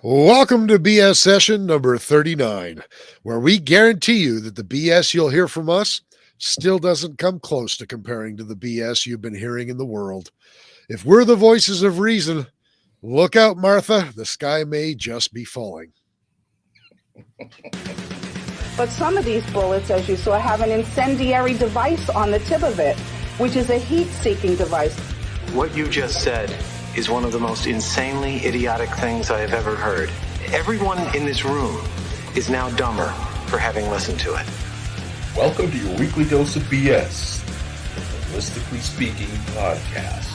Welcome to BS session number 39, where we guarantee you that the BS you'll hear from us still doesn't come close to comparing to the BS you've been hearing in the world. If we're the voices of reason, look out, Martha. The sky may just be falling. But some of these bullets, as you saw, have an incendiary device on the tip of it, which is a heat-seeking device. What you just said is one of the most insanely idiotic things I have ever heard. Everyone in this room is now dumber for having listened to it. Welcome to your weekly dose of BS, the Holistically Speaking podcast.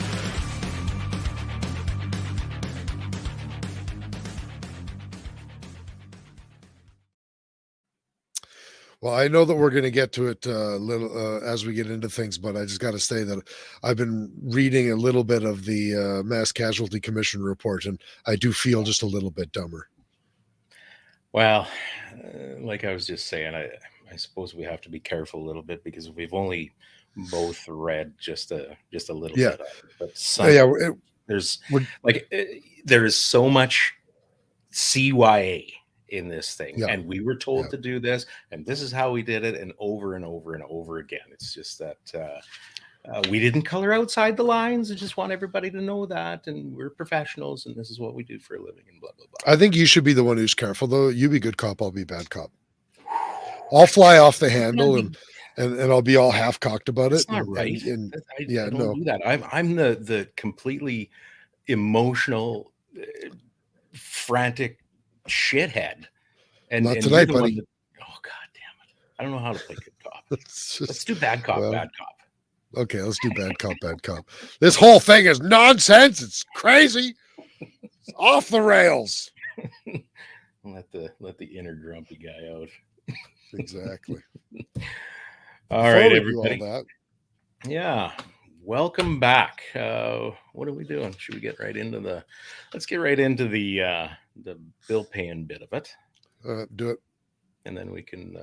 Well, I know that we're going to get to it little as we get into things, but I just got to say that I've been reading a little bit of the Mass Casualty Commission report, and I do feel just a little bit dumber. Well, like I was just saying, I suppose we have to be careful a little bit because we've only both read just a little bit of it. But there is so much CYA in this thing, and we were told to do this, and this is how we did it, and over and over and over again. It's just that we didn't color outside the lines. I just want everybody to know that, and we're professionals, and this is what we do for a living, and blah blah blah. I think you should be the one who's careful, though. You be good cop, I'll be bad cop. I'll fly off the handle and I'll be all half cocked about it. That's not right. I don't do that. I'm the completely emotional, frantic shithead. And not tonight, buddy. Oh God damn it! I don't know how to play good cop. Let's do bad cop, bad cop. Okay, let's do bad cop, bad cop. This whole thing is nonsense. It's crazy. It's off the rails. Let the inner grumpy guy out. Exactly. All right, everybody. Yeah. Welcome back. What are we doing? Should we get right into let's get right into the bill paying bit of it. Do it. And then we can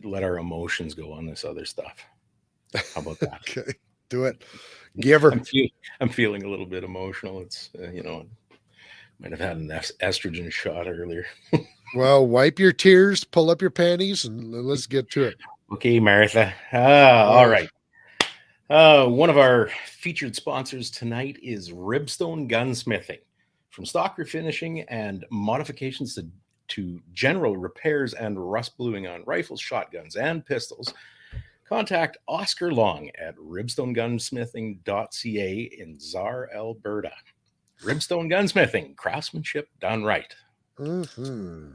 let our emotions go on this other stuff. How about that? Okay. Do it. Giver. I'm feeling a little bit emotional. It's might have had an estrogen shot earlier. Well, wipe your tears, pull up your panties, and let's get to it. Okay, Martha. All right. One of our featured sponsors tonight is Ribstone Gunsmithing. From stock refinishing and modifications to general repairs and rust bluing on rifles, shotguns, and pistols, contact Oscar Long at ribstonegunsmithing.ca in Czar, Alberta. Ribstone Gunsmithing, craftsmanship done right. Mm-hmm.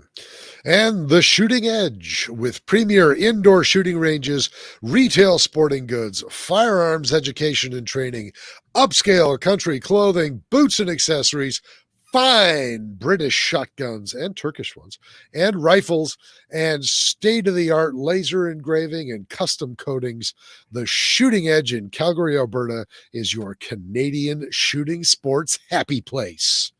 And the Shooting Edge, with premier indoor shooting ranges, retail sporting goods, firearms education and training, upscale country clothing, boots and accessories, fine British shotguns and Turkish ones, and rifles, and state-of-the-art laser engraving and custom coatings. The Shooting Edge in Calgary, Alberta is your Canadian shooting sports happy place.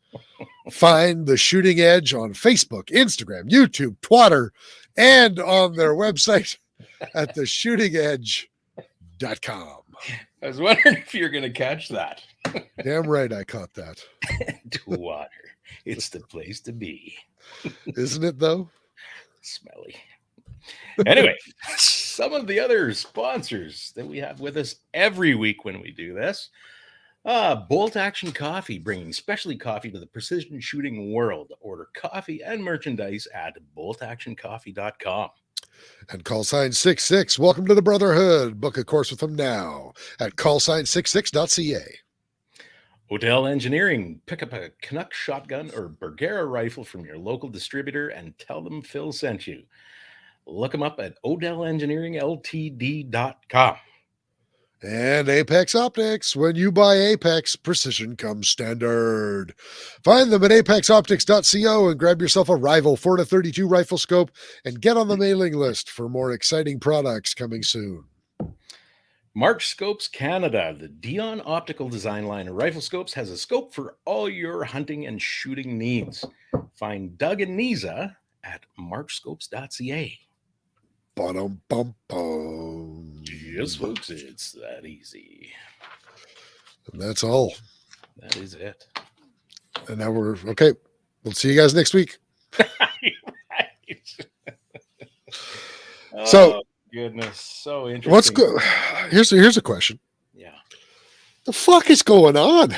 Find the Shooting Edge on Facebook, Instagram, YouTube, Twitter, and on their website at theshootingedge.com. I was wondering if you're going to catch that. Damn right I caught that. Twitter. It's the place to be. Isn't it, though? Smelly. Anyway, some of the other sponsors that we have with us every week when we do this. Bolt Action Coffee, bringing specialty coffee to the precision shooting world. Order coffee and merchandise at boltactioncoffee.com. And call sign 66. Welcome to the Brotherhood. Book a course with them now at callsign66.ca. Odell Engineering. Pick up a Canuck shotgun or Bergera rifle from your local distributor and tell them Phil sent you. Look them up at odellengineeringltd.com. And Apex Optics. When you buy Apex, precision comes standard. Find them at apexoptics.co and grab yourself a Rival 4-32 rifle scope and get on the mailing list for more exciting products coming soon. March Scopes Canada. The Dion Optical design line of rifle scopes has a scope for all your hunting and shooting needs. Find Doug and Niza at marchscopes.ca. Bum, bum, bum. Yes, folks, it's that easy. And that's all. That is it. And now we're okay. We'll see you guys next week. So, goodness, so interesting. What's good? Here's a question. Yeah. The fuck is going on?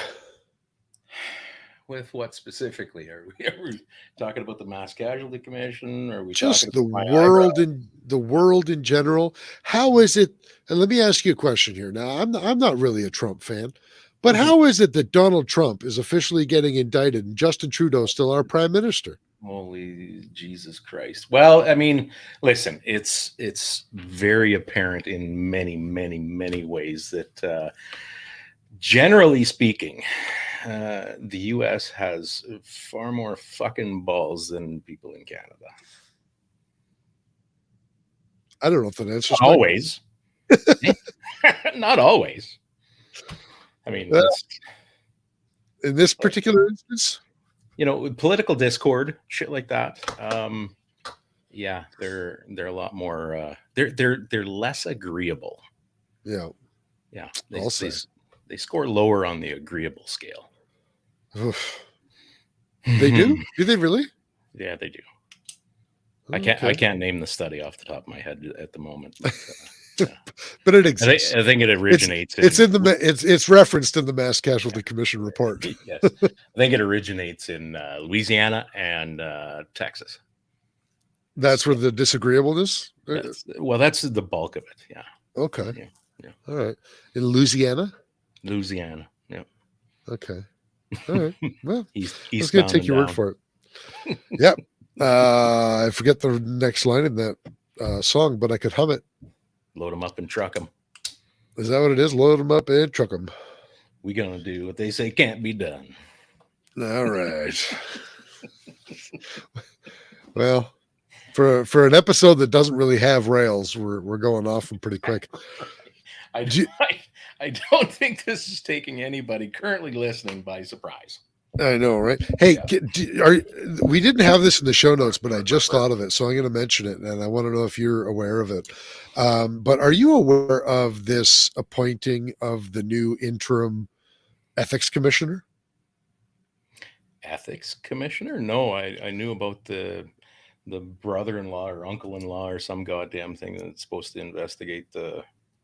With what specifically? Are we talking about the Mass Casualty Commission? Or are we Just talking the about world in general? How is it? And let me ask you a question here. Now, I'm not really a Trump fan, but how is it that Donald Trump is officially getting indicted and Justin Trudeau is still our prime minister? Holy Jesus Christ. Well, I mean, listen, it's very apparent in many ways that generally speaking, the US has far more fucking balls than people in Canada. I don't know if that answers Not always. Not always. I mean, in this particular instance, political discord, shit like that. Yeah, they're a lot more. They're less agreeable. Yeah. They score lower on the agreeable scale. They do? Do they really? Yeah, they do. Okay. I can't name the study off the top of my head at the moment. But it exists. I think it originates. It's referenced in the Mass Casualty Commission report. Yes, I think it originates in Louisiana and Texas. That's where the disagreeableness. That's the bulk of it. Yeah. Okay. Yeah. All right. In Louisiana. Yeah. Okay. All right. Well, I was going to take your word for it. Yep. I forget the next line in that song, but I could hum it. Load them up and truck them. Is that what it is? Load them up and truck them. We gonna do what they say can't be done. All right. Well, for an episode that doesn't really have rails, we're going off them pretty quick. I don't think this is taking anybody currently listening by surprise. I know, right? Hey, we didn't have this in the show notes, but I just thought of it, so I'm going to mention it, and I want to know if you're aware of it. But are you aware of this appointing of the new interim ethics commissioner? Ethics commissioner? No, I knew about the brother-in-law or uncle-in-law or some goddamn thing that's supposed to investigate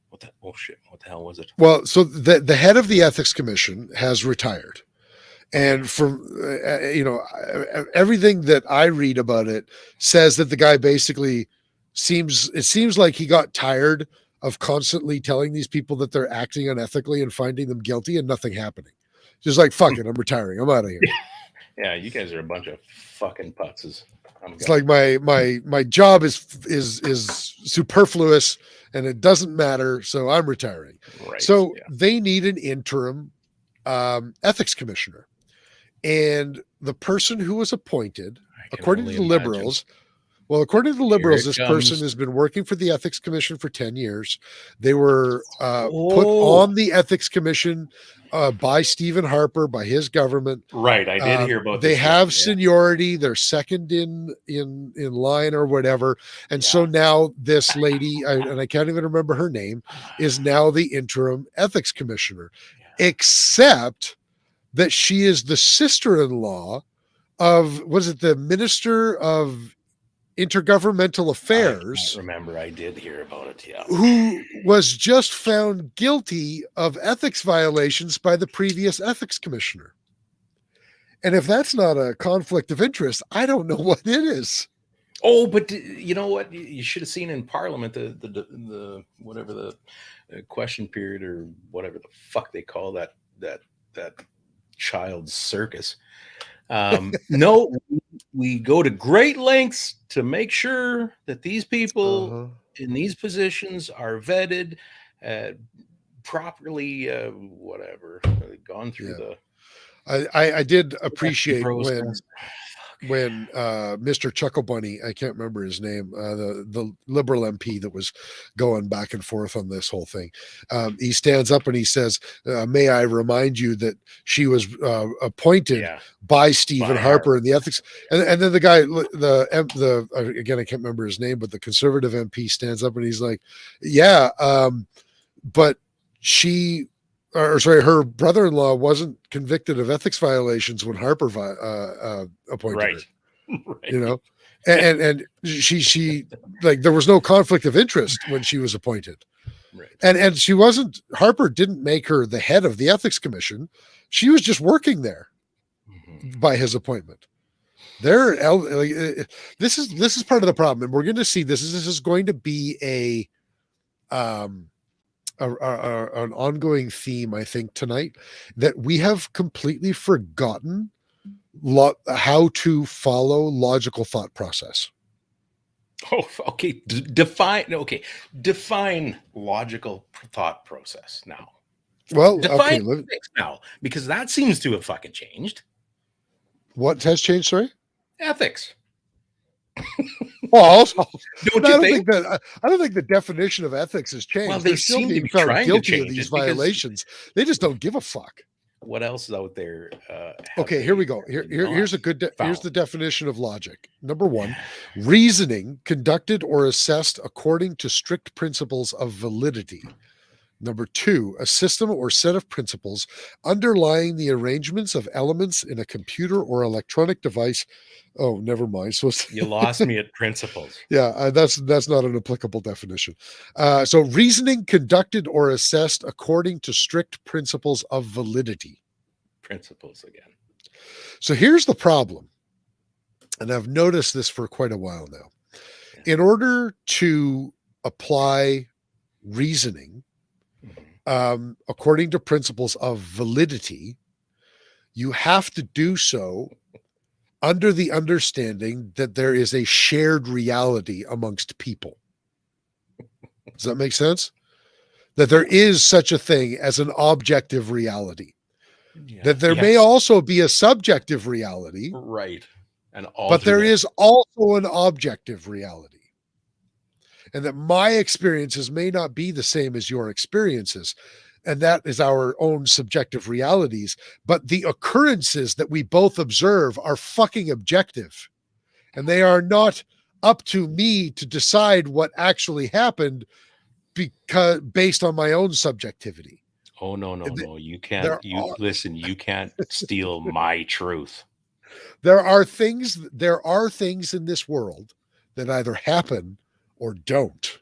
what the hell was it? Well, so the head of the ethics commission has retired. And from everything that I read about it says that the guy basically seems like he got tired of constantly telling these people that they're acting unethically and finding them guilty and nothing happening. Just like, fuck it, I'm retiring. I'm out of here. Yeah, you guys are a bunch of fucking putzes. It's like my job is superfluous and it doesn't matter, so I'm retiring. Right. So they need an interim ethics commissioner. And the person who was appointed, according to the Liberals, this person has been working for the Ethics Commission for 10 years. They were put on the Ethics Commission by Stephen Harper, by his government. Right, I did hear about this. They have seniority. They're second in line or whatever. And so now this lady, and I can't even remember her name, is now the interim ethics commissioner, except that she is the sister-in-law of, the Minister of Intergovernmental Affairs. I can't remember. I did hear about it, yeah. Who was just found guilty of ethics violations by the previous ethics commissioner. And if that's not a conflict of interest, I don't know what it is. Oh, but you know what? You should have seen in Parliament the whatever the question period or whatever the fuck they call that child's circus. No, we go to great lengths to make sure that these people in these positions are vetted properly, whatever, gone through the. I did appreciate when Mr. Chuckle Bunny, I can't remember his name, the Liberal MP that was going back and forth on this whole thing. He stands up and he says, may I remind you that she was appointed by Stephen Harper and the ethics. And then the guy, again, I can't remember his name, but the Conservative MP stands up and he's like, but she or sorry, her brother-in-law wasn't convicted of ethics violations when Harper appointed her. Right. Right. You know, and she like there was no conflict of interest when she was appointed. Right. And she wasn't, Harper didn't make her the head of the ethics commission. She was just working there by his appointment. This is part of the problem, and we're going to see this is going to be an ongoing theme, I think, tonight, that we have completely forgotten how to follow logical thought process. Oh, okay. Define logical thought process now. Well, define okay, ethics now, because that seems to have fucking changed. What has changed? Sorry, ethics. Well, don't you think? I don't think the definition of ethics has changed. Well, they They're still seem to being be found trying to guilty of change these it because- violations. They just don't give a fuck. What else is out there? Okay, here we go. Here's the definition of logic. Number one, reasoning conducted or assessed according to strict principles of validity. Number two, a system or set of principles underlying the arrangements of elements in a computer or electronic device. Oh, never mind. So you lost me at principles. Yeah, that's not an applicable definition. So reasoning conducted or assessed according to strict principles of validity. Principles again. So here's the problem, and I've noticed this for quite a while now. In order to apply reasoning according to principles of validity, you have to do so under the understanding that there is a shared reality amongst people. Does that make sense? That there is such a thing as an objective reality. Yeah. That there may also be a subjective reality. Right. But there is also an objective reality. And that my experiences may not be the same as your experiences. And that is our own subjective realities. But the occurrences that we both observe are fucking objective. And they are not up to me to decide what actually happened because based on my own subjectivity. Oh, no. You can't. You can't steal my truth. There are things in this world that either happen or don't.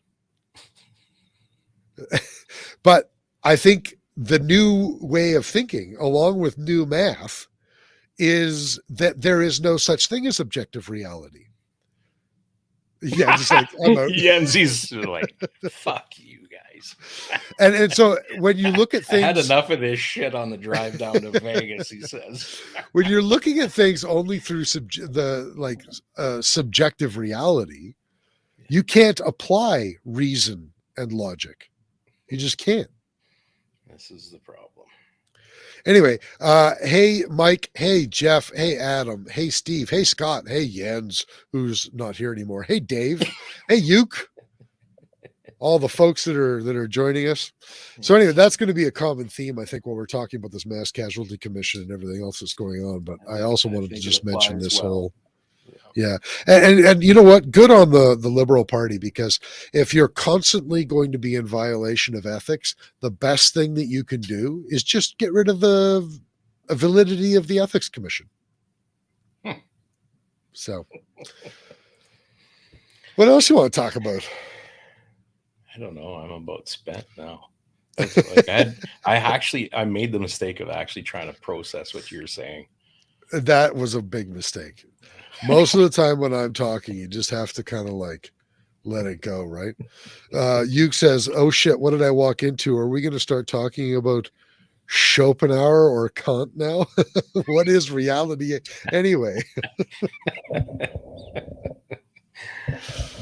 But I think the new way of thinking, along with new math, is that there is no such thing as objective reality. Yeah, just like Yenzi's like, fuck you guys. And so when you look at things, I had enough of this shit on the drive down to Vegas. He says, when you're looking at things only through subjective reality, you can't apply reason and logic. You just can't. This is the problem. Anyway, hey, Mike. Hey, Jeff. Hey, Adam. Hey, Steve. Hey, Scott. Hey, Jens, who's not here anymore. Hey, Dave. Hey, Uke. All the folks that are joining us. So anyway, that's going to be a common theme, I think, when we're talking about this Mass Casualty Commission and everything else that's going on. But I also wanted to just mention this whole. Yeah. And you know what? Good on the Liberal Party, because if you're constantly going to be in violation of ethics, the best thing that you can do is just get rid of the validity of the Ethics Commission. So what else you want to talk about? I don't know. I'm about spent now. Like I made the mistake of actually trying to process what you were saying. That was a big mistake. Most of the time when I'm talking, you just have to kind of like let it go, right? Uke says, oh shit, what did I walk into? Are we going to start talking about Schopenhauer or Kant now? What is reality anyway?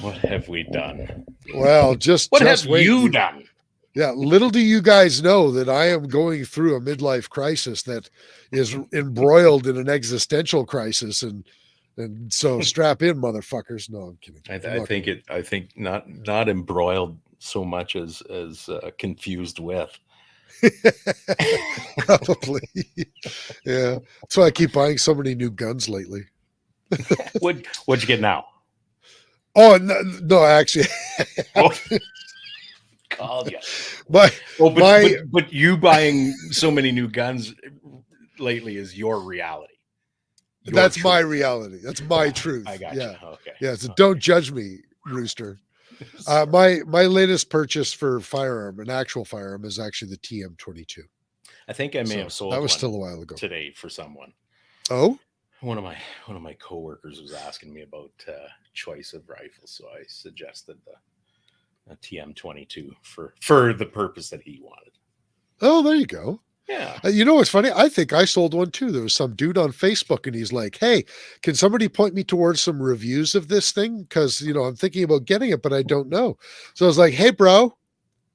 What have we done? Well, what have you done? Yeah, little do you guys know that I am going through a midlife crisis that is embroiled in an existential crisis, and so strap in, motherfuckers. No, I'm kidding. I think not embroiled so much as confused with. Probably. Yeah, that's why I keep buying so many new guns lately. What'd you get now? Oh no, actually. called you. But But you buying so many new guns lately is your reality. That's my reality. That's my truth. I got you. Okay. Yeah. So don't judge me, Rooster. My latest purchase for firearm, an actual firearm, is actually the TM22. I think I may have sold that was one still a while ago today for someone. Oh, one of my coworkers was asking me about choice of rifles, so I suggested a TM22 for the purpose that he wanted. Oh, there you go. Yeah. You know what's funny? I think I sold one too. There was some dude on Facebook and he's like, "Hey, can somebody point me towards some reviews of this thing? Because, I'm thinking about getting it, but I don't know." So I was like, Hey, bro.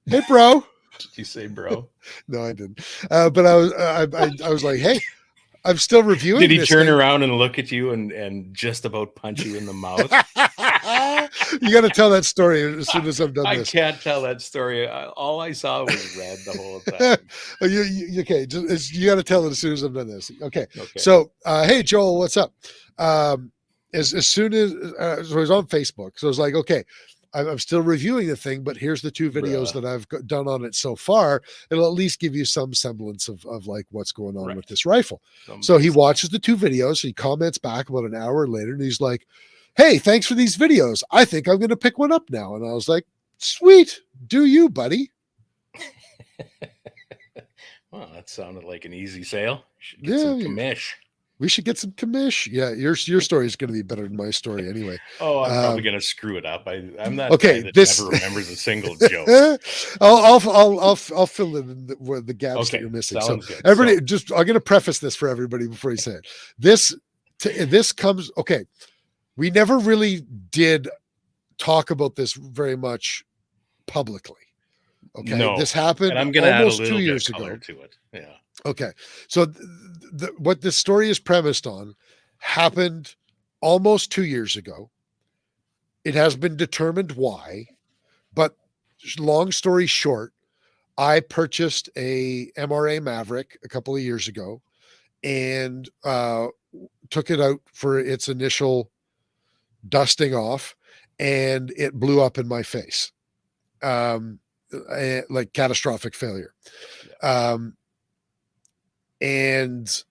Did you say bro? No, I didn't. But I was like, "Hey, I'm still reviewing." Did he this turn thing. around and look at you and just about punch you in the mouth? You got to tell that story as soon as I'm done this. I can't tell that story. All I saw was red the whole time. Okay, you got to tell it as soon as I'm done this. Okay. So, hey, Joel, what's up? As soon as so I was on Facebook, so I was like, okay, I'm still reviewing the thing, but here's the 2 videos that I've done on it so far. It'll at least give you some semblance of like what's going on with this rifle. So he watches the 2 videos. He comments back about an hour later, and he's like, "Hey, thanks for these videos. I think I'm going to pick one up now." And I was like, "Sweet, do you, buddy?" Well, that sounded like an easy sale. Should get some commish. We should get some commish. Yeah, your story is going to be better than my story anyway. Oh, I'm probably going to screw it up. I'm that okay, guy that never remembers a single joke. I'll fill in the gaps that you're missing. So good. Everybody, I'm going to preface this for everybody before you say it. This comes. Okay, we never really did talk about this very much publicly. Okay, no. This happened and I'm gonna almost add a 2 years ago to it. Yeah. Okay, so what this story is premised on happened almost 2 years ago. It has been determined why, but long story short, I purchased a MRA Maverick a couple of years ago and took it out for its initial dusting off, and it blew up in my face. Like catastrophic failure. And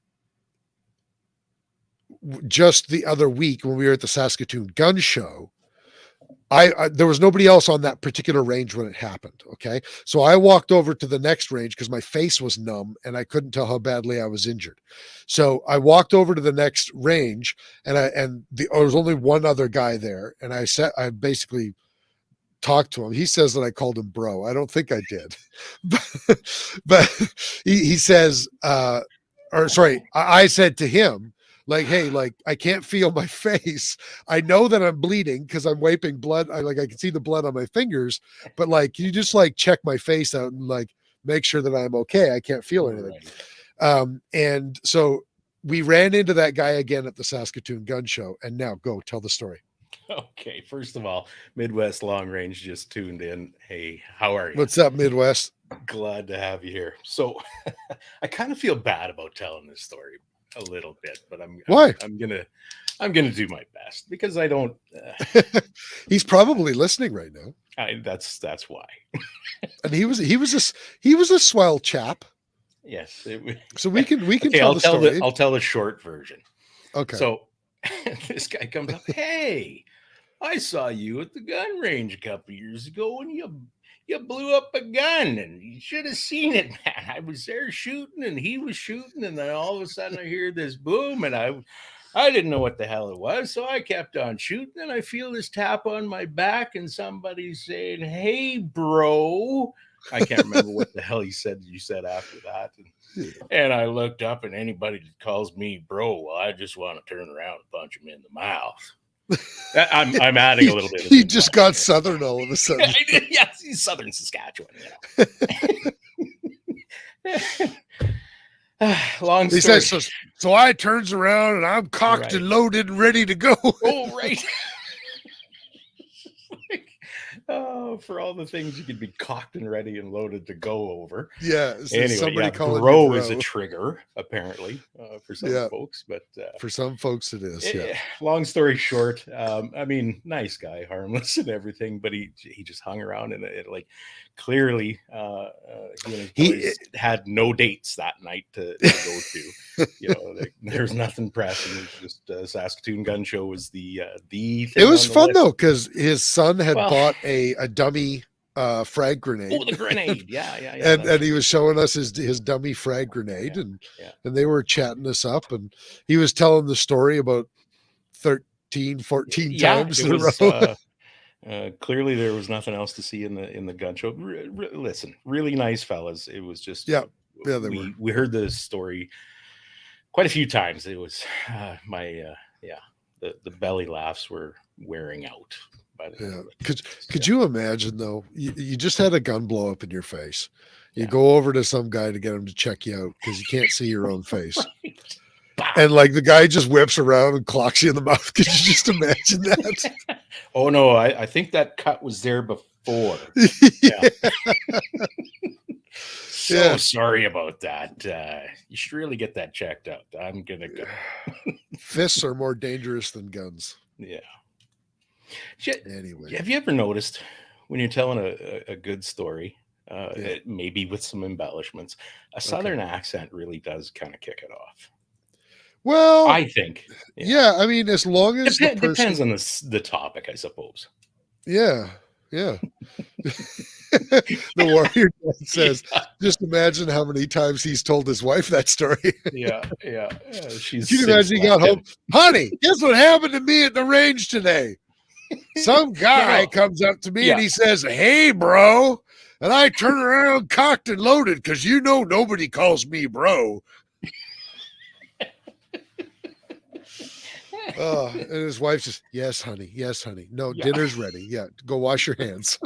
just the other week when we were at the Saskatoon Gun Show, there was nobody else on that particular range when it happened. Okay. So I walked over to the next range because my face was numb and I couldn't tell how badly I was injured. So I walked over to the next range and there was only one other guy there. And I basically talked to him. He says that I called him bro. I don't think I did, but he says, I said to him, like, "Hey, like, I can't feel my face. I know that I'm bleeding because I'm wiping blood. I can see the blood on my fingers, but like, can you just like check my face out and like make sure that I'm okay? I can't feel anything." Right. And so we ran into that guy again at the Saskatoon Gun Show. And now go tell the story. Okay, first of all, Midwest Long Range just tuned in. Hey, how are you? What's up, Midwest? Glad to have you here. So I kind of feel bad about telling this story a little bit, but I'm gonna do my best because I don't. He's probably listening right now. That's why. And he was a swell chap. Yes. So we can tell the story. I'll tell the short version. Okay. So this guy comes up. Hey, I saw you at the gun range a couple years ago and you blew up a gun and you should have seen it, man. I was there shooting and he was shooting, and then all of a sudden I hear this boom and I didn't know what the hell it was. So I kept on shooting and I feel this tap on my back and somebody's saying, "Hey, bro." I can't remember what the hell you said after that. And I looked up, and anybody that calls me bro, well, I just want to turn around and punch him in the mouth. I'm adding a little bit. He just got Southern all of a sudden. Yes, he's Southern Saskatchewan. Long story. He says, so I turns around and I'm cocked and loaded and ready to go. Oh, right. Oh, for all the things you could be cocked and ready and loaded to go over. Yeah, so Anyway, somebody yeah, calling you bro is a bro. trigger apparently for some Yeah, folks, but for some folks it is. Yeah. long story short, I mean, nice guy, harmless and everything, but he just hung around and it like clearly he and his He boys had no dates that night to go to. You know, there's nothing pressing. It's just Saskatoon Gun Show was the It thing was on the fun list. though, because his son had Well, bought a dummy frag grenade. oh, the grenade, yeah, and he was showing us his dummy frag grenade, yeah, and yeah. they were chatting us up, and he was telling the story about 13, 14 Yeah, times it in a was row. clearly there was nothing else to see in the gun show. Listen, really nice fellas. It was just Yeah, they were. we heard this story quite a few times. It was the belly laughs were wearing out by the end Yeah. of it. Could you imagine though? You just had a gun blow up in your face. You Yeah. go over to some guy to get him to check you out because you can't see your own face. Right. And like the guy just whips around and clocks you in the mouth. Could you just imagine that? Oh no, I think that cut was there before. Yeah. So Yeah. sorry about that. You should really get that checked out. I'm gonna go. Fists are more dangerous than guns. Yeah. Anyway. Have you ever noticed when you're telling a good story, Yeah. maybe with some embellishments, a Southern accent really does kind of kick it off? Well, I think. yeah. I mean, as long as the person, Depends on the topic, I suppose. yeah, yeah. The warrior dad says, just imagine how many times he's told his wife that story. Yeah. She's. Can you imagine he got home, honey, guess what happened to me at the range today? Some guy comes up to me and he says, hey, bro. And I turn around cocked and loaded because nobody calls me bro. And his wife says, yes, honey. Yes, honey. No, dinner's ready. Yeah, go wash your hands.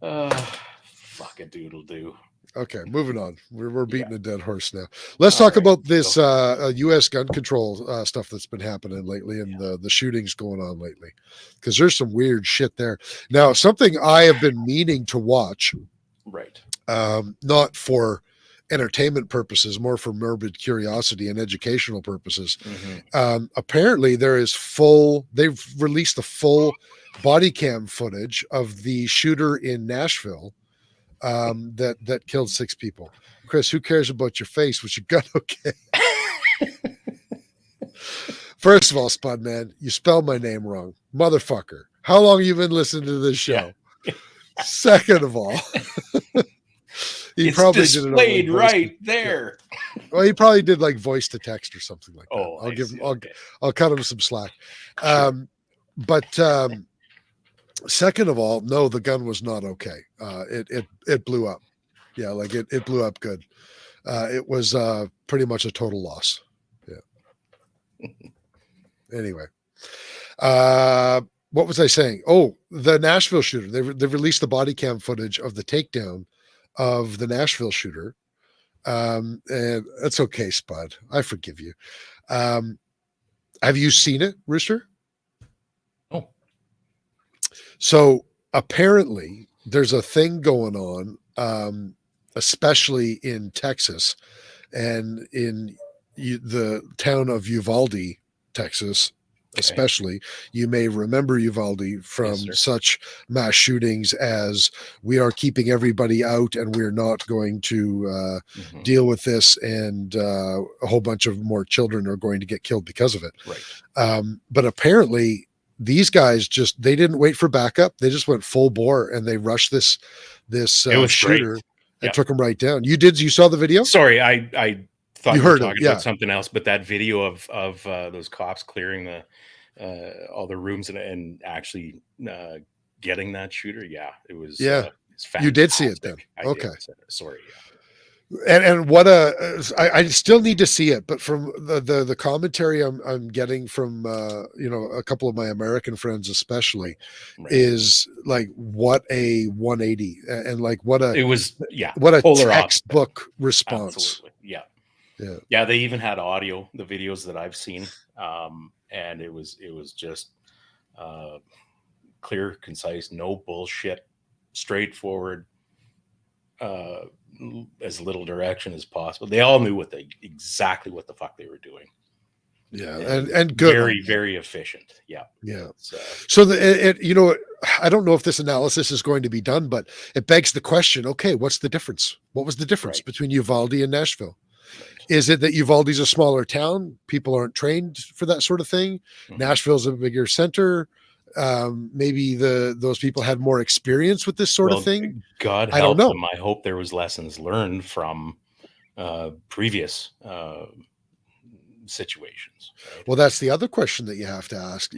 Fuck a doodle do. Okay, moving on. We're beating a dead horse now. Let's talk about this U.S. gun control stuff that's been happening lately, and the shootings going on lately, because there's some weird shit there. Now, something I have been meaning to watch, right? Not for entertainment purposes, more for morbid curiosity and educational purposes. Mm-hmm. Apparently, they've released the full body cam footage of the shooter in Nashville. That killed 6 people. Chris, who cares about your face? Was your gun okay? First of all, Spud man, you spelled my name wrong, motherfucker. How long have you been listening to this show? Yeah. Second of all, he probably displayed did it right there. Well, he probably did like voice to text or something like that. Oh, I'll give him. I'll cut him some slack. Second of all, no, the gun was not okay. It blew up. Yeah, like it blew up good. It was pretty much a total loss. Yeah. Anyway, what was I saying? Oh, the Nashville shooter. They released the body cam footage of the takedown of the Nashville shooter. And that's okay, Spud. I forgive you. Have you seen it, Rooster? So apparently there's a thing going on, especially in Texas and in the town of Uvalde, Texas, especially. You may remember Uvalde from such mass shootings as we are keeping everybody out and we're not going to deal with this, and a whole bunch of more children are going to get killed because of it. Right. But apparently these guys they didn't wait for backup. They just went full bore and they rushed this shooter and took him right down. You saw the video? Sorry, I thought you were talking about something else, but that video of those cops clearing all the rooms and actually getting that shooter. Yeah, it was. Yeah, it's you did see it then. Okay. Sorry. Yeah. And what I still need to see it, but from the commentary I'm getting from a couple of my American friends especially, is like what a 180 and like what a textbook response. Absolutely. Yeah. They even had audio, the videos that I've seen, and it was just clear, concise, no bullshit, straightforward, as little direction as possible. They all knew exactly what the fuck they were doing. Yeah, and good. Very, very efficient. Yeah. Yeah. It's, So I don't know if this analysis is going to be done, but it begs the question, okay, what's the difference? What was the difference Right. between Uvalde and Nashville? right. Is it that Uvalde's a smaller town? People aren't trained for that sort of thing. Mhm. Nashville's a bigger center. Maybe those people had more experience with this sort of thing. God I don't help know. them. I hope there was lessons learned from previous situations. Right? Well, that's the other question that you have to ask.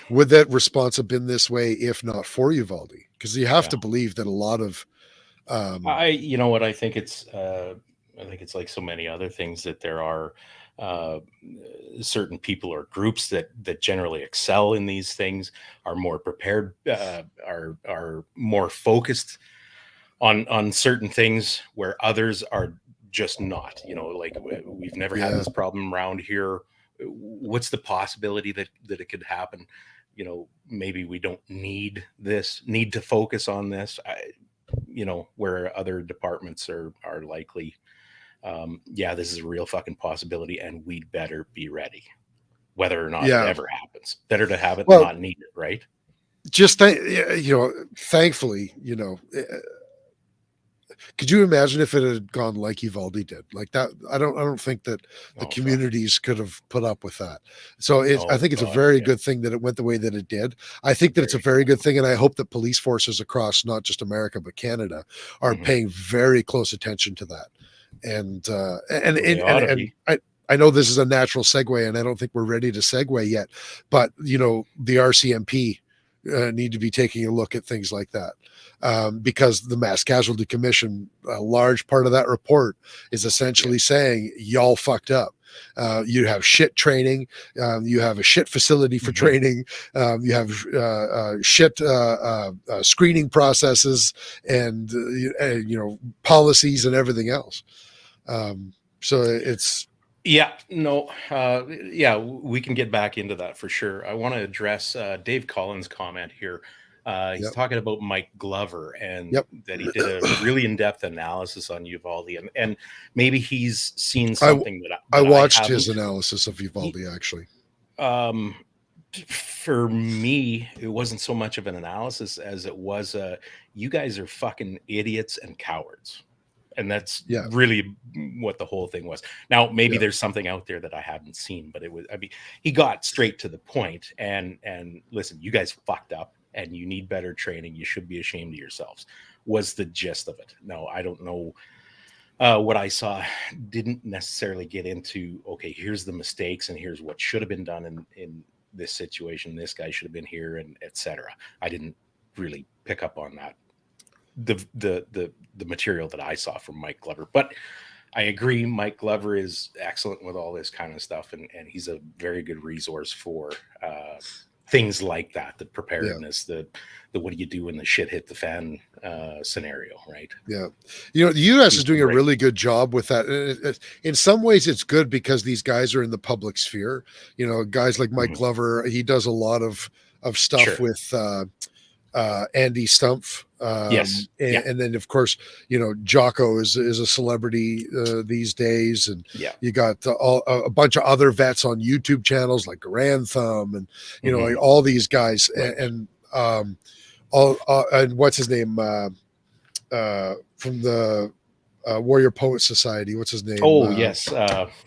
Would that response have been this way if not for Uvalde? Because you have to believe that a lot of you know what, I think it's like so many other things, that there are certain people or groups that generally excel in these things, are more prepared, are more focused on certain things, where others are just not. Like, we've never had this problem around here. What's the possibility that it could happen? Maybe we don't need to focus on this. Where other departments are likely, this is a real fucking possibility, and we'd better be ready, whether or not it ever happens. Better to have it than not need it, right? Just thankfully, could you imagine if it had gone like Uvalde did like that? I don't think that the communities could have put up with that. So I think it's a very good thing that it went the way that it did. I think that it's a very good thing, and I hope that police forces across not just America but Canada are paying very close attention to that. And I know this is a natural segue, and I don't think we're ready to segue yet, but the RCMP need to be taking a look at things like that. Because the Mass Casualty Commission, a large part of that report is essentially saying y'all fucked up. You have shit training. You have a shit facility for training. You have shit screening processes and policies and everything else. So it's we can get back into that for sure. I want to address Dave Collins' comment here. He's talking about Mike Glover, and that he did a really in-depth analysis on Uvalde, and maybe he's seen something that I watched his analysis of Uvalde, actually. For me, it wasn't so much of an analysis as it was you guys are fucking idiots and cowards. And that's really what the whole thing was. Now, maybe there's something out there that I haven't seen, but he got straight to the point and listen, you guys fucked up and you need better training. You should be ashamed of yourselves, was the gist of it. No, I don't know. What I saw didn't necessarily get into, okay, here's the mistakes and here's what should have been done in this situation. This guy should have been here, and etc. I didn't really pick up on that. The material that I saw from Mike Glover, but I agree, Mike Glover is excellent with all this kind of stuff, and he's a very good resource for things like that, the preparedness, the what do you do when the shit hit the fan scenario, right? The U.S. is doing a really good job with that. In some ways, it's good because these guys are in the public sphere. Guys like Mike Glover, he does a lot of stuff with Andy Stumpf. And then of course, Jocko is a celebrity these days, and you got a bunch of other vets on YouTube channels like Grand Thumb, and like all these guys, and what's his name from the Warrior Poet Society. What's his name? Oh, yes.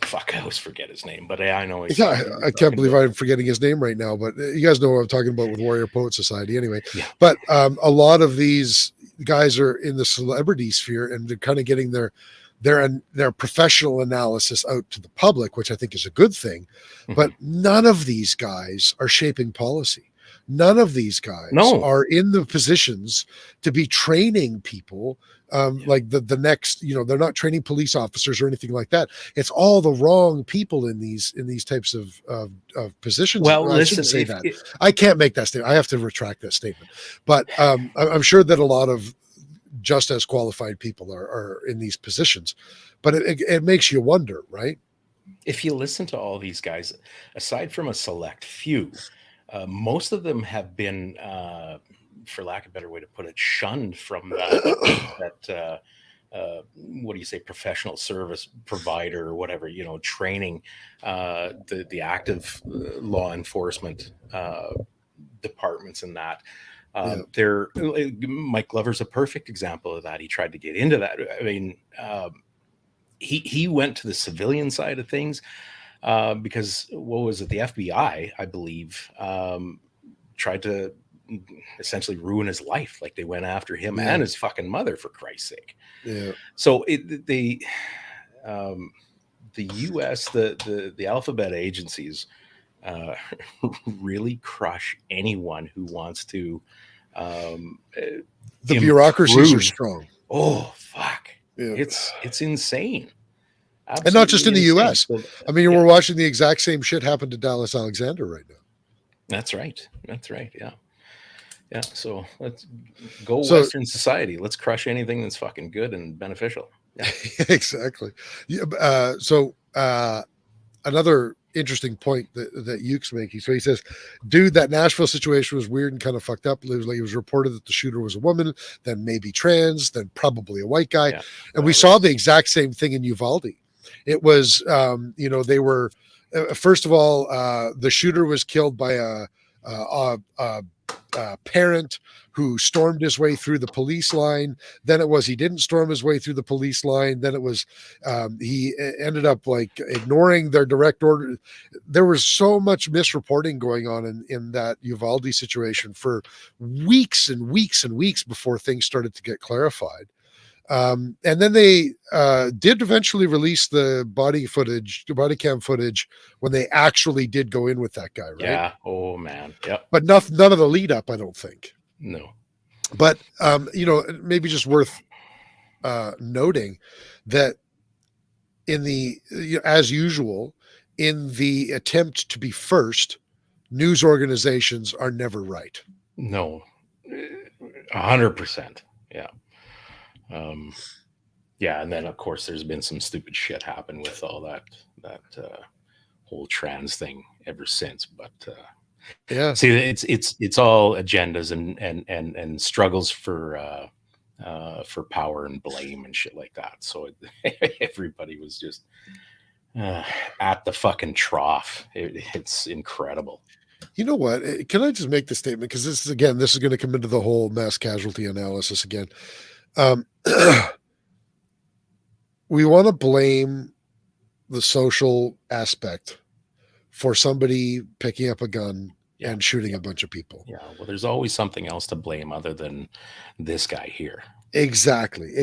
Fuck, I always forget his name, but I know. I can't believe I'm forgetting his name right now, but you guys know what I'm talking about with Warrior Poet Society anyway. But a lot of these guys are in the celebrity sphere, and they're kind of getting their professional analysis out to the public, which I think is a good thing. But none of these guys are shaping policy. None of these guys are in the positions to be training people. Like the next, they're not training police officers or anything like that. It's all the wrong people in these types of positions. Well, I shouldn't say that. I can't make that statement. I have to retract that statement. But I'm sure that a lot of just as qualified people are in these positions. But it makes you wonder, right? If you listen to all these guys, aside from a select few, most of them have been, for lack of a better way to put it, shunned from that what do you say, professional service provider or whatever, training, the active law enforcement departments and that. They're Mike Glover's a perfect example of that. He tried to get into that. I mean, he went to the civilian side of things because what was it? The FBI, I believe, tried to essentially ruin his life. Like they went after him and his fucking mother, for Christ's sake. Yeah. So the U.S. the alphabet agencies really crush anyone who wants to. The bureaucracies are strong. Oh fuck! Yeah. It's insane. Absolutely, and not just in the U.S. I mean, we're watching the exact same shit happen to Dallas Alexander right now. That's right. Yeah. Yeah. So let's go Western society. Let's crush anything that's fucking good and beneficial. Yeah. Exactly. Yeah. So another interesting point that Yuke's making. So he says, dude, that Nashville situation was weird and kind of fucked up. It was reported that the shooter was a woman, then maybe trans, then probably a white guy. Yeah, and we saw the exact same thing in Uvalde. It was, they were, first of all, the shooter was killed by a parent who stormed his way through the police line. Then it was he didn't storm his way through the police line. Then it was he ended up like ignoring their direct order. There was so much misreporting going on in that Uvalde situation for weeks and weeks and weeks before things started to get clarified. And then they did eventually release the body cam footage when they actually did go in with that guy, right? Yeah. Oh man. Yep. But none of the lead up, I don't think. No. But maybe just worth noting that in the as usual, in the attempt to be first, news organizations are never right. No. 100%. Yeah. Yeah, and then of course there's been some stupid shit happen with all that whole trans thing ever since. But yeah, see, it's all agendas and struggles for power and blame and shit like that. So everybody was just at the fucking trough. It's incredible. You know what? Can I just make the statement? Because this is going to come into the whole mass casualty analysis again. We want to blame the social aspect for somebody picking up a gun and shooting a bunch of people. Yeah. Well, there's always something else to blame other than this guy here. Exactly.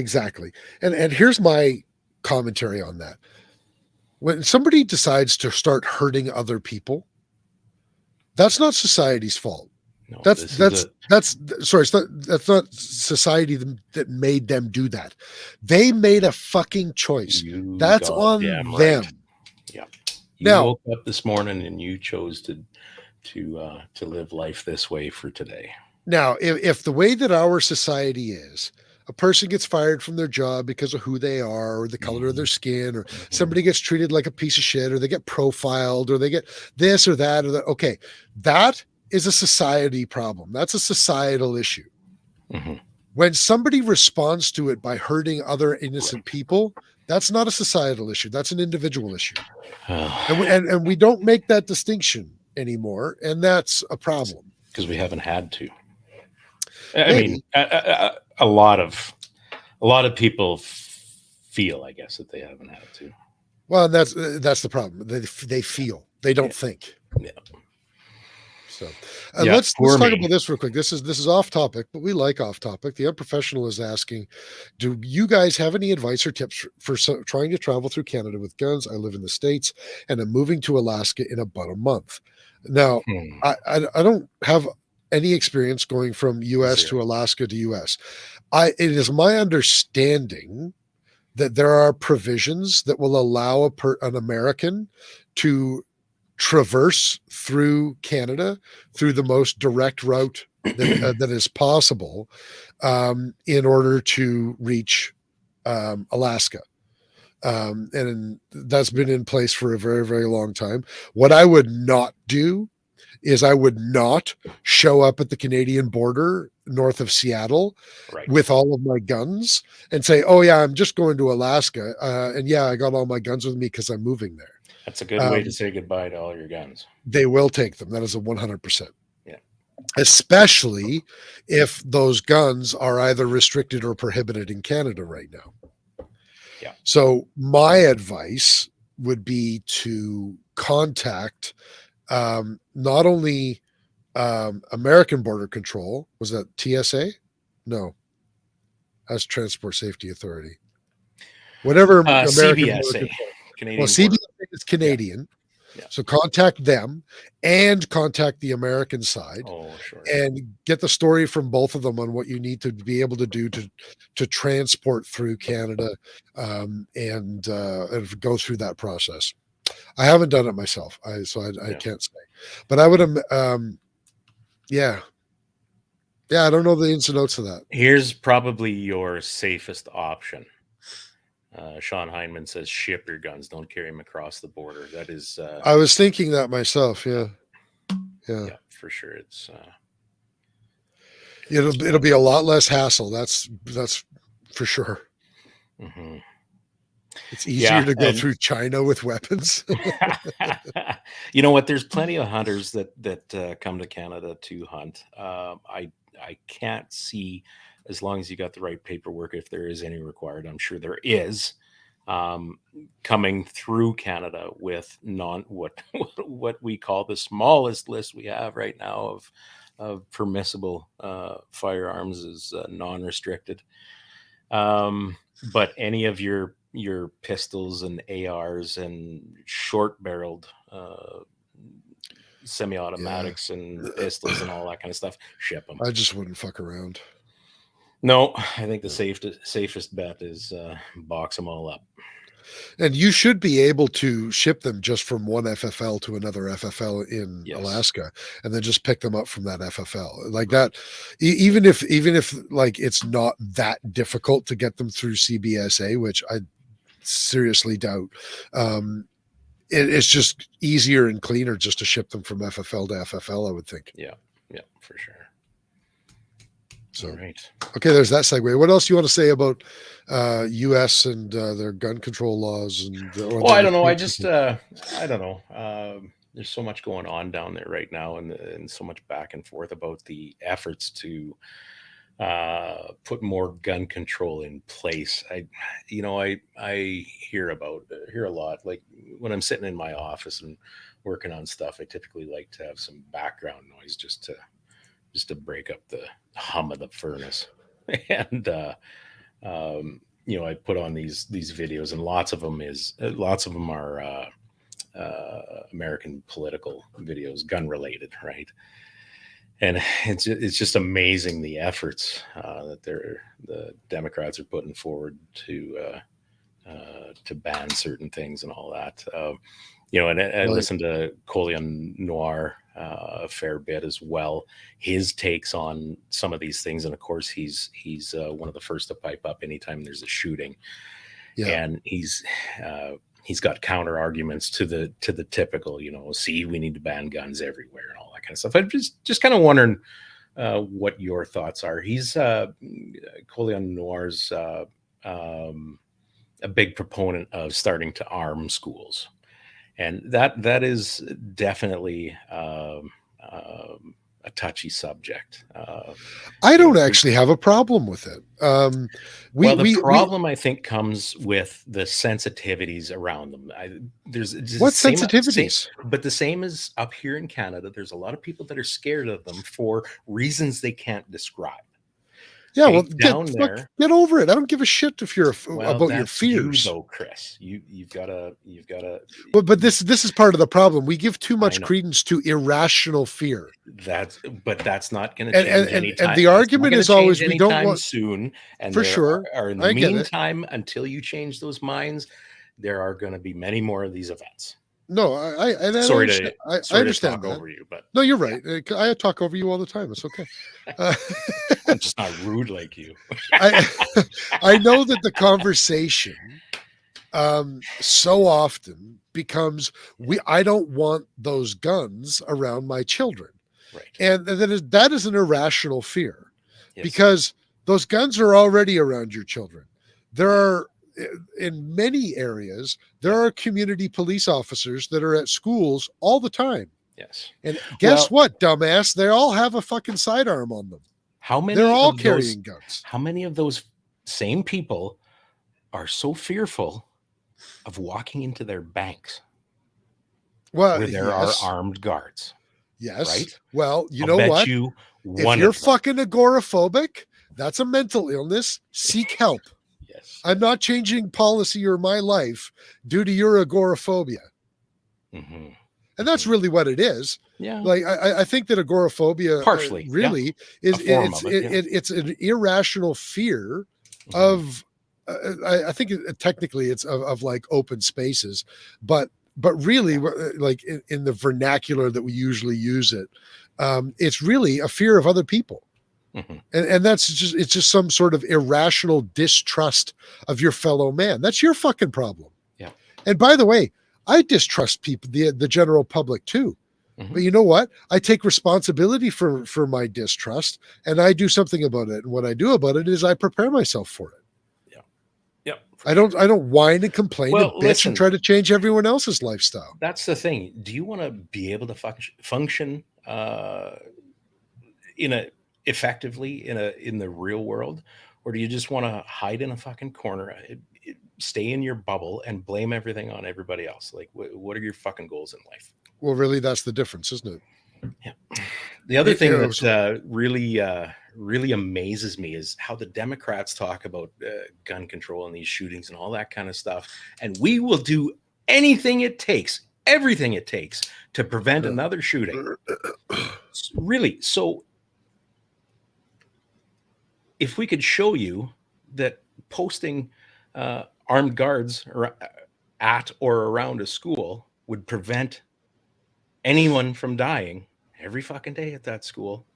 And here's my commentary on that. When somebody decides to start hurting other people, that's not society's fault. No, that's not society that made them do that. They made a fucking choice. That's on them. Right. Yeah. You woke up this morning and you chose to live life this way for today. Now, if the way that our society is, a person gets fired from their job because of who they are or the color of their skin, or somebody gets treated like a piece of shit, or they get profiled, or they get this or that, or that. Okay, that is a society problem. That's a societal issue. Mm-hmm. When somebody responds to it by hurting other innocent people, that's not a societal issue. That's an individual issue. And we don't make that distinction anymore. And that's a problem. Because we haven't had to. I mean, a lot of people feel, I guess, that they haven't had to. Well, that's the problem. They feel. They don't think. Yeah. So let's talk about this real quick. This is off topic, but we like off topic. The Unprofessional is asking, do you guys have any advice or tips for trying to travel through Canada with guns? I live in the States and I'm moving to Alaska in about a month. Now, I don't have any experience going from US to Alaska to US. It is my understanding that there are provisions that will allow an American to traverse through Canada through the most direct route that is possible in order to reach Alaska. And that's been in place for a very, very long time. What I would not do is I would not show up at the Canadian border north of Seattle Right. with all of my guns and say, "Oh yeah, I'm just going to Alaska, and yeah, I got all my guns with me because I'm moving there." That's a good way to say goodbye to all your guns. They will take them. That is a 100%. Yeah. Especially if those guns are either restricted or prohibited in Canada right now. Yeah. So my advice would be to contact not only American Border Control. Was that TSA? No, that's Transport Safety Authority. Whatever American CBSA, Border Control. Canadian Well, CBSA is Canadian. Yeah. So contact them and contact the American side. Oh, sure. And get the story from both of them on what you need to be able to do to transport through Canada, and go through that process. I haven't done it myself, I can't say, but I would yeah, I don't know the ins and outs of that. Here's probably your safest option. Sean Heineman says, ship your guns, don't carry them across the border. That is I was thinking that myself. Yeah, for sure. It's it'll be a lot less hassle, that's for sure. Mm-hmm. It's easier to go through China with weapons. You know what, there's plenty of hunters that come to Canada to hunt. I can't see, as long as you got the right paperwork, if there is any required. I'm sure there is, coming through Canada with what we call the smallest list we have right now of permissible firearms is non-restricted. But any of your pistols and ARs and short-barreled semi-automatics and pistols and all that kind of stuff, ship them. I just wouldn't fuck around. No, I think the safest bet is box them all up. And you should be able to ship them just from one FFL to another FFL in Alaska, and then just pick them up from that FFL like that. Even if like it's not that difficult to get them through CBSA, which I seriously doubt. It's just easier and cleaner just to ship them from FFL to FFL, I would think. Yeah, for sure. So, right. Okay, there's that segue. What else do you want to say about U.S. and their gun control laws? And I don't know. I don't know. There's so much going on down there right now, and so much back and forth about the efforts to put more gun control in place. I hear a lot. Like when I'm sitting in my office and working on stuff, I typically like to have some background noise just to break up the hum of the furnace. And I put on these videos, and lots of them are American political videos, gun related, right? And it's just amazing the efforts that the Democrats are putting forward to ban certain things and all that. And I listened to Colion Noir a fair bit as well. His takes on some of these things, and of course he's one of the first to pipe up anytime there's a shooting. And he's got counter arguments to the typical, see, we need to ban guns everywhere and all that kind of stuff. I'm just kind of wondering what your thoughts are. He's Colion Noir's a big proponent of starting to arm schools. And that is definitely a touchy subject. I don't actually have a problem with it. The problem I think comes with the sensitivities around them. There's what sensitivities? But the same as up here in Canada, there's a lot of people that are scared of them for reasons they can't describe. Yeah, well, get over it. I don't give a shit if you're about your fears. You, though, Chris, you've got to. But this is part of the problem. We give too much credence to irrational fear. That's not going to change anytime. And the argument is always we don't want soon. And for sure. In the meantime, until you change those minds, there are going to be many more of these events. No, I understand that. Over you, but no, you're right. I talk over you all the time. It's okay. I'm just not rude like you. I know that the conversation so often becomes I don't want those guns around my children. Right. And that is an irrational fear, Yes. because those guns are already around your children. There are, in many areas, there are community police officers that are at schools all the time. Yes. And guess what, dumbass? They all have a fucking sidearm on them. How many? They're all carrying guns. How many of those same people are so fearful of walking into their banks where there are armed guards? Yes. Right? Well, you I'll know bet what? You if you're fucking agoraphobic, that's a mental illness. Seek help. Yes. I'm not changing policy or my life due to your agoraphobia. Mm-hmm. And that's really what it is. Yeah. Like I think that agoraphobia partially really is it's an irrational fear of I think technically it's of like open spaces, but really like in the vernacular that we usually use it, it's really a fear of other people. Mm-hmm. And it's just some sort of irrational distrust of your fellow man. That's your fucking problem. Yeah. And by the way, I distrust people, the general public too. Mm-hmm. But you know what? I take responsibility for my distrust, and I do something about it. And what I do about it is I prepare myself for it. Yeah. I don't whine and complain and bitch and try to change everyone else's lifestyle. That's the thing. Do you want to be able to function effectively in the real world, or do you just want to hide in a fucking corner, stay in your bubble, and blame everything on everybody else? Like, what are your fucking goals in life? Well, really, that's the difference, isn't it? Yeah. The other thing that really amazes me is how the Democrats talk about gun control and these shootings and all that kind of stuff, and we will do anything it takes, everything it takes, to prevent another shooting. Really? So if we could show you that posting armed guards at or around a school would prevent anyone from dying every fucking day at that school,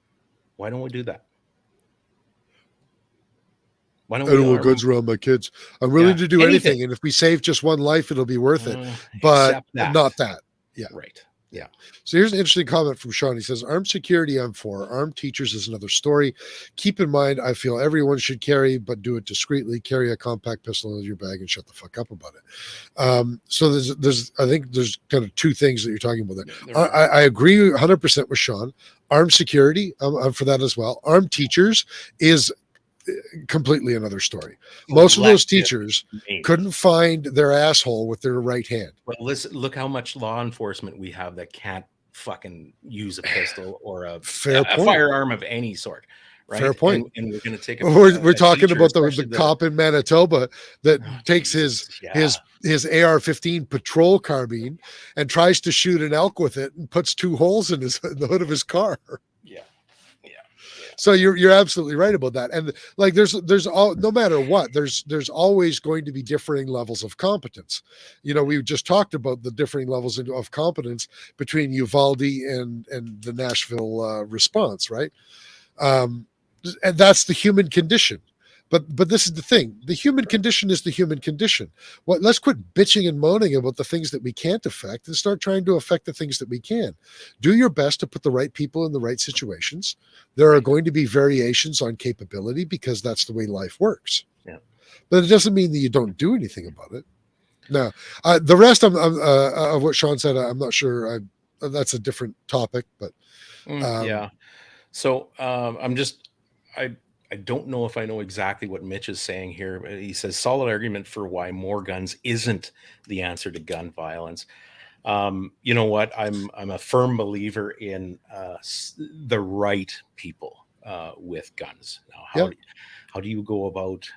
why don't we do that? Why don't I don't want guns around my kids. I'm willing to do anything, and if we save just one life, it'll be worth it. But not that. Yeah. Right. Yeah. So here's an interesting comment from Sean. He says, armed security, I'm for. Armed teachers is another story. Keep in mind, I feel everyone should carry, but do it discreetly. Carry a compact pistol in your bag and shut the fuck up about it. So I think there's kind of two things that you're talking about there. I agree 100% with Sean. Armed security, I'm for that as well. Armed teachers is completely another story. Most of those teachers couldn't find their asshole with their right hand. Well, listen, look how much law enforcement we have that can't fucking use a pistol or a firearm of any sort. Right? Fair point. And we're going to take we're talking about the cop in Manitoba that takes his AR-15 patrol carbine and tries to shoot an elk with it and puts 2 holes in the hood of his car. So you're absolutely right about that. And like there's no matter what, there's always going to be differing levels of competence. You know, we just talked about the differing levels of competence between Uvalde and the Nashville response, right? And that's the human condition. But this is the thing. The human condition is the human condition. Let's quit bitching and moaning about the things that we can't affect and start trying to affect the things that we can. Do your best to put the right people in the right situations. There are going to be variations on capability because that's the way life works. Yeah. But it doesn't mean that you don't do anything about it. Now, the rest of what Sean said, I'm not sure. That's a different topic, but yeah. So I don't know if I know exactly what Mitch is saying here. He says solid argument for why more guns isn't the answer to gun violence. You know what? I'm a firm believer in the right people with guns. Now, how do you go about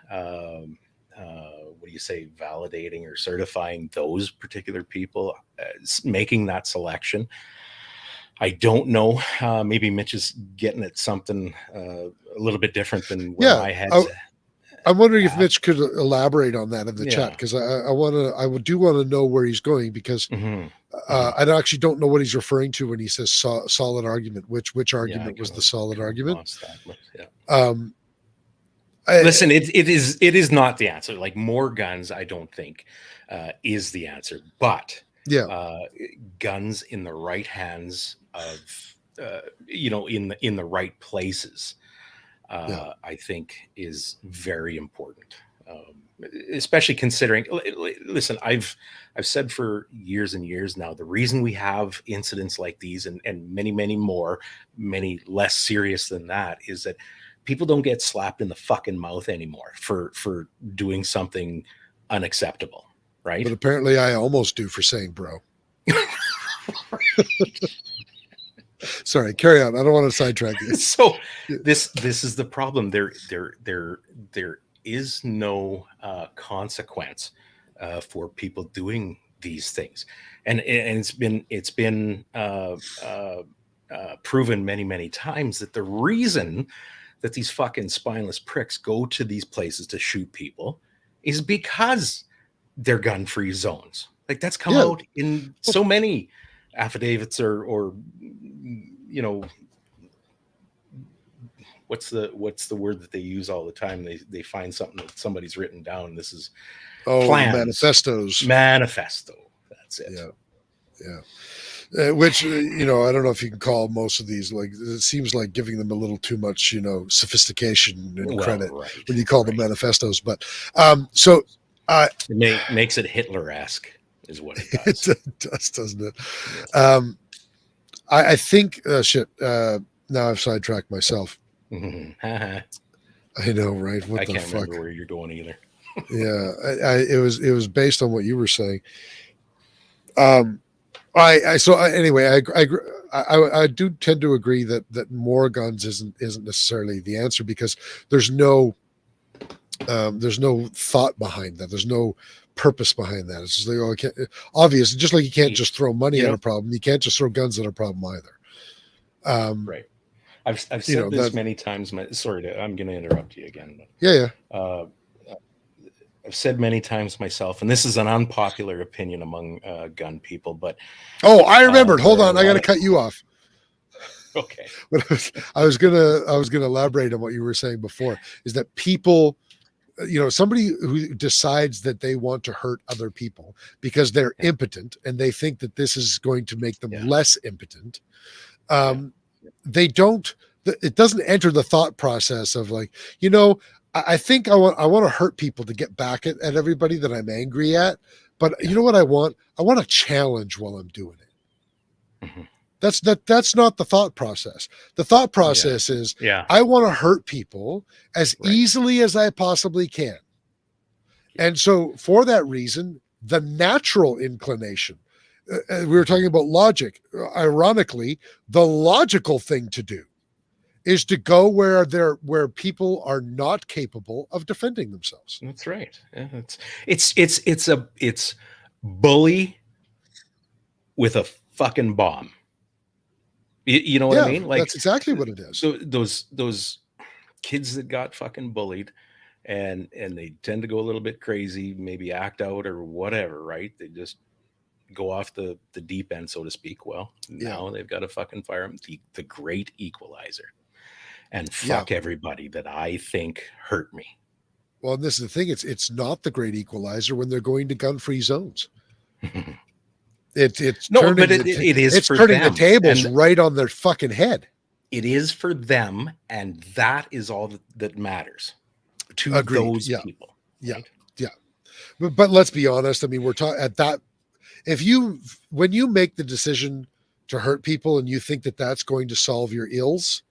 what do you say, validating or certifying those particular people, making that selection? I don't know. Maybe Mitch is getting at something a little bit different than where my head's at. I'm wondering if Mitch could elaborate on that in the chat, because I do want to know where he's going, because I actually don't know what he's referring to when he says solid argument. Which argument was the solid argument? Listen, it is not the answer. Like, more guns, I don't think is the answer. But Yeah. guns in the right hands of in the right places, I think is very important. Especially considering, listen, I've said for years and years now, the reason we have incidents like these and many, many more, many less serious than that, is that people don't get slapped in the fucking mouth anymore for doing something unacceptable, right? But apparently I almost do for saying bro. Sorry, carry on. I don't want to sidetrack you. So this is the problem. There is no consequence for people doing these things, and it's been proven many times that the reason that these fucking spineless pricks go to these places to shoot people is because they're gun-free zones. Like, that's come out in so many affidavits or what's the word that they use all the time? They find something that somebody's written down. This is plans. Manifesto. That's it. Yeah. Which, I don't know if you can call most of these, like, it seems like giving them a little too much, sophistication and credit when you call them manifestos. But it makes it Hitler-esque is what it does. It does, doesn't it? Yeah. I think, now I've sidetracked myself. I know, right? What the fuck? I can't remember where you're going either. Yeah. It was based on what you were saying. Anyway, I do tend to agree that more guns isn't necessarily the answer, because there's no thought behind that. There's no purpose behind that. It's just like, obvious. Just like you can't just throw money at a problem, you can't just throw guns at a problem either. Right. I've said this many times. Sorry, I'm going to interrupt you again. Yeah. I've said many times myself, and this is an unpopular opinion among gun people, but I remembered. Hold on, I got to cut you off. Okay. But I was gonna elaborate on what you were saying before. Is that people, somebody who decides that they want to hurt other people because they're impotent and they think that this is going to make them less impotent. They don't. It doesn't enter the thought process of, like, I think I want to hurt people to get back at everybody that I'm angry at. But you know what I want? I want a challenge while I'm doing it. Mm-hmm. That's not the thought process. The thought process is, I want to hurt people as easily as I possibly can. And so for that reason, the natural inclination, we were talking about logic. Ironically, the logical thing to do is to go where people are not capable of defending themselves. That's right. Yeah, it's bully with a fucking bomb. You know what I mean? Like, that's exactly what it is. So those kids that got fucking bullied, and they tend to go a little bit crazy, maybe act out or whatever, right? They just go off the deep end, so to speak. Well, now they've got a fucking firearm, the great equalizer, and fuck everybody that I think hurt me. Well, and this is the thing. It's not the great equalizer when they're going to gun-free zones. It is turning the tables right on their fucking head. It is for them, and that is all that matters to those people. Right? Yeah. But let's be honest. I mean, we're talking at that. When you make the decision to hurt people and you think that that's going to solve your ills,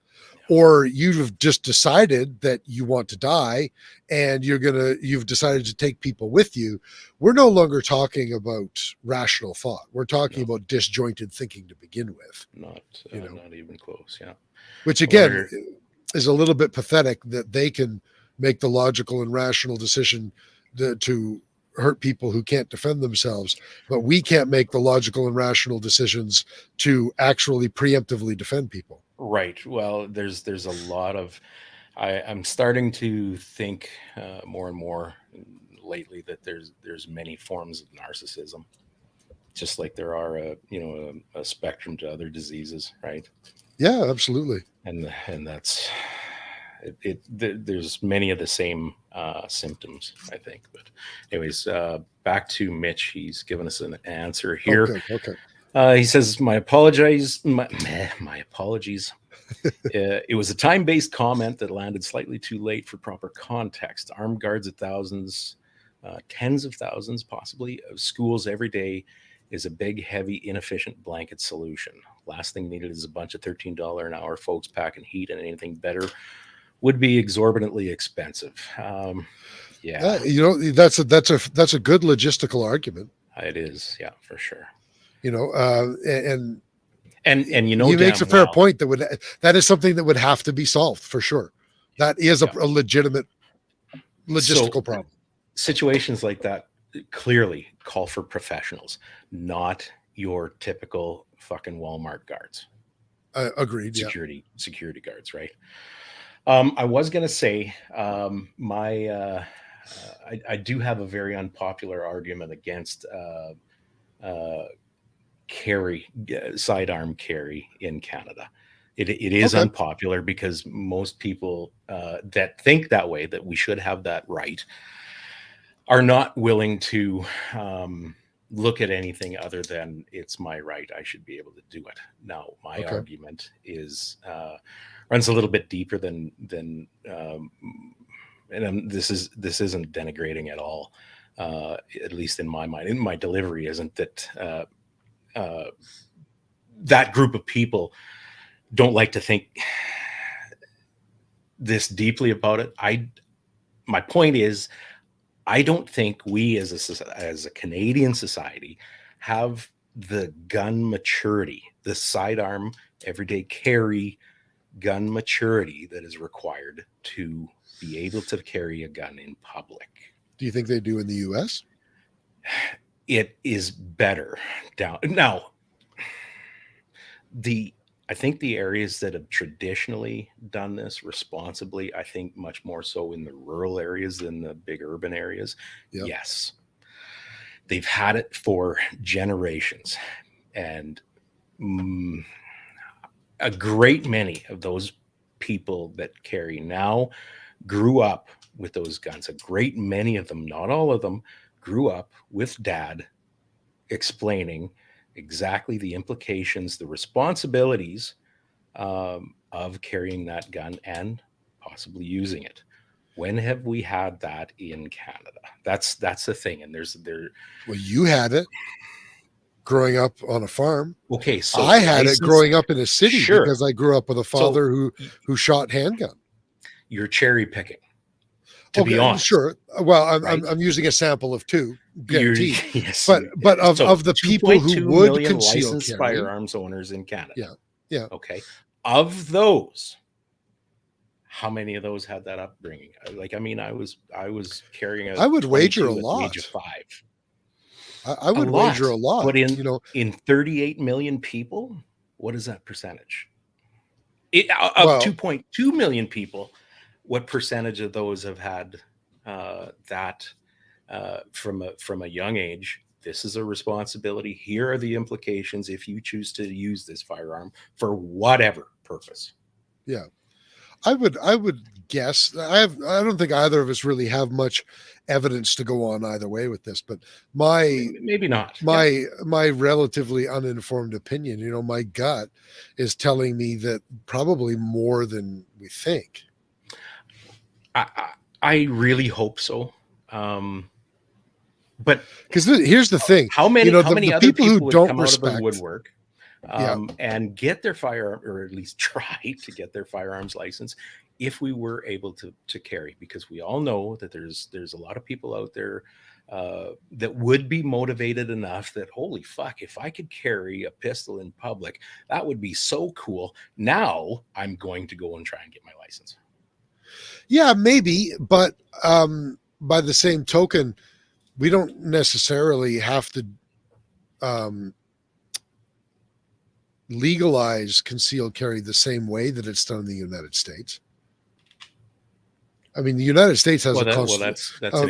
or you've just decided that you want to die and you've decided to take people with you, we're no longer talking about rational thought. We're talking about disjointed thinking to begin with. Not even close. Yeah. Which again is a little bit pathetic that they can make the logical and rational decision to hurt people who can't defend themselves, but we can't make the logical and rational decisions to actually preemptively defend people. Right. Well, there's a lot of, I'm starting to think more and more lately that there's many forms of narcissism, just like there are a spectrum to other diseases, right? Yeah, absolutely. And that's there's many of the same symptoms, I think. But anyways, back to Mitch. He's given us an answer here. Okay. He says, my apologies. My apologies. It was a time-based comment that landed slightly too late for proper context. Armed guards of thousands, tens of thousands possibly, of schools every day is a big, heavy, inefficient blanket solution. Last thing needed is a bunch of $13 an hour folks packing heat, and anything better would be exorbitantly expensive. Yeah, that's a good logistical argument. it is. Yeah, for sure. And he makes a fair point that is something that would have to be solved for sure. That is a legitimate logistical problem. Situations like that clearly call for professionals, not your typical fucking Walmart guards. Agreed. Security guards, right? I was going to say, I do have a very unpopular argument against sidearm carry in Canada. It is unpopular because most people that think that way, that we should have that right, are not willing to look at anything other than it's my right. I should be able to do it. Now, my argument is runs a little bit deeper than and this isn't denigrating at all. At least in my mind, in my delivery isn't that that group of people don't like to think this deeply about it. My point is, I don't think we as a Canadian society have the gun maturity, the sidearm everyday carry gun maturity that is required to be able to carry a gun in public. Do you think they do in the US? It is better down now. I think the areas that have traditionally done this responsibly, I think much more so in the rural areas than the big urban areas. Yep. Yes. They've had it for generations. And a great many of those people that carry now grew up with those guns. A great many of them, not all of them, grew up with dad explaining exactly the implications, the responsibilities of carrying that gun and possibly using it. When have we had that in Canada? That's the thing. And well, you had it growing up on a farm. Okay, so I had it growing up in a city because I grew up with a father who shot handgun. You're cherry picking. To be honest, sure. Well, I'm using a sample of two, guaranteed. Yes. But of the people who would conceal licensed firearms owners in Canada. Yeah. Okay. Of those, how many of those had that upbringing? Like, I mean, I was carrying I would wager a lot. Age of 5. I would wager a lot. But in 38 million people, what is that percentage? Of 2.2 million people, what percentage of those have had that from a young age? This is a responsibility. Here are the implications if you choose to use this firearm for whatever purpose. Yeah, I would guess. I don't think either of us really have much evidence to go on either way with this, but maybe not. My relatively uninformed opinion, my gut is telling me that probably more than we think. I really hope so. But because here's the thing, how many other people who don't come respect out of the woodwork and get their firearm, or at least try to get their firearms license, if we were able to carry? Because we all know that there's a lot of people out there that would be motivated enough that, holy fuck, if I could carry a pistol in public, that would be so cool. Now I'm going to go and try and get my license. Yeah, maybe, but by the same token, we don't necessarily have to legalize concealed carry the same way that it's done in the United States. I mean, the United States has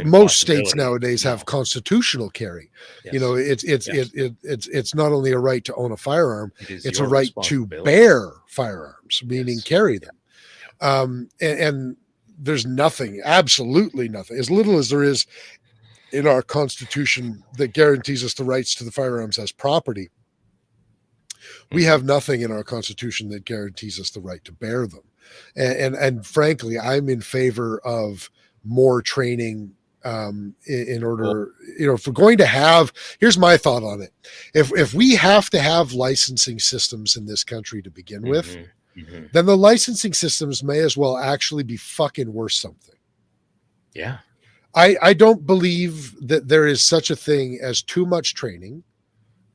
most states nowadays have constitutional carry. Yes. It's not only a right to own a firearm, it's a right to bear firearms, meaning carry them. And there's nothing, absolutely nothing, as little as there is in our Constitution that guarantees us the rights to the firearms as property. We have nothing in our Constitution that guarantees us the right to bear them. And frankly, I'm in favor of more training in order, if we're going to have, here's my thought on it. If we have to have licensing systems in this country to begin with, then the licensing systems may as well actually be fucking worth something. Yeah. I don't believe that there is such a thing as too much training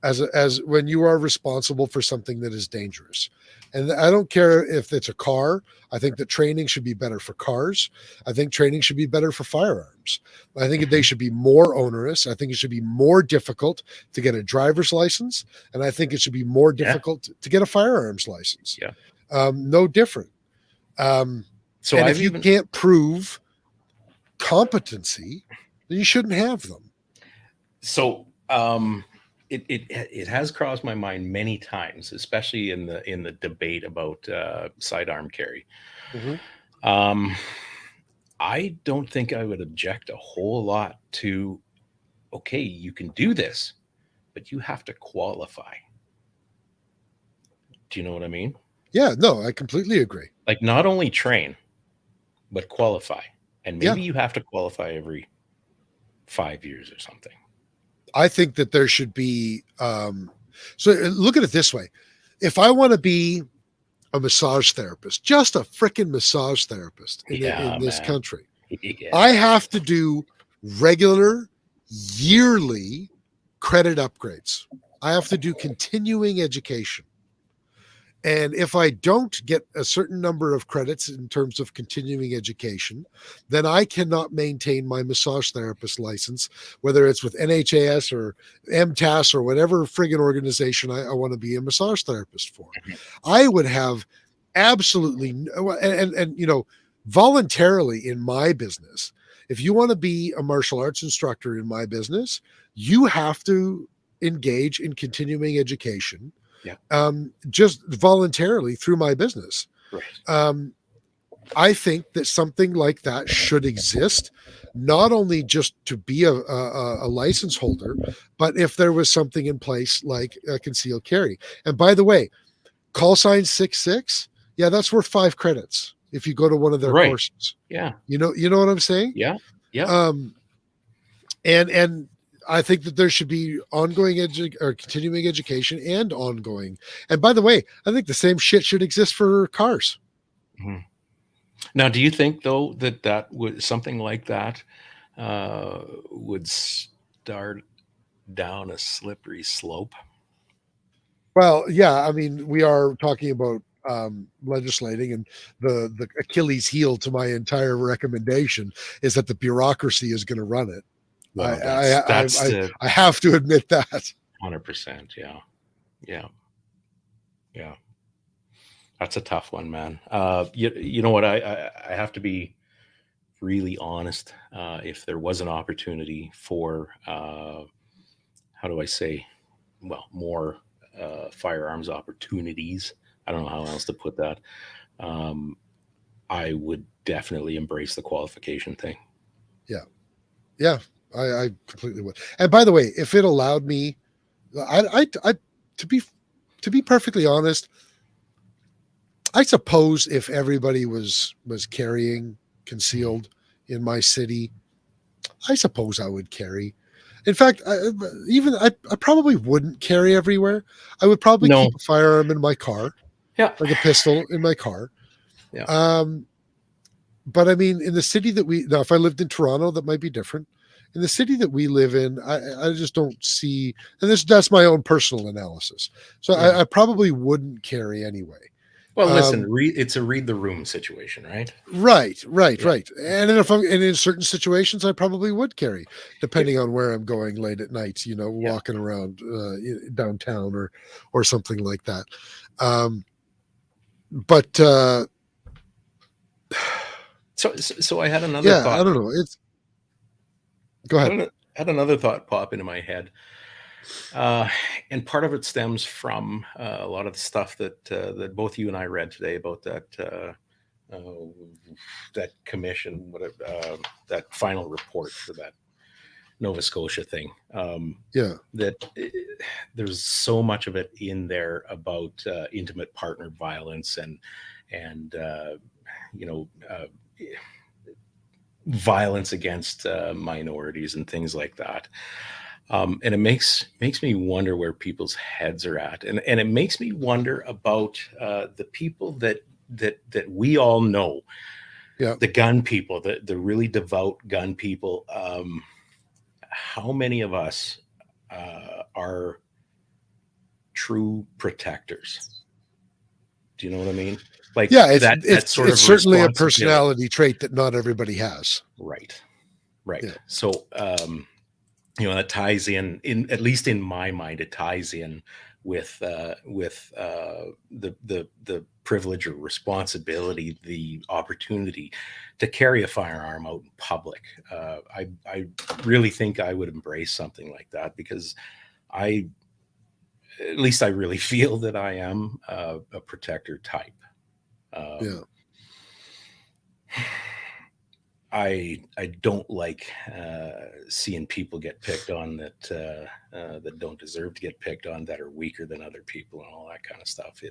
as when you are responsible for something that is dangerous. And I don't care if it's a car. I think that training should be better for cars. I think training should be better for firearms. I think they should be more onerous. I think it should be more difficult to get a driver's license. And I think it should be more difficult to get a firearms license. Yeah. No different. So if you can't prove competency, then you shouldn't have them. So it has crossed my mind many times, especially in the debate about sidearm carry. I don't think I would object a whole lot to, okay, you can do this, but you have to qualify. Do you know what I mean? Yeah, no, I completely agree. Like, not only train, but qualify. And maybe you have to qualify every 5 years or something. I think that there should be, so look at it this way. If I want to be a massage therapist, just a freaking massage therapist in this country, I have to do regular yearly credit upgrades. I have to do continuing education. And if I don't get a certain number of credits in terms of continuing education, then I cannot maintain my massage therapist license, whether it's with NHAS or MTAS or whatever friggin' organization I want to be a massage therapist for. I would have absolutely, and voluntarily in my business, if you want to be a martial arts instructor in my business, you have to engage in continuing education. Just voluntarily through my business. Right. I think that something like that should exist, not only just to be a license holder, but if there was something in place like a concealed carry. And by the way, call sign 66, that's worth 5 credits if you go to one of their courses. Yeah. You know what I'm saying? Yeah. Yeah. And I think that there should be ongoing or continuing education and ongoing. And by the way, I think the same shit should exist for cars. Now, do you think though that would something like that would start down a slippery slope? Well, yeah, I mean, we are talking about legislating, and the Achilles heel to my entire recommendation is that the bureaucracy is going to run it. Well, I have to admit that. 100%. Yeah. That's a tough one, man. You know what? I have to be really honest. If there was an opportunity for, how do I say, more firearms opportunities, I don't know how else to put that. I would definitely embrace the qualification thing. Yeah. I completely would. And by the way, if it allowed me, I to be perfectly honest, I suppose if everybody was carrying concealed in my city, I suppose I would carry. In fact, I probably wouldn't carry everywhere. I would probably keep a firearm in my car, like a pistol in my car. Yeah. But I mean, in the city that now, if I lived in Toronto, that might be different. In the city that we live in, I just don't see, and that's my own personal analysis. So I probably wouldn't carry anyway. Well, listen, it's a read the room situation, right? Right. And then in certain situations, I probably would carry, depending on where I'm going late at night, walking around downtown or something like that. But so I had another thought. I don't know. Go ahead. I had another thought pop into my head. And part of it stems from a lot of the stuff that both you and I read today about that that commission, that final report for that Nova Scotia thing. That there's so much of it in there about intimate partner violence and violence against minorities and things like that. And it makes me wonder where people's heads are at, and it makes me wonder about the people that we all know, the gun people, the really devout gun people. How many of us are true protectors? Do you know what I mean? Like, it's certainly a personality trait that not everybody has. Right. Yeah. So, that ties in at least in my mind, it ties in with the privilege or responsibility, the opportunity to carry a firearm out in public. I really think I would embrace something like that, because at least I really feel that I am a protector type. I don't like seeing people get picked on that don't deserve to get picked on, that are weaker than other people, and all that kind of stuff.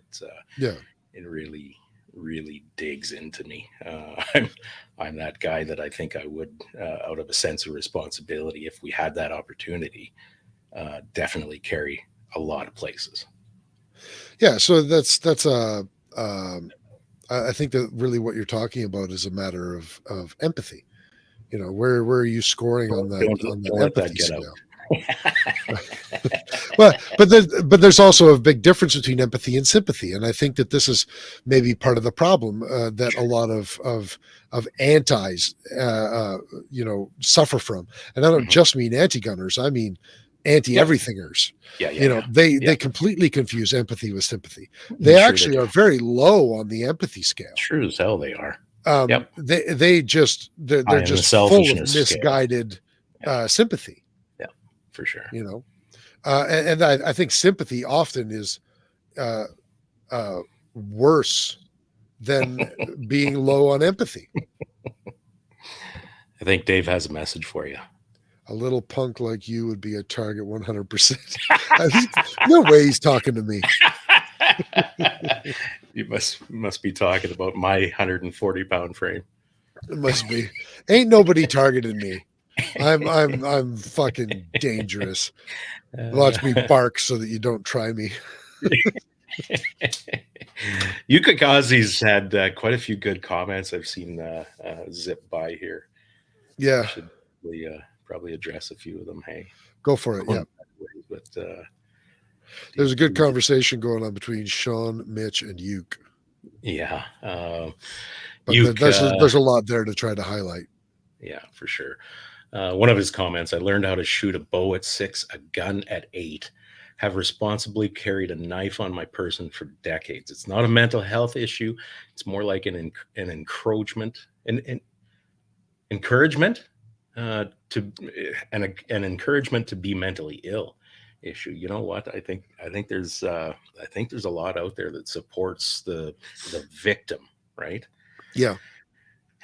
It really, really digs into me. I'm that guy that I think I would, out of a sense of responsibility, if we had that opportunity, definitely carry a lot of places. Yeah, so that's I think that really what you're talking about is a matter of empathy. Where are you scoring on that empathy scale? but there's also a big difference between empathy and sympathy, and I think that this is maybe part of the problem that a lot of antis suffer from. And I don't just mean anti-gunners; I mean anti-everythingers. They completely confuse empathy with sympathy. They actually are very low on the empathy scale. True as hell they are. They're just full of misguided sympathy. Yeah, for sure. And I think sympathy often is worse than being low on empathy. I think Dave has a message for you. A little punk like you would be a target 100%. No way he's talking to me. You must be talking about my 140-pound frame. It must be. Ain't nobody targeting me. I'm fucking dangerous. Watch me bark so that you don't try me. Yukikazi's had quite a few good comments. I've seen zip by here. Yeah. I should probably address a few of them. Hey, go for it. Yeah. But there's a good conversation going on between Sean, Mitch, and Uke. Yeah. But Uke, there's a lot there to try to highlight. Yeah, for sure. One of his comments: I learned how to shoot a bow at 6, a gun at 8, have responsibly carried a knife on my person for decades. It's not a mental health issue. It's more like an encouragement to an encouragement to be mentally ill issue. You know what? I think there's a lot out there that supports the victim, right? Yeah.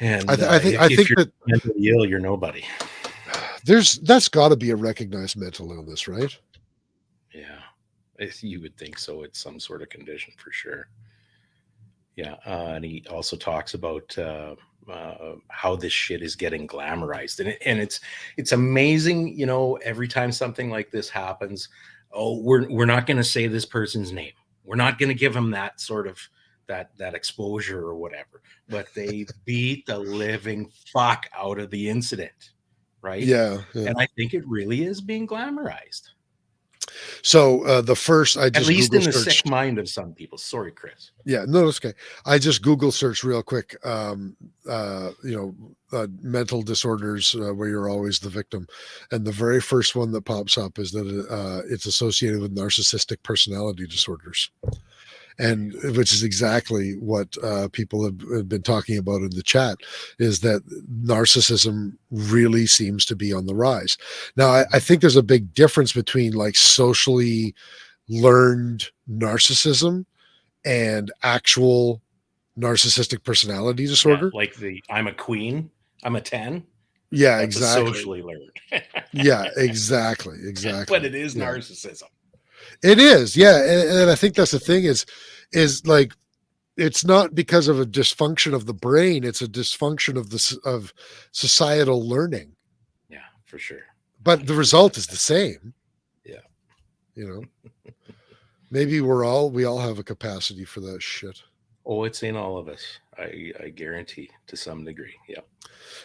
And I think you're that mentally ill, you're nobody. That's got to be a recognized mental illness, right? Yeah, you would think so. It's some sort of condition for sure. Yeah, and he also talks about how this shit is getting glamorized, and it's amazing. Every time something like this happens, we're not going to say this person's name. We're not going to give them that sort of that exposure or whatever. But they beat the living fuck out of the incident, right? Yeah. And I think it really is being glamorized. So the first, I just at least Google in the searched. Sick mind of some people. Sorry, Chris. Yeah, no, that's okay. I just Google search real quick. Mental disorders where you're always the victim, and the very first one that pops up is that it's associated with narcissistic personality disorders, and which is exactly what people have been talking about in the chat, is that narcissism really seems to be on the rise. Now, I think there's a big difference between like socially learned narcissism and actual narcissistic personality Yeah, disorder. like I'm a queen, I'm a 10. Yeah, That's a exactly. socially learned. Yeah, exactly. But it is Yeah. narcissism. It is. Yeah, and I think that's the thing is like it's not because of a dysfunction of the brain, it's a dysfunction of societal learning. Yeah, for sure. But the result is the same. Yeah. You know. Maybe we all have a capacity for that shit. Oh, it's in all of us. I guarantee to some degree. Yeah.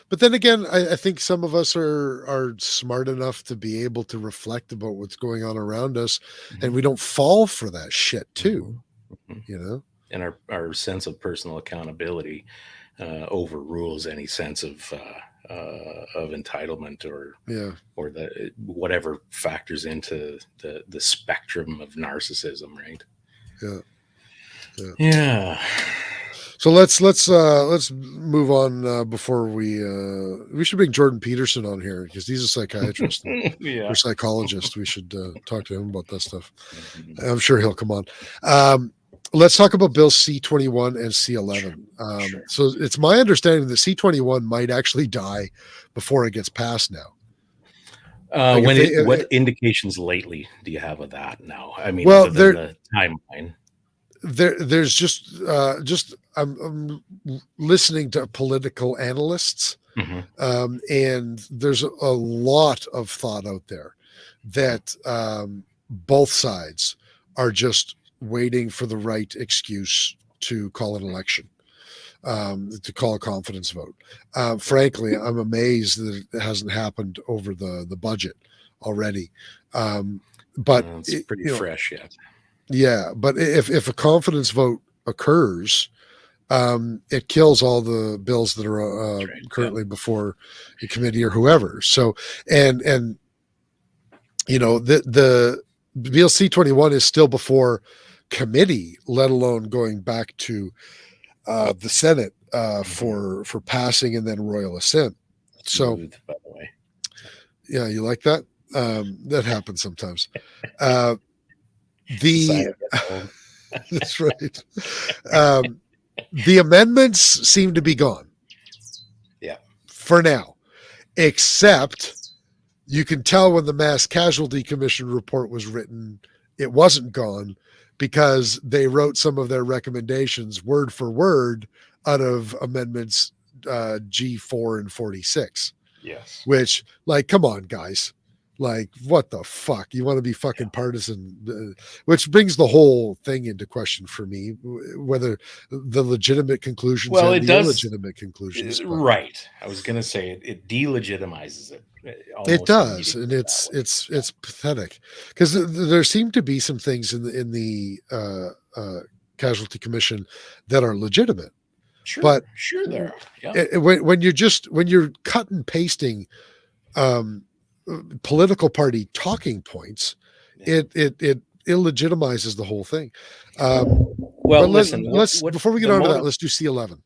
But then again, I think some of us are smart enough to be able to reflect about what's going on around us, and we don't fall for that shit too. Mm-hmm. You know, and our sense of personal accountability overrules any sense of entitlement or the whatever factors into the spectrum of narcissism, right? Yeah. So let's move on before we should bring Jordan Peterson on here because he's a psychiatrist or psychologist. We should talk to him about that stuff. Mm-hmm. I'm sure he'll come on. Let's talk about Bill C-21 and C-11. Sure. So it's my understanding that C-21 might actually die before it gets passed now. What indications lately do you have of that now? I mean, other than the timeline. There's just I'm listening to political analysts, mm-hmm. And there's a lot of thought out there that both sides are just waiting for the right excuse to call an election, to call a confidence vote. Frankly, I'm amazed that it hasn't happened over the budget already. But it's pretty fresh yet. Yeah, but if a confidence vote occurs, it kills all the bills that are currently before the committee or whoever. So, and you know, the Bill C-21 is still before committee, let alone going back to the Senate for passing and then royal assent. So, by the way, yeah, you like that? That happens sometimes. That's right. The amendments seem to be gone. Yeah. For now, except you can tell when the Mass Casualty Commission report was written, it wasn't gone because they wrote some of their recommendations word for word out of amendments G4 and 46. Yes. Which, like, come on, guys. Like, what the fuck? You want to be fucking partisan, which brings the whole thing into question for me, whether the legitimate conclusions and the illegitimate conclusions. Right. I was going to say it delegitimizes it. It does, and it's pathetic because there seem to be some things in the Casualty Commission that are legitimate. Sure, but sure there are. Yeah. When you're cut and pasting political party talking points, it illegitimizes the whole thing. Well, listen, let's before we get on to that, let's do C-11.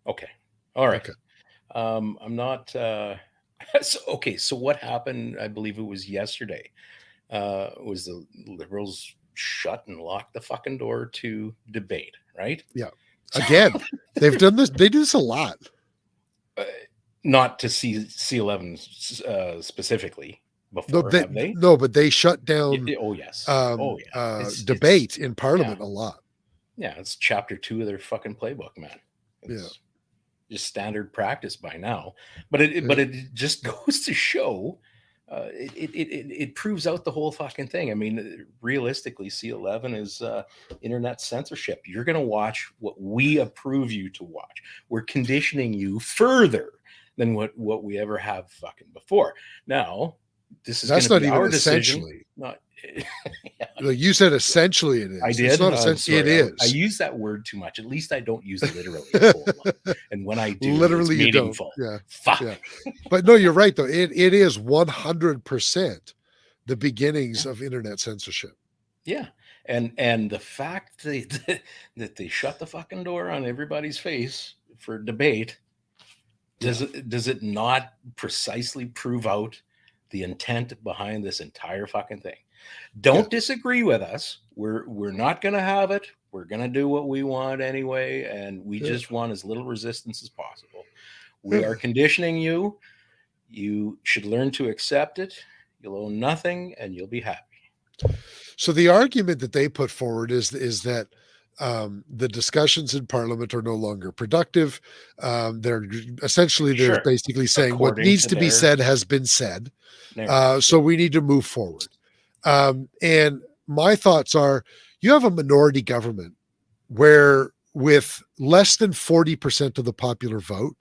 Okay. All right. Okay. I'm not so what happened, I believe it was yesterday, was the Liberals shut and locked the fucking door to debate, right? Yeah. Again, they've done this. They do this a lot. Not to C-11 specifically before, have they? No, but they shut down. Oh yes. Debate in Parliament a lot. Yeah, it's chapter 2 of their fucking playbook, man. It's just standard practice by now. But it just goes to show. It proves out the whole fucking thing. I mean, realistically, C-11 is internet censorship. You're going to watch what we approve you to watch. We're conditioning you further than what we ever have fucking before. Now, this is that's not even our essentially. Not, like you said, essentially it is. I did. It's not essentially. It is. I use that word too much. At least I don't use it literally. And when I do, literally, it's meaningful. You don't. Yeah. Fuck. Yeah. But no, you're right though. It is 100% the beginnings of internet censorship. Yeah. And the fact that they shut the fucking door on everybody's face for debate, does it not precisely prove out the intent behind this entire fucking thing? Don't disagree with us. We're not going to have it. We're going to do what we want anyway, and we just want as little resistance as possible. We are conditioning you. You should learn to accept it. You'll own nothing, and you'll be happy. So the argument that they put forward is that the discussions in Parliament are no longer productive. They're basically saying what needs to be said has been said. So we need to move forward. And my thoughts are, you have a minority government where with less than 40% of the popular vote,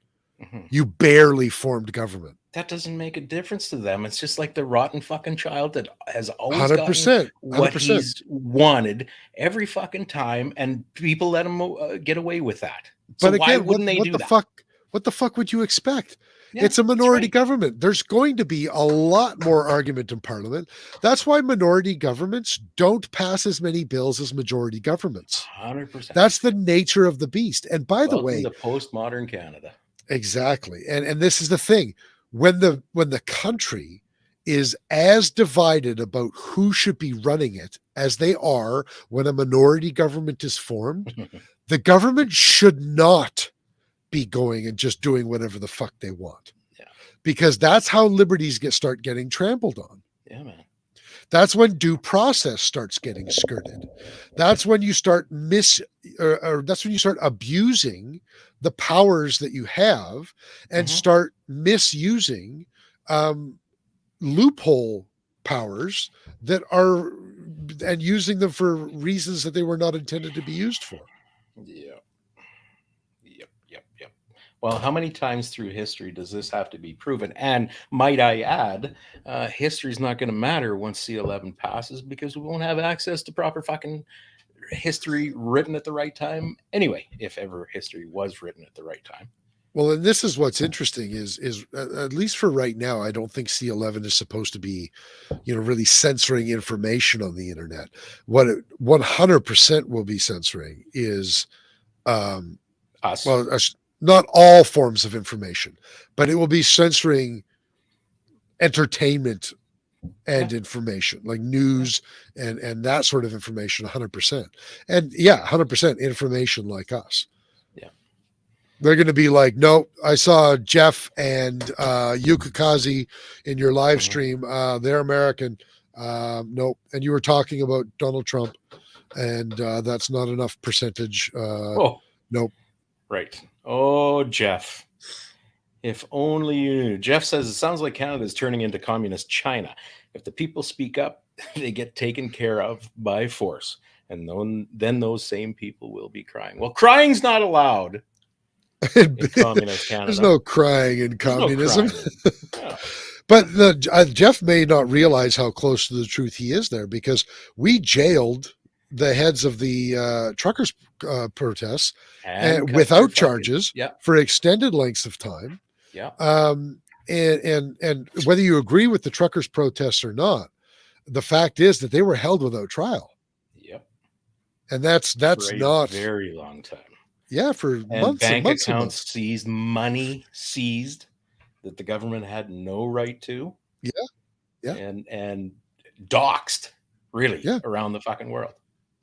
you barely formed government. That doesn't make a difference to them. It's just like the rotten fucking child that has always 100%, gotten what 100%. he's wanted every fucking time, and people let him get away with that. So but again, why wouldn't they do that? What the fuck would you expect? Yeah, it's a minority government. There's going to be a lot more argument in Parliament. That's why minority governments don't pass as many bills as majority governments. 100%. That's the nature of the beast. And by the way, the postmodern Canada. Exactly. And this is the thing. When the country is as divided about who should be running it as they are when a minority government is formed, the government should not be going and just doing whatever the fuck they want. Yeah. Because that's how liberties start getting trampled on. Yeah, man. That's when due process starts getting skirted. That's when you start that's when you start abusing the powers that you have and start misusing loophole powers that are, and using them for reasons that they were not intended to be used for. Yeah. Yep. Well, how many times through history does this have to be proven? And might I add, history is not going to matter once C11 passes, because we won't have access to proper fucking history written at the right time. Anyway, if ever history was written at the right time. Well, and this is what's interesting is at least for right now, I don't think C11 is supposed to be, really censoring information on the internet. What it 100% will be censoring is, us. Well, not all forms of information, but it will be censoring entertainment and information, like news and that sort of information, 100%. And 100% information like us. Yeah. They're going to be like, no, I saw Jeff and Yuka Kazi in your live stream. They're American. Nope. And you were talking about Donald Trump, and that's not enough percentage. Nope. Right. Oh, Jeff. If only you knew. Jeff says, it sounds like Canada is turning into communist China. If the people speak up, they get taken care of by force. And then those same people will be crying. Well, crying's not allowed in communist Canada. There's no crying in communism. No crying. Yeah. But Jeff may not realize how close to the truth he is there, because we jailed the heads of the truckers protests and without charges for extended lengths of time. Yeah. And whether you agree with the truckers protests or not, the fact is that they were held without trial. Yep. And that's for not a very long time. Yeah, for months. Bank and months accounts seized, money seized that the government had no right to. Yeah. And doxed really around the fucking world.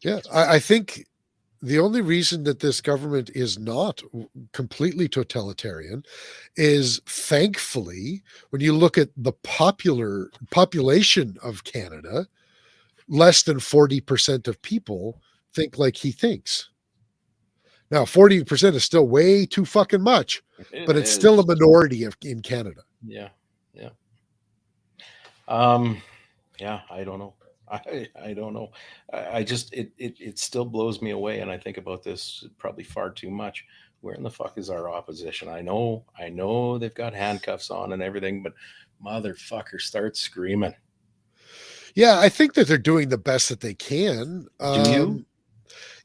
Yeah. I think the only reason that this government is not completely totalitarian is, thankfully, when you look at the population of Canada, less than 40% of people think like he thinks. Now, 40% is still way too fucking much, but it's still a minority in Canada. Yeah. I don't know. I don't know. I just, it still blows me away. And I think about this probably far too much. Where in the fuck is our opposition? I know they've got handcuffs on and everything, but motherfucker, start screaming. Yeah. I think that they're doing the best that they can. Do you?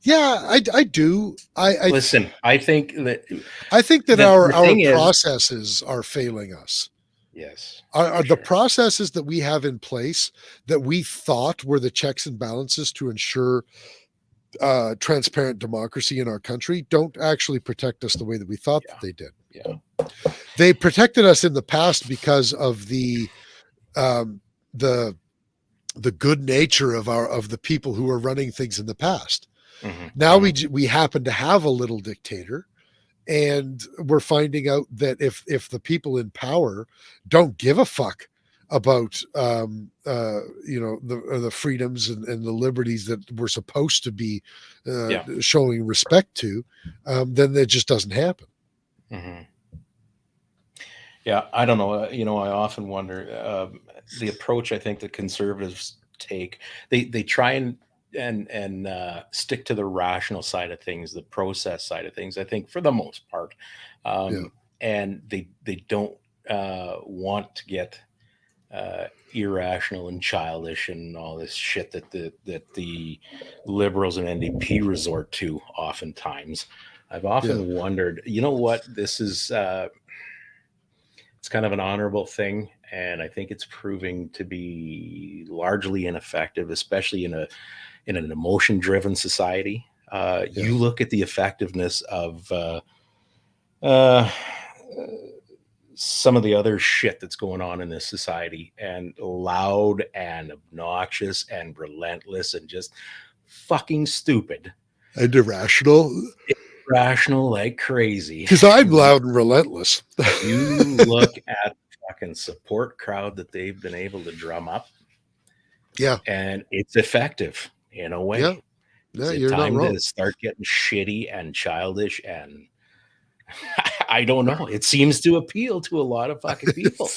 Yeah, I do. Listen, I think that our processes are failing us. Yes. The processes that we have in place that we thought were the checks and balances to ensure transparent democracy in our country don't actually protect us the way that we thought that they did. Yeah. They protected us in the past because of the the good nature of the people who were running things in the past. Mm-hmm. Now Mm-hmm. we happen to have a little dictator, and we're finding out that if the people in power don't give a fuck about the freedoms and the liberties that we're supposed to be Yeah. showing respect to, then it just doesn't happen. Mm-hmm. Yeah, I don't know. I often wonder the approach I think the conservatives take. They try and stick to the rational side of things, the process side of things. I think for the most part, Yeah, and they don't want to get irrational and childish and all this shit that the liberals and NDP resort to oftentimes. I've yeah, often wondered, you know what, this is. It's kind of an honorable thing, and I think it's proving to be largely ineffective, especially in an emotion driven society. yeah. You look at the effectiveness of uh, some of the other shit that's going on in this society, and loud and obnoxious and relentless and just fucking stupid, And irrational, rational like crazy. because I'm You loud and relentless. you look at the fucking support crowd that they've been able to drum up, Yeah, and it's effective in a yeah, way. yeah. Is it You're not time wrong. to start getting shitty and childish? And I don't know. It seems to appeal to a lot of fucking people.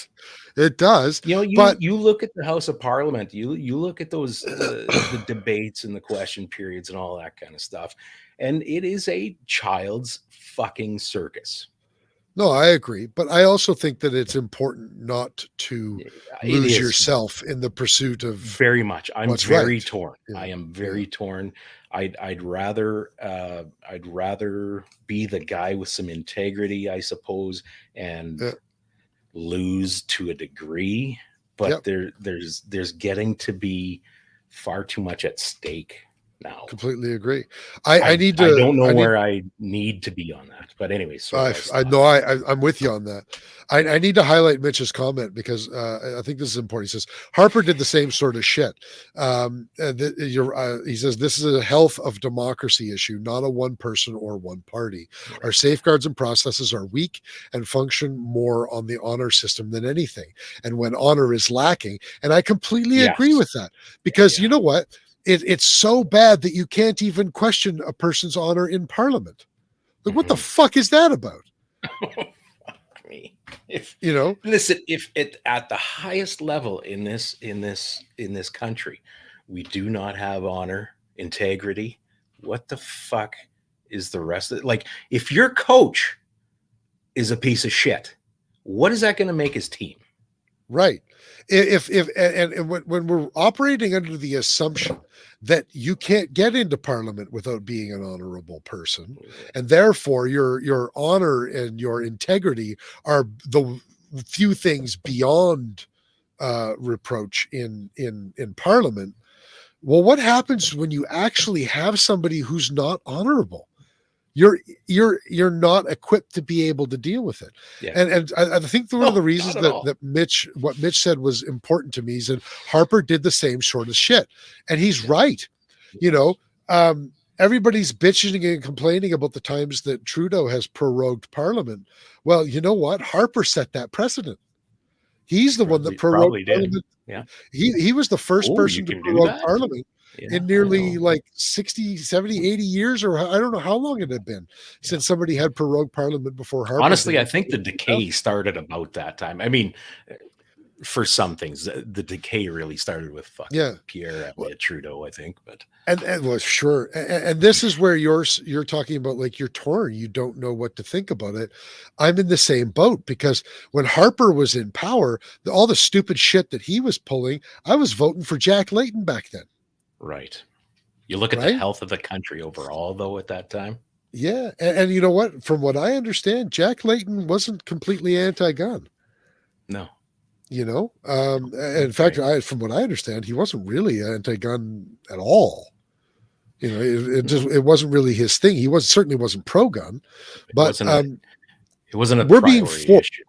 It does, You but you look at the House of Parliament. You look at those the debates and the question periods and all that kind of stuff, and it is a child's fucking circus. no, I agree. But I also think that it's important not to It lose is yourself in the pursuit of very much. I'm what's very right. torn. Yeah, I am yeah, very torn. I'd rather be the guy with some integrity, I suppose, and yeah, lose to a degree. But yep. there's getting to be far too much at stake now. Completely agree. I need I to. don't know I need. where I need to be on that. But anyway, sorry, I I stopped. know. I'm with you on that. I need to highlight Mitch's comment because I think this is important. He says Harper did the same sort of shit. He says this is a health of democracy issue, not a one person or one party. Our Right. safeguards and processes are weak and function more on the honor system than anything. And when honor is lacking, and I completely agree Yes. with that, because you Yeah. know what? It's so bad that you can't even question a person's honor in Parliament. Like, what the Mhm. fuck is that about? Fuck me. If You know? listen, if it at the highest level in this country, we do not have honor, integrity, what the fuck is the rest of it? Like, if your coach is a piece of shit, what is that going to make his team? Right. If and when we're operating under the assumption that you can't get into Parliament without being an honorable person, and therefore your honor and your integrity are the few things beyond reproach in Parliament. Well, what happens when you actually have somebody who's not honorable? You're you're not equipped to be able to deal with it. Yeah. And I think one of the No, reasons not at that all. what Mitch said was important to me is that Harper did the same sort of shit, and he's Yeah. right. You know, everybody's bitching and complaining about the times that Trudeau has prorogued Parliament. Well, you know what? Harper set that precedent. He's the one that prorogued Probably did. Parliament. Yeah. He was the first Oh, you person to can do prorogue that? Parliament Yeah, in I nearly know. like 60, 70, 80 years, or I don't know how long it had been Yeah. since somebody had prorogued Parliament before Harper did Honestly, I it. think the decay started about that time. I mean, for some things, the decay really started with fucking Yeah. Pierre Well, Elliott Trudeau, I think. But and well, sure. And this is where you're talking about, like, you're torn. You don't know what to think about it. I'm in the same boat, because when Harper was in power, all the stupid shit that he was pulling, I was voting for Jack Layton back then. right, you look at the Right. health of the country overall, though, at that time. Yeah. And you know what? From what I understand, Jack Layton wasn't completely anti-gun. No, In fact, right. from what I understand, he wasn't really anti-gun at all. No, It wasn't really his thing. He certainly wasn't pro-gun, it but wasn't a it wasn't a we're being priority issue.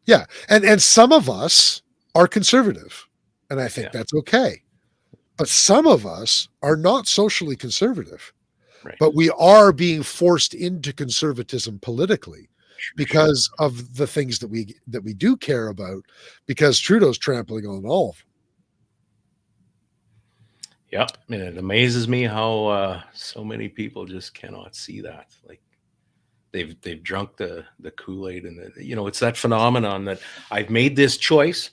yeah, and some of us are conservative, and I think Yeah, that's okay. But some of us are not socially conservative, Right. but we are being forced into conservatism politically because of the things that we do care about, because Trudeau's trampling on all of them. Yep, and it amazes me how so many people just cannot see that. Like they've drunk the Kool-Aid, and it's that phenomenon that I've made this choice,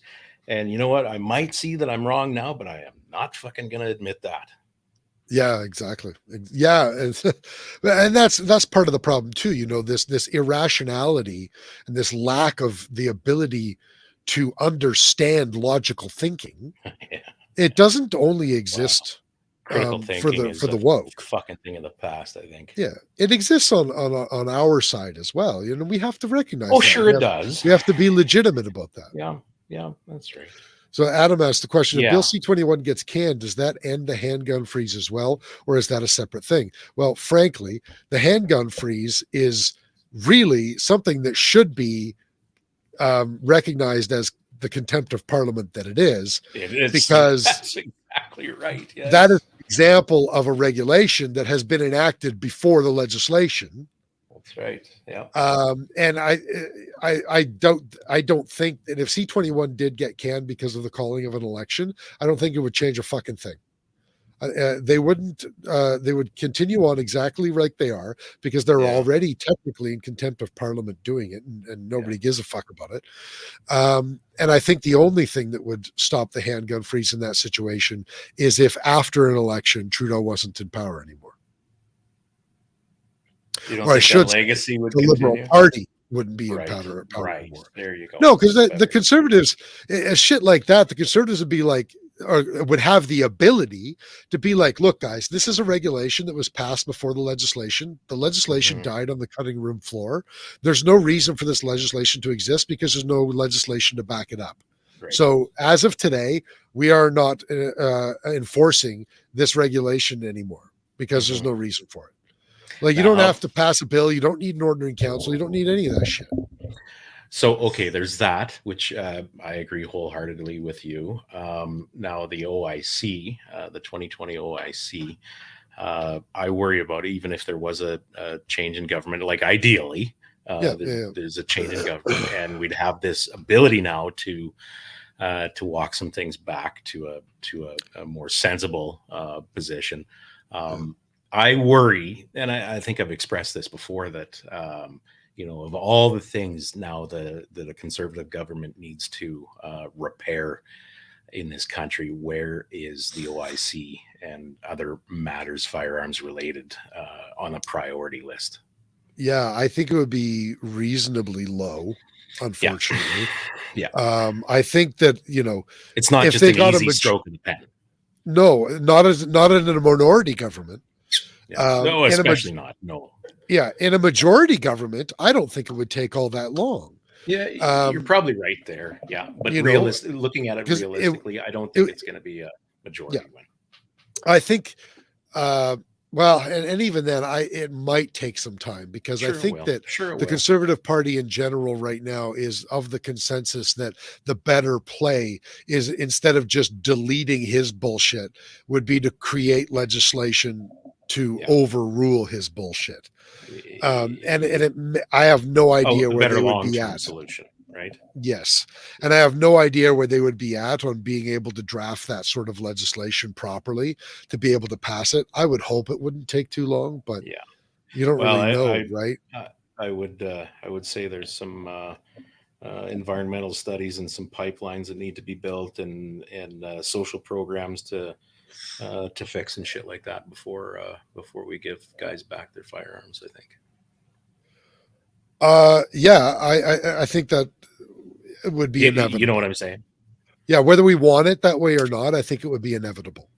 and you know what? I might see that I'm wrong now, but I am not fucking gonna admit that. Yeah, exactly. Yeah, and that's part of the problem too. This irrationality and this lack of the ability to understand logical thinking. Yeah. It doesn't only Wow. exist Critical for thinking the is a woke. fucking thing of the past, I think. Yeah, it exists on our side as well. We have to recognize Oh, that. sure it does. We have to be legitimate about that. Yeah, that's right. So Adam asked the question: if Bill Yeah. C-21 gets canned, does that end the handgun freeze as well, or is that a separate thing? Well, frankly, the handgun freeze is really something that should be recognized as the contempt of Parliament that it is, It is. because That's exactly right. Yes. that is an example of a regulation that has been enacted before the legislation. That's right. Yeah. And I don't think that if C-21 did get canned because of the calling of an election, I don't think it would change a fucking thing. They wouldn't. They would continue on exactly like they are, because they're already technically in contempt of Parliament doing it, and nobody gives a fuck about it. And I think the only thing that would stop the handgun freeze in that situation is if after an election Trudeau wasn't in power anymore. You don't Or I think should that legacy would the Liberal continue? Party wouldn't be in Right. power Right. anymore. There you go. No, because the Better. Conservatives, shit like that, the Conservatives would be like, or would have the ability to be like, look, guys, this is a regulation that was passed before the legislation. The legislation died on the cutting room floor. There's no reason for this legislation to exist because there's no legislation to back it up. Right. So as of today, we are not enforcing this regulation anymore because there's no reason for it. Like, you don't have to pass a bill. You don't need an ordinary council. You don't need any of that shit. So, okay, there's that, which I agree wholeheartedly with you. Now, the OIC, the 2020 OIC, I worry about it, even if there was a change in government, like ideally, there's a change in government, and we'd have this ability now to walk some things back to a more sensible position. I worry, and I think I've expressed this before, that of all the things now that a conservative government needs to repair in this country, where is the OIC and other matters firearms related on a priority list? Yeah, I think it would be reasonably low, unfortunately. Yeah. I think that, it's not if just they an got easy stroke of the pen. No, not in a minority government. Yeah. No, especially not. No. Yeah, in a majority government, I don't think it would take all that long. Yeah, you're probably right there. Yeah, but looking at it realistically, I don't think it's going to be a majority win. I think, well, and even then, it might take some time, because I think that the Conservative Party in general right now is of the consensus that the better play is, instead of just deleting his bullshit, would be to create legislation to overrule his bullshit. I have no idea where they would be at. Solution, right? Yes. And I have no idea where they would be at on being able to draft that sort of legislation properly to be able to pass it. I would hope it wouldn't take too long, but you don't really know, right? I would say there's some environmental studies and some pipelines that need to be built, and social programs to fix and shit like that before we give guys back their firearms, I think. I think that it would be inevitable. You know what I'm saying? Yeah, whether we want it that way or not, I think it would be inevitable.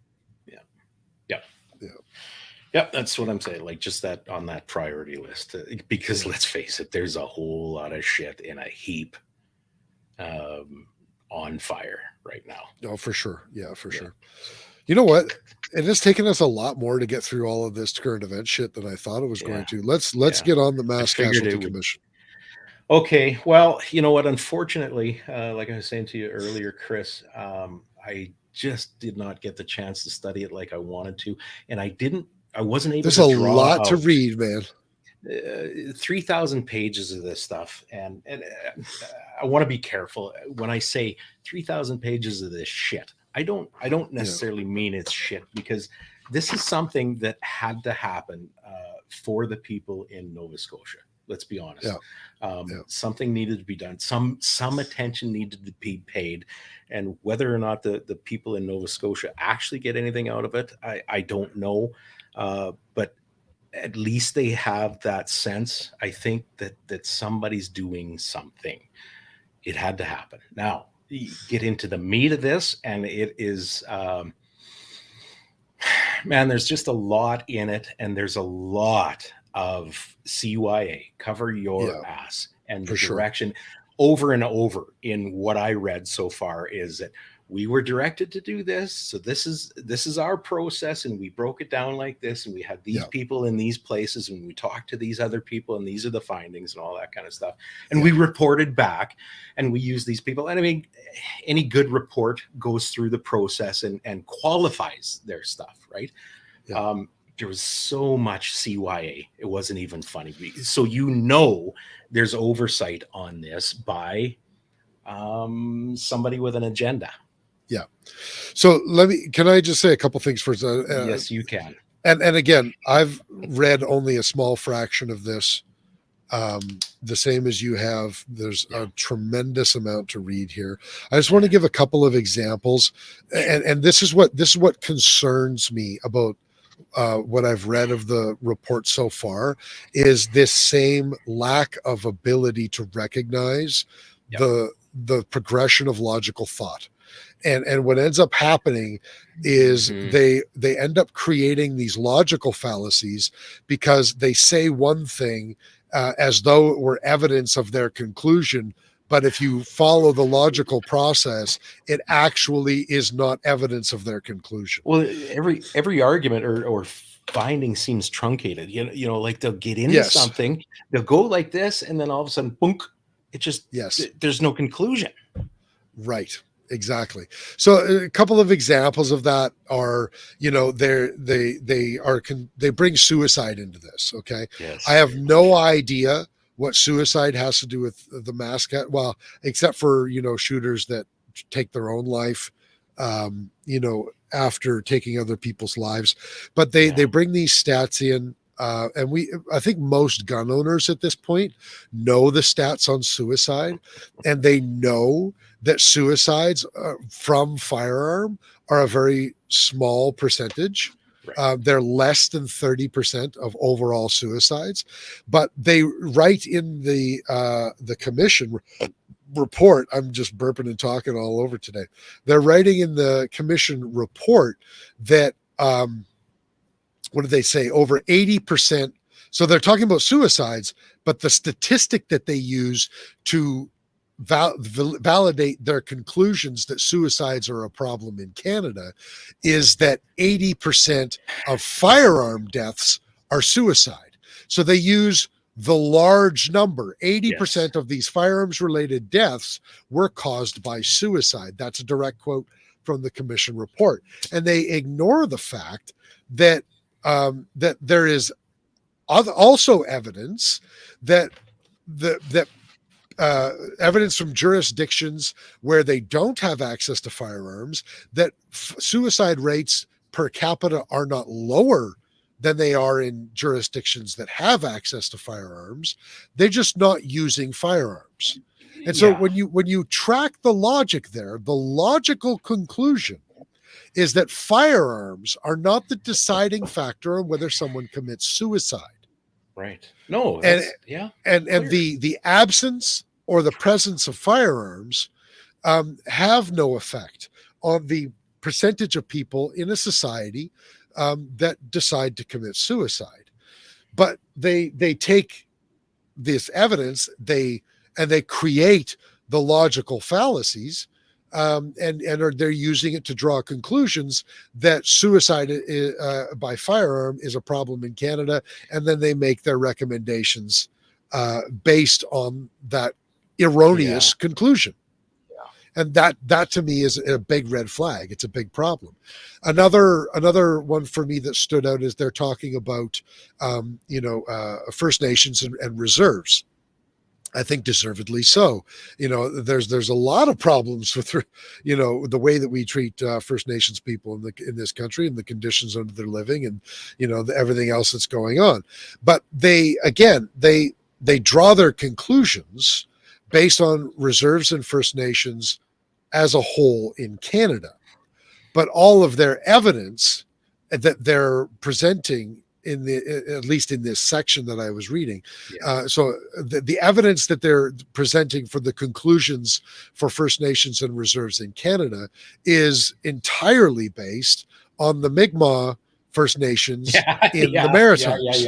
Yeah, that's what I'm saying. Like, just that on that priority list, because let's face it, there's a whole lot of shit in a heap on fire right now. Oh, for sure. Yeah, for sure. You know what? It has taken us a lot more to get through all of this current event shit than I thought it was going to. Let's get on the Mass Casualty Commission. Okay. Well, you know what? Unfortunately, like I was saying to you earlier, Chris, just did not get the chance to study it like I wanted to, and I wasn't able There's to a draw lot to out read, man. 3,000 pages of this stuff, and I want to be careful when I say 3,000 pages of this shit. I don't necessarily mean it's shit, because this is something that had to happen for the people in Nova Scotia. Let's be honest. Something needed to be done. Some attention needed to be paid, and whether or not the people in Nova Scotia actually get anything out of it, I don't know. But at least they have that sense. I think that somebody's doing something. It had to happen. Now, you get into the meat of this, and it is, man, there's just a lot in it, and there's a lot of CYA, cover your ass, and the direction over and over in what I read so far is that we were directed to do this. So this is our process, and we broke it down like this, and we had these people in these places, and we talked to these other people, and these are the findings and all that kind of stuff. And we reported back, and we use these people. And I mean, any good report goes through the process and qualifies their stuff, right? There was so much CYA, it wasn't even funny. So there's oversight on this by somebody with an agenda. Yeah. So can I just say a couple things first? Yes, you can. And again, I've read only a small fraction of this, the same as you have. There's a tremendous amount to read here. I just want to give a couple of examples, and this is what concerns me about what I've read of the report so far, is this same lack of ability to recognize the progression of logical thought. And what ends up happening is they end up creating these logical fallacies because they say one thing as though it were evidence of their conclusion. But if you follow the logical process, it actually is not evidence of their conclusion. Well, every argument or finding seems truncated. You know, like they'll get into something, they'll go like this, and then all of a sudden, boom, it just there's no conclusion. Right. Exactly. So a couple of examples of that are, they bring suicide into this. Okay. Yes. I have no idea what suicide has to do with the mascot. Well, except for, shooters that take their own life, after taking other people's lives, but they bring these stats in. And I think most gun owners at this point know the stats on suicide, and they know that suicides from firearm are a very small percentage. Right. They're less than 30% of overall suicides, but they write in the commission report. I'm just burping and talking all over today. They're writing in the commission report that, what did they say? Over 80%. So they're talking about suicides, but the statistic that they use to validate their conclusions that suicides are a problem in Canada is that 80% of firearm deaths are suicide. So they use the large number. 80% of these firearms related deaths were caused by suicide. That's a direct quote from the commission report. And they ignore the fact that that there is also evidence that evidence from jurisdictions where they don't have access to firearms, that suicide rates per capita are not lower than they are in jurisdictions that have access to firearms. They're just not using firearms. And so when you track the logic there, the logical conclusion is that firearms are not the deciding factor on whether someone commits suicide. Right. No. And the absence or the presence of firearms have no effect on the percentage of people in a society that decide to commit suicide. But they take this evidence, they create the logical fallacies, and they're using it to draw conclusions that suicide by firearm is a problem in Canada, and then they make their recommendations based on that erroneous conclusion. And that to me is a big red flag. It's a big problem. Another one for me that stood out is they're talking about, First Nations and reserves. I think deservedly so. There's a lot of problems with, the way that we treat First Nations people in this country and the conditions under their living, and everything else that's going on. But they draw their conclusions based on reserves and First Nations as a whole in Canada, but all of their evidence that they're presenting at least in this section that I was reading. So the evidence that they're presenting for the conclusions for First Nations and reserves in Canada is entirely based on the Mi'kmaq First Nations in the Maritimes.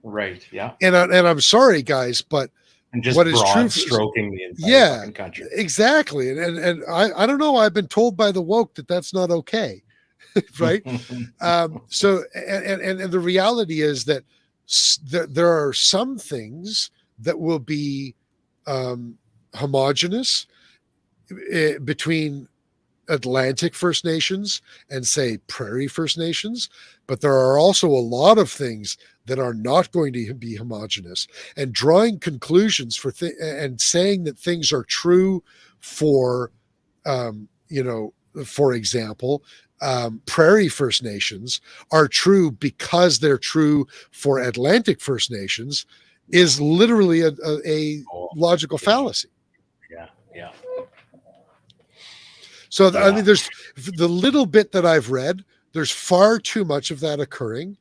Right. Yeah. And I'm sorry, guys, but and just what is true stroking the entire fucking country. Exactly. And I don't know. I've been told by the woke that that's not okay. Right. So the reality is that there are some things that will be homogenous between Atlantic First Nations and say Prairie First Nations, but there are also a lot of things that are not going to be homogenous, and drawing conclusions and saying that things are true for, for example, Prairie First Nations are true because they're true for Atlantic First Nations is literally a logical fallacy. Yeah. So, I mean, there's the little bit that I've read, there's far too much of that occurring.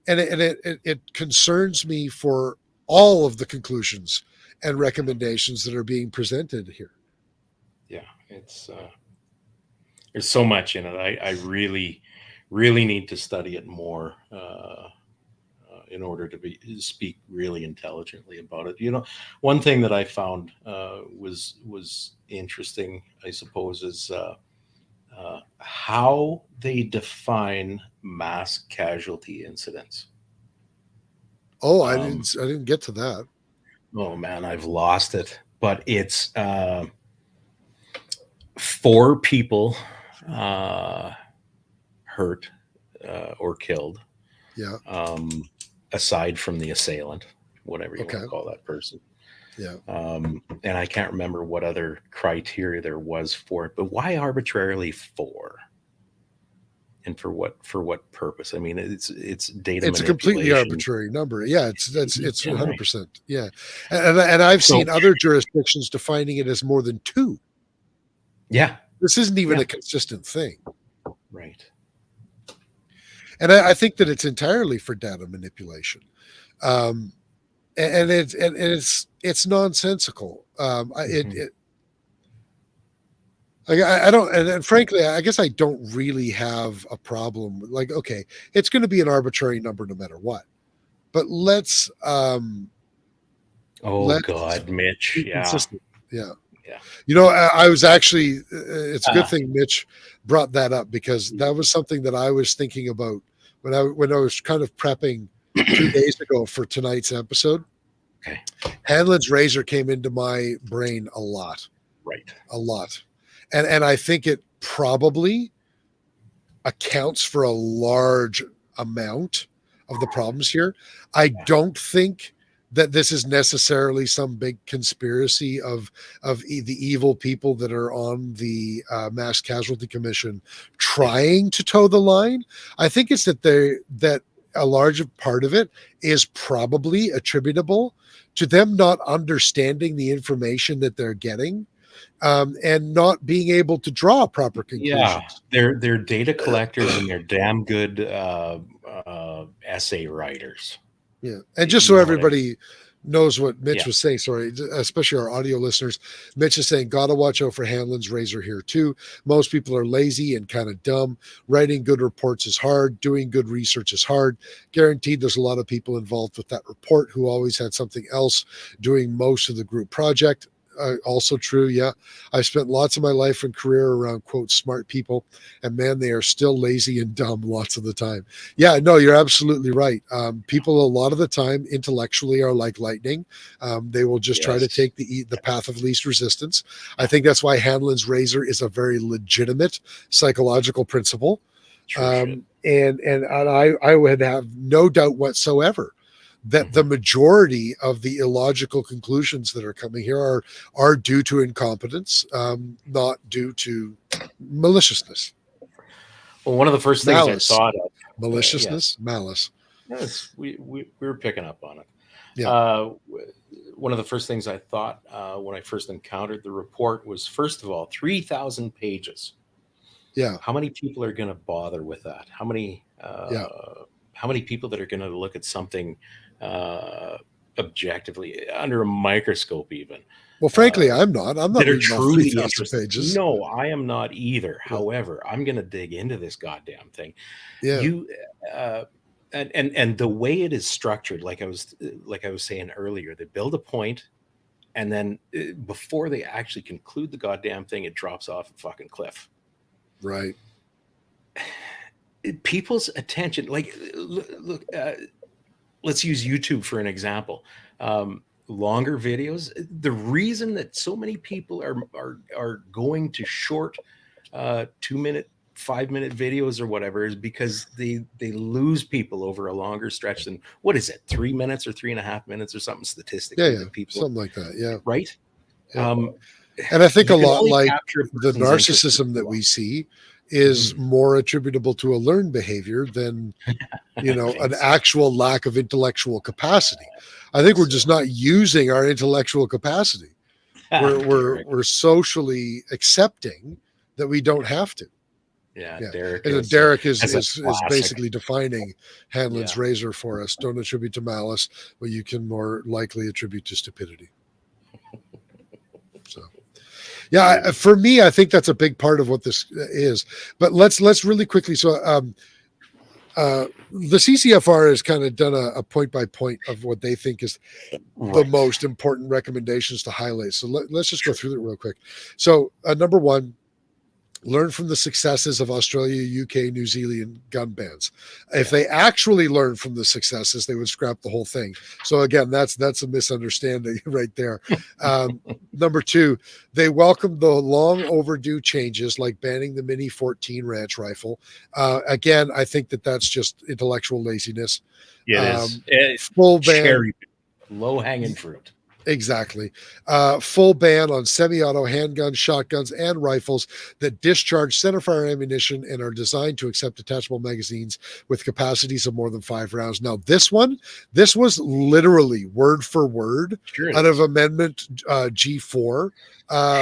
And it concerns me for all of the conclusions and recommendations that are being presented here. Yeah, it's there's so much in it. I really, really need to study it more in order to speak really intelligently about it. One thing that I found was interesting, I suppose, is how they define mass casualty incidents. Oh, I didn't get to that. Oh man, I've lost it. But it's 4 people hurt or killed. Yeah. Aside from the assailant, whatever you want to call that person. Yeah. And I can't remember what other criteria there was for it, but why arbitrarily 4? And for what purpose? I mean, it's data. It's a completely arbitrary number. Yeah, it's 100%. Yeah, and I've seen other jurisdictions defining it as more than 2. Yeah, this isn't even a consistent thing. Right. And I think that it's entirely for data manipulation, and it's nonsensical. I don't, and frankly, I guess I don't really have a problem. Like, okay, it's going to be an arbitrary number no matter what, but let's. God, Mitch, consistent. Yeah. I was actually. It's a good thing Mitch brought that up, because that was something that I was thinking about when I was kind of prepping 2 days ago for tonight's episode. Okay. Hanlon's razor came into my brain a lot. Right. A lot. And I think it probably accounts for a large amount of the problems here. I don't think that this is necessarily some big conspiracy of the evil people that are on the Mass Casualty Commission trying to toe the line. I think it's that a large part of it is probably attributable to them not understanding the information that they're getting. And not being able to draw proper conclusions. Yeah, they're data collectors and they're damn good essay writers. Yeah, and just so everybody knows what Mitch was saying, sorry, especially our audio listeners, Mitch is saying, gotta watch out for Hanlon's razor here too. Most people are lazy and kind of dumb. Writing good reports is hard. Doing good research is hard. Guaranteed there's a lot of people involved with that report who always had something else doing most of the group project. also true. Yeah. I've spent lots of my life and career around, quote, smart people, and man, they are still lazy and dumb lots of the time. Yeah, no, you're absolutely right. People a lot of the time intellectually are like lightning. They will just try to Yes. take the path of least resistance. I think that's why Hanlon's razor is a very legitimate psychological principle. Sure should. I would have no doubt whatsoever that the majority of the illogical conclusions that are coming here are due to incompetence, not due to maliciousness. Well, one of the first things I Malice. thought of, yes, Maliciousness, malice. yes, we were picking up on it. Yeah. One of the first things I thought when I first encountered the report was, first of all, 3,000 pages. Yeah. How many people are going to bother with that? How many people that are going to look at something objectively under a microscope, even? Well, frankly, I'm not That are reading all truly 3,000 interested. pages. No, I am not either. Yeah. However, I'm going to dig into this goddamn thing. Yeah. You and the way it is structured, like I was saying earlier, they build a point, and then before they actually conclude the goddamn thing, it drops off a fucking cliff. Right. People's attention, like, look, let's use YouTube for an example. Longer videos. The reason that so many people are going to short 2-minute, 5-minute videos or whatever is because they lose people over a longer stretch than, what is it, 3 minutes or 3.5 minutes or something statistically. Yeah. People, something like that. Yeah. right. Yeah. And I think a lot like the person's narcissism that we see is more attributable to a learned behavior than, an actual lack of intellectual capacity. I think we're just not using our intellectual capacity. We're socially accepting that we don't have to. Yeah. Derek is basically defining Hanlon's razor for us. Don't attribute to malice, but you can more likely attribute to stupidity. So, yeah, for me, I think that's a big part of what this is. But let's really quickly. So, the CCFR has kind of done a point by point of what they think is the most important recommendations to highlight. So let's just go through it real quick. So, number one, learn from the successes of Australia, UK, New Zealand gun bans. If they actually learned from the successes, they would scrap the whole thing. So again, that's a misunderstanding right there. Number two, they welcomed the long overdue changes like banning the Mini 14 ranch rifle. Again, I think that's just intellectual laziness. It is. Full ban. Low hanging fruit. Exactly. Full ban on semi-auto handguns, shotguns, and rifles that discharge centerfire ammunition and are designed to accept detachable magazines with capacities of more than 5 rounds. Now, this was literally word for word out of Amendment G4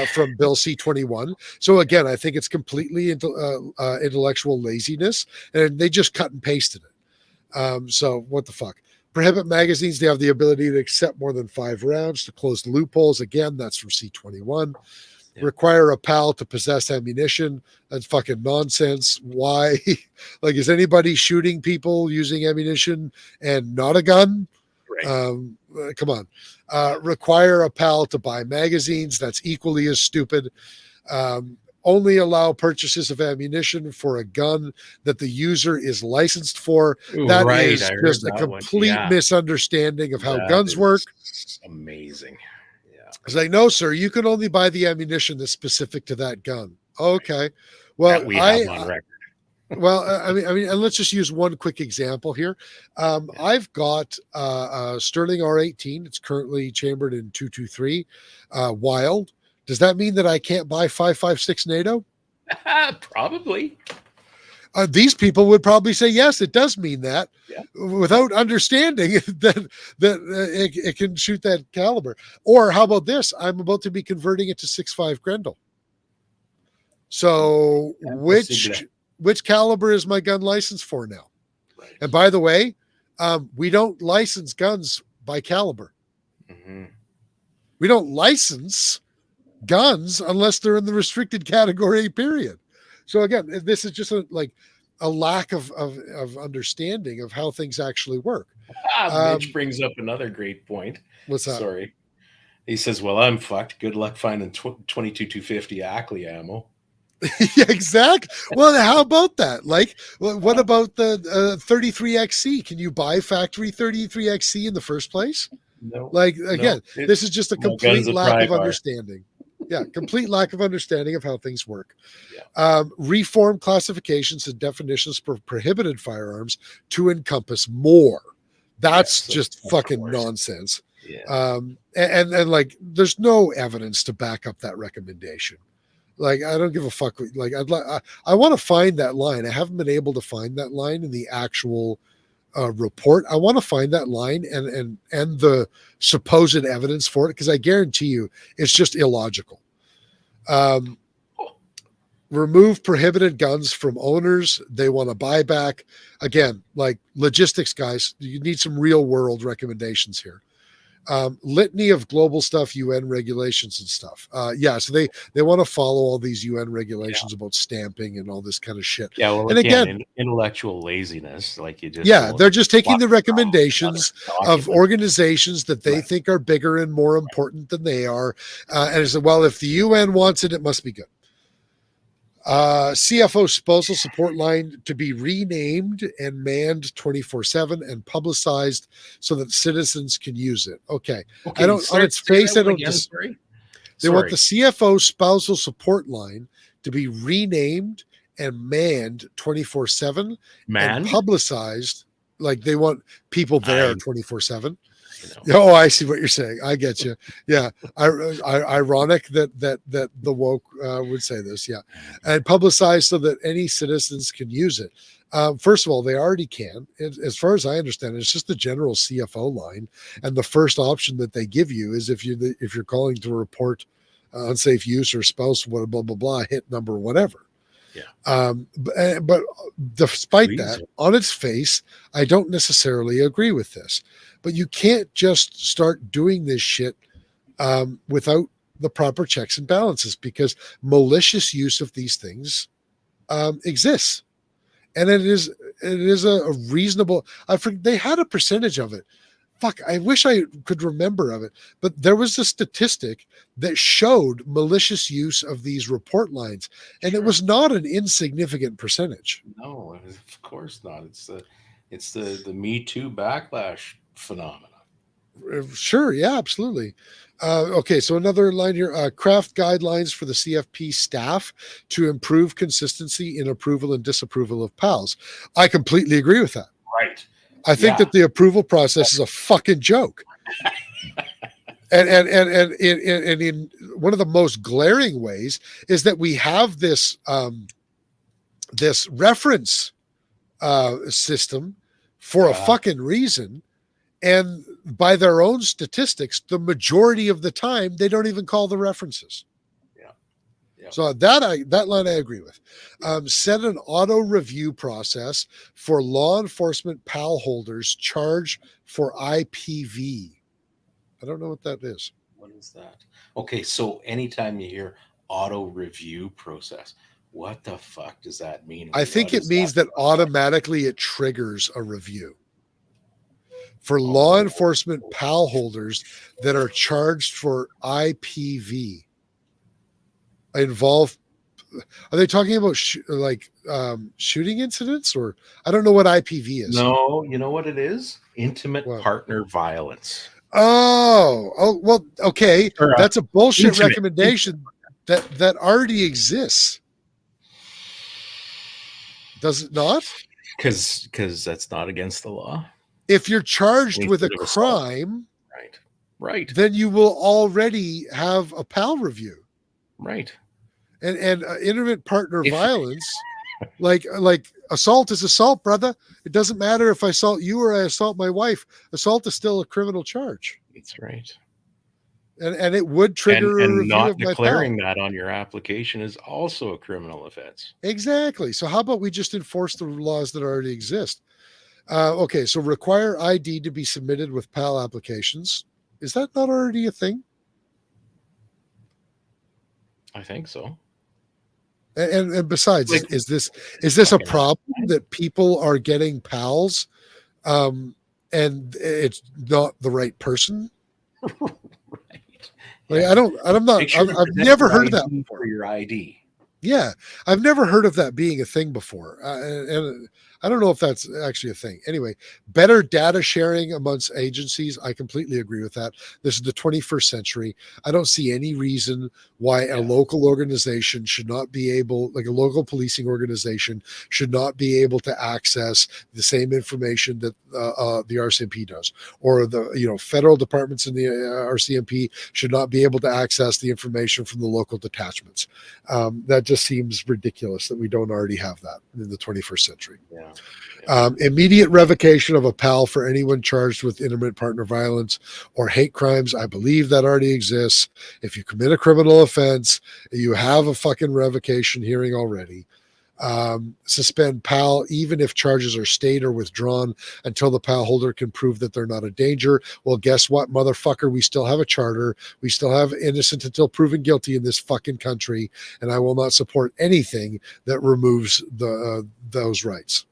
from Bill C-21. So again, I think it's completely intellectual laziness, and they just cut and pasted it. So what the fuck? Prohibit magazines. They have the ability to accept more than 5 rounds to close the loopholes. Again, that's from C-21. Yeah. Require a PAL to possess ammunition. That's fucking nonsense. Why? Like, is anybody shooting people using ammunition and not a gun? Right. Come on. Require a PAL to buy magazines. That's equally as stupid. Only allow purchases of ammunition for a gun that the user is licensed for. That is just a complete misunderstanding of how guns work. Amazing. Yeah. It's like, no, sir, you can only buy the ammunition that's specific to that gun. Okay. Well, that we have on record. Well, I mean, and let's just use one quick example here. I've got a Sterling R18. It's currently chambered in 223 Wild. Does that mean that I can't buy 5.56 NATO? Probably. These people would probably say, yes, it does mean that, without understanding that it can shoot that caliber. Or how about this? I'm about to be converting it to 6.5 Grendel. So which caliber is my gun licensed for now? Right. And by the way, we don't license guns by caliber. Mm-hmm. We don't license guns unless they're in the restricted category, period. So again, this is just a lack of understanding of how things actually work. Mitch brings up another great point. What's that? Sorry. He says, "Well, I'm fucked. Good luck finding 22 250 Ackley ammo." Yeah, exactly. Well, how about that? Like, what about the 33XC? Can you buy factory 33XC in the first place? No, Like, no, again, this is just a no guns complete at lack of Drybar. understanding. Yeah, complete lack of understanding of how things work. Yeah. Reform classifications and definitions for prohibited firearms to encompass more. That's Yes, just of fucking course. nonsense. Yeah. And like, there's no evidence to back up that recommendation. Like, I don't give a fuck. Like, I want to find that line. I haven't been able to find that line in the actual report. I want to find that line and the supposed evidence for it, because I guarantee you it's just illogical. Remove prohibited guns from owners they want to buy back. Again, like, logistics guys, you need some real world recommendations here. Litany of global stuff, UN regulations and stuff. So they want to follow all these UN regulations about stamping and all this kind of shit. Yeah, well, And again, again, intellectual laziness, like you just they're just taking the watch from recommendations another of document. organizations that they Right. think are bigger and more important than they are, and it's, well, if the UN wants it, it must be good. CFO spousal support line to be renamed and manned 24/7 and publicized so that citizens can use it. Okay. Okay, I don't, on its face, I don't again, sorry. they want the CFO spousal support line to be renamed and manned 24/7 and publicized. Like, they want people there 24/7. Oh, I see what you're saying. I get you. Yeah. Ironic that the woke would say this. Yeah. And publicized so that any citizens can use it. First of all, they already can. As far as I understand, it's just the general CFO line, and the first option that they give you is if you're calling to report unsafe use or spouse, blah blah blah, hit number whatever. Yeah. But despite that, on its face, I don't necessarily agree with this. But you can't just start doing this shit without the proper checks and balances, because malicious use of these things exists. And it is a reasonable. They had a percentage of it. Fuck, I wish I could remember of it. But there was a statistic that showed malicious use of these report lines, and it was not an insignificant percentage. No, of course not. It's the Me Too backlash phenomena. Sure, yeah, absolutely. Okay, so another line here: craft guidelines for the CFP staff to improve consistency in approval and disapproval of PALs. I completely agree with that. Right. I think that the approval process is a fucking joke. and in one of the most glaring ways is that we have this this reference system for a fucking reason. And by their own statistics, the majority of the time, they don't even call the references. Yeah. So that line I agree with. Set an auto review process for law enforcement PAL holders charged for IPV. I don't know what that is. What is that? Okay, so anytime you hear auto review process, what the fuck does that mean? I think it means that automatically it triggers a review. For law enforcement PAL holders that are charged for IPV. Are they talking about shooting incidents, or I don't know what IPV is? No, you know what it is? Intimate partner violence. Oh, well, okay. That's a bullshit recommendation that already exists. Does it not? Because that's not against the law. If you're charged with a crime, right, then you will already have a PAL review. Right. And intimate partner violence, like assault is assault, brother. It doesn't matter if I assault you or I assault my wife. Assault is still a criminal charge. That's right. And it would trigger a review not of my declaring PAL. that on your application is also a criminal offense. Exactly. So how about we just enforce the laws that already exist? Okay, so require ID to be submitted with PAL applications. Is that not already a thing? I think so. And besides, is this a problem that people are getting PALs, and it's not the right person? Right. Like Yeah. Make sure to I've present never your heard of that ID before. for your ID. Yeah, I've never heard of that being a thing before, and I don't know if that's actually a thing. Anyway, better data sharing amongst agencies. I completely agree with that. This is the 21st century. I don't see any reason why a Yeah. local organization should not be able, like a local policing organization, should not be able to access the same information that the RCMP does, or the federal departments in the RCMP should not be able to access the information from the local detachments. That just seems ridiculous that we don't already have that in the 21st century. Yeah. Immediate revocation of a PAL for anyone charged with intimate partner violence or hate crimes. I believe that already exists. If you commit a criminal offense, you have a fucking revocation hearing already. Suspend PAL even if charges are stayed or withdrawn until the PAL holder can prove that they're not a danger. Well, guess what, motherfucker? We still have a charter. We still have innocent until proven guilty in this fucking country, and I will not support anything that removes those rights.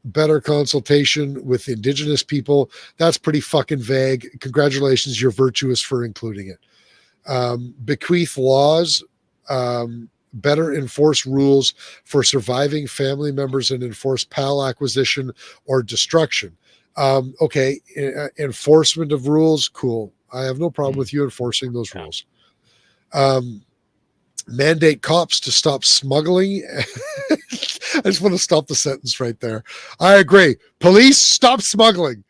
Better consultation with Indigenous people. That's pretty fucking vague. Congratulations, you're virtuous for including it. Bequeath laws. Better enforce rules for surviving family members and enforce PAL acquisition or destruction. Okay, enforcement of rules, cool. I have no problem with you enforcing those rules. Mandate cops to stop smuggling. I just want to stop the sentence right there. I agree. Police, stop smuggling.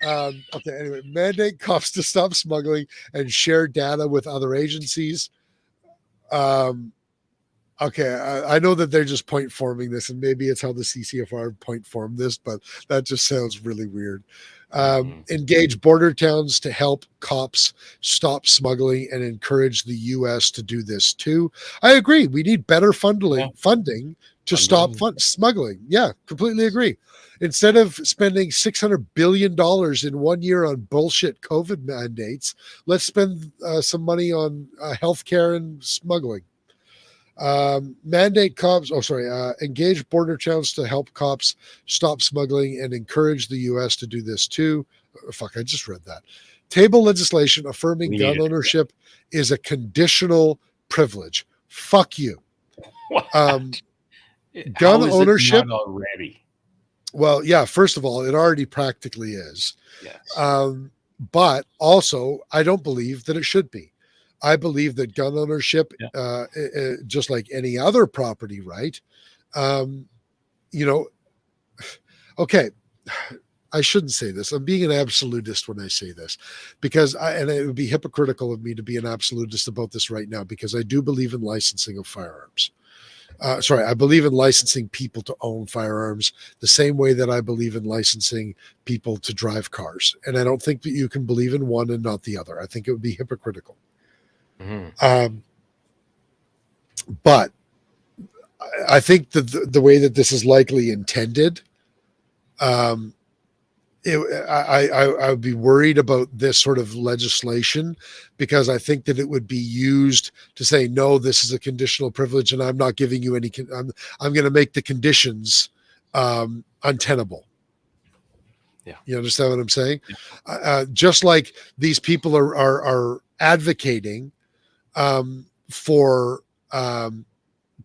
Okay, anyway, mandate cops to stop smuggling and share data with other agencies. Okay, I know that they're just point forming this, and maybe it's how the CCFR point formed this, but that just sounds really weird. Engage border towns to help cops stop smuggling and encourage the U.S. to do this too. I agree. We need better funding to stop smuggling. Yeah, completely agree. Instead of spending $600 billion in 1 year on bullshit COVID mandates, let's spend some money on healthcare and smuggling. Mandate cops, engage border towns to help cops stop smuggling and encourage the U.S. to do this too. Fuck, I just read that. Table legislation affirming gun ownership is a conditional privilege. Fuck you. What? Gun ownership already. Well, yeah, first of all, it already practically is. Yes. But also, I don't believe that it should be. I believe that gun ownership, just like any other property right, okay, I shouldn't say this. I'm being an absolutist when I say this, because it would be hypocritical of me to be an absolutist about this right now, because I do believe in licensing of firearms. I believe in licensing people to own firearms the same way that I believe in licensing people to drive cars. And I don't think that you can believe in one and not the other. I think it would be hypocritical. But I think that the way that this is likely intended, I would be worried about this sort of legislation, because I think that it would be used to say, no, this is a conditional privilege, and I'm not giving you any. I'm going to make the conditions untenable. Yeah, you understand what I'm saying? Just like these people are advocating for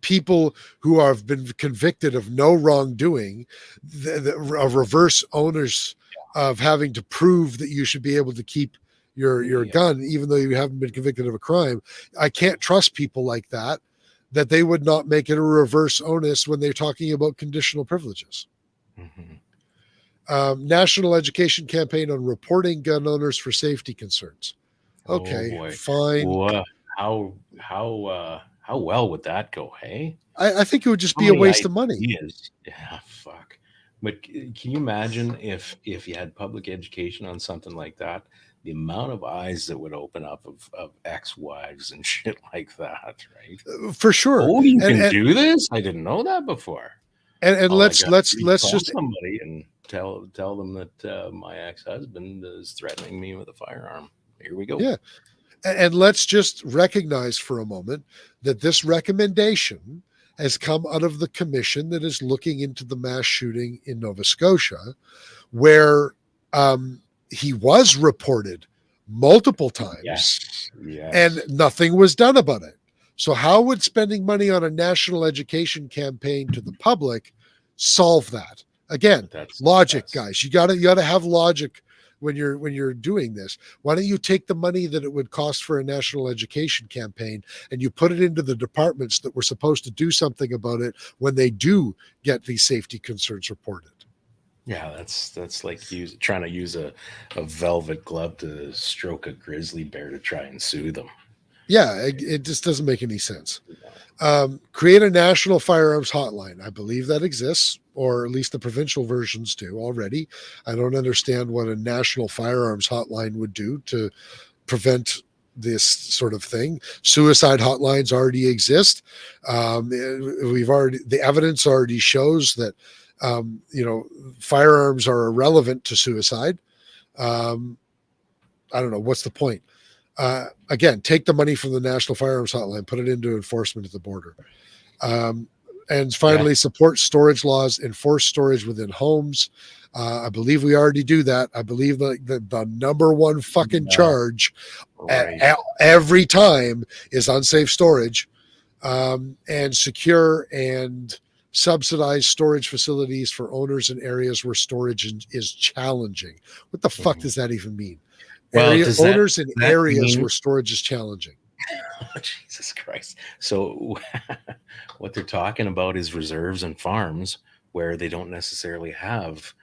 people who have been convicted of no wrongdoing, the reverse owners of having to prove that you should be able to keep your gun, even though you haven't been convicted of a crime. I can't trust people like that they would not make it a reverse onus when they're talking about conditional privileges. National education campaign on reporting gun owners for safety concerns. Okay, fine. Whoa. How well would that go, hey? I think it would just be a waste of money. Yeah, fuck. But can you imagine if you had public education on something like that, the amount of eyes that would open up of ex-wives and shit like that, right? For sure. Oh, you can do this? I didn't know that before. And let's just somebody and tell them that my ex-husband is threatening me with a firearm. Here we go. Yeah. And let's just recognize for a moment that this recommendation has come out of the commission that is looking into the mass shooting in Nova Scotia, where he was reported multiple times, Yes. Yes. and nothing was done about it. So how would spending money on a national education campaign to the public solve that? Again, logic, guys. You gotta have logic when you're doing this. Why don't you take the money that it would cost for a national education campaign and you put it into the departments that were supposed to do something about it when they do get these safety concerns reported? Yeah, that's like trying to use a velvet glove to stroke a grizzly bear to try and soothe them. Yeah, it just doesn't make any sense. Create a national firearms hotline. I believe that exists, or at least the provincial versions do already. I don't understand what a national firearms hotline would do to prevent this sort of thing. Suicide hotlines already exist. The evidence already shows that firearms are irrelevant to suicide. I don't know, what's the point? Again, take the money from the National Firearms Hotline, put it into enforcement at the border. And finally, support storage laws, enforce storage within homes. I believe we already do that. I believe the number one fucking charge every time is unsafe storage, and secure and subsidized storage facilities for owners in areas where storage is challenging. What the fuck does that even mean? Owners in areas where storage is challenging. Oh, Jesus Christ. So what they're talking about is reserves and farms where they don't necessarily have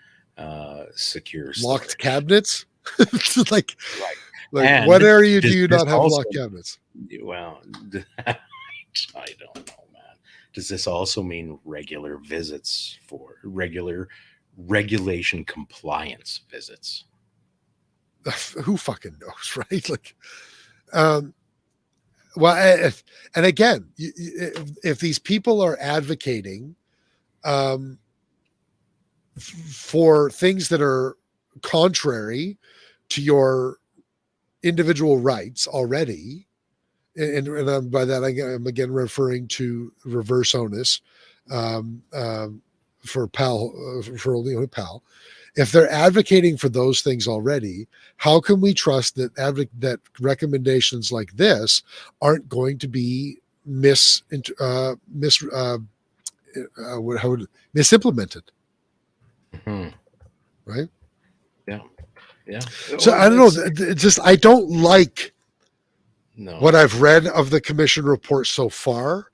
secure storage. Locked cabinets. like what area do you not have locked cabinets? Well, I don't know, man. Does this also mean regular visits for regular regulation compliance visits? Who fucking knows, right? Like, well, and again, if these people are advocating for things that are contrary to your individual rights already, and by that I'm again referring to reverse onus for PAL. If they're advocating for those things already, how can we trust that recommendations like this aren't going to be misimplemented? Mm-hmm. Right? Yeah. So I don't know. Just I don't like what I've read of the commission report so far,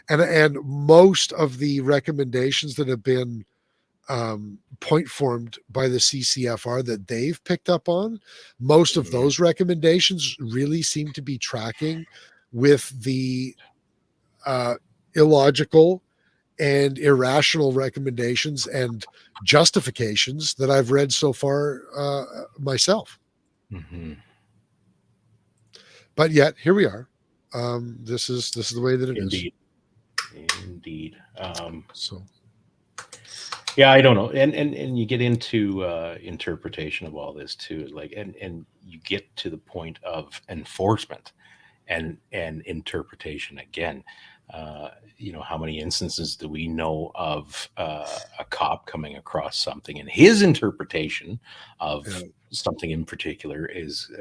and most of the recommendations that have been point formed by the CCFR that they've picked up on, most of those recommendations really seem to be tracking with the illogical and irrational recommendations and justifications that I've read so far myself. Mm-hmm. But yet here we are. This is the way that it is. Indeed. So. Yeah, I don't know, and you get into interpretation of all this too, like, and you get to the point of enforcement and interpretation again. How many instances do we know of a cop coming across something, and his interpretation of something in particular is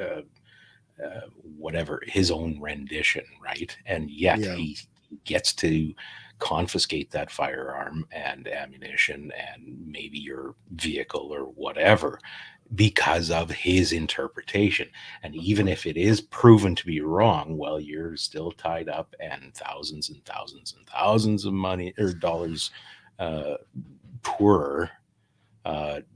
whatever his own rendition, right? And yet he gets to confiscate that firearm and ammunition and maybe your vehicle or whatever because of his interpretation. And even if it is proven to be wrong, well, you're still tied up and thousands and thousands and thousands of money or dollars poorer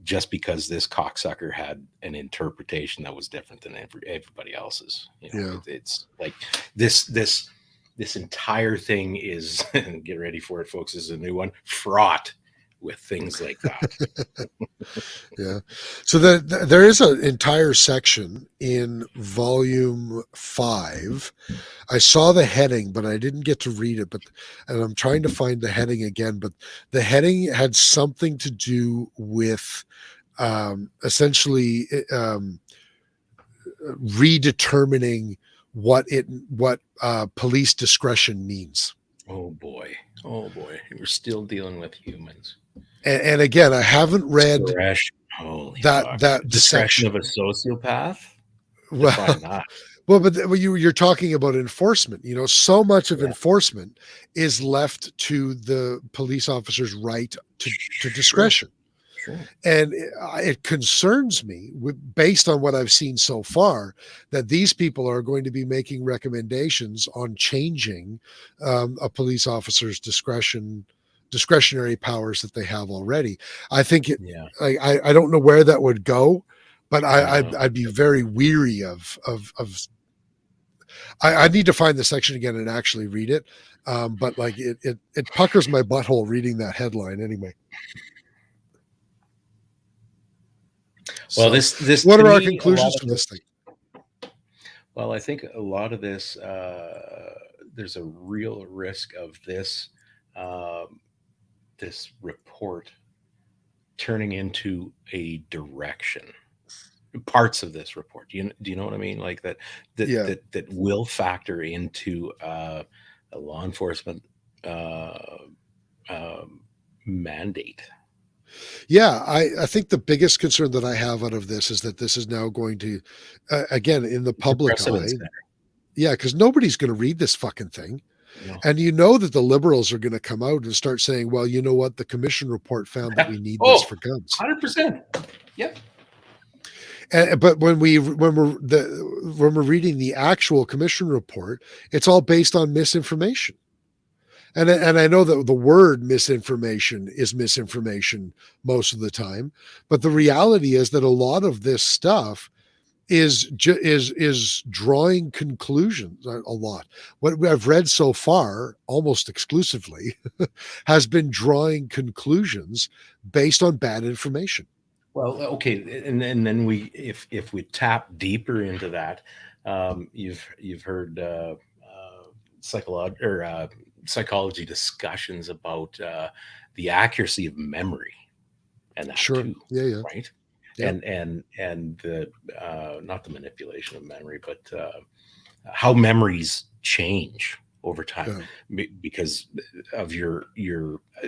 just because this cocksucker had an interpretation that was different than everybody else's. It's like this entire thing is, get ready for it, folks, this is a new one, fraught with things like that. Yeah. So there is an entire section in volume 5. I saw the heading, but I didn't get to read it. And I'm trying to find the heading again. But the heading had something to do with essentially redetermining what police discretion means. Oh boy, we're still dealing with humans. And again, I haven't read that section of a sociopath. define well, that. well, but you're talking about enforcement. So much of Yeah, enforcement is left to the police officer's right to sure, discretion. sure. And it concerns me, based on what I've seen so far, that these people are going to be making recommendations on changing a police officer's discretionary powers that they have already. I think Yeah, I don't know where that would go, but I don't know. I'd be very weary of. I need to find the section again and actually read it. But like it puckers my butthole reading that headline anyway. Well, So, this what to are our me, a lot conclusions of from this thing? this. Well, I think a lot of this, there's a real risk of this, um, this report turning into a direction. Parts of this report. Do you know what I mean? Like that Yeah. that will factor into a law enforcement uh, um, mandate. Yeah, I think the biggest concern that I have out of this is that this is now going to, again, in the It's a public precedent eye. setter. Yeah, because nobody's going to read this fucking thing. No. And that the liberals are going to come out and start saying, well, you know what? The commission report found that we need this Oh, for guns. 100%. Yep. But when we're reading the actual commission report, it's all based on misinformation. And I know that the word misinformation is misinformation most of the time, but the reality is that a lot of this stuff is drawing conclusions. A lot what I've read so far, almost exclusively, has been drawing conclusions based on bad information. Well, okay, and then if we tap deeper into that, you've heard psychology discussions about the accuracy of memory and that Sure. too, Yeah. right? Yeah. And the not the manipulation of memory, but how memories change over time because of your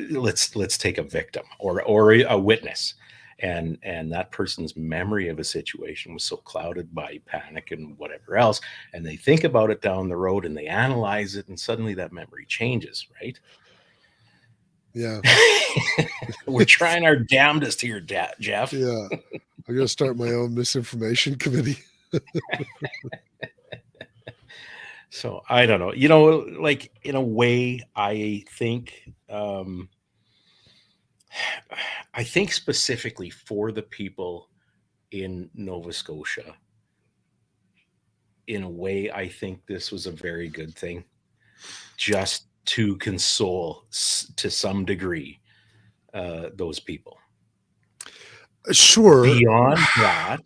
let's take a victim or a witness, and that person's memory of a situation was so clouded by panic and whatever else, and they think about it down the road and they analyze it, and suddenly that memory changes, right? Yeah. We're trying our damnedest here, Jeff. Yeah. I'm going to start my own misinformation committee. So I don't know, like in a way, I think specifically for the people in Nova Scotia, in a way, I think this was a very good thing, just to console to some degree those people. Sure. Beyond that,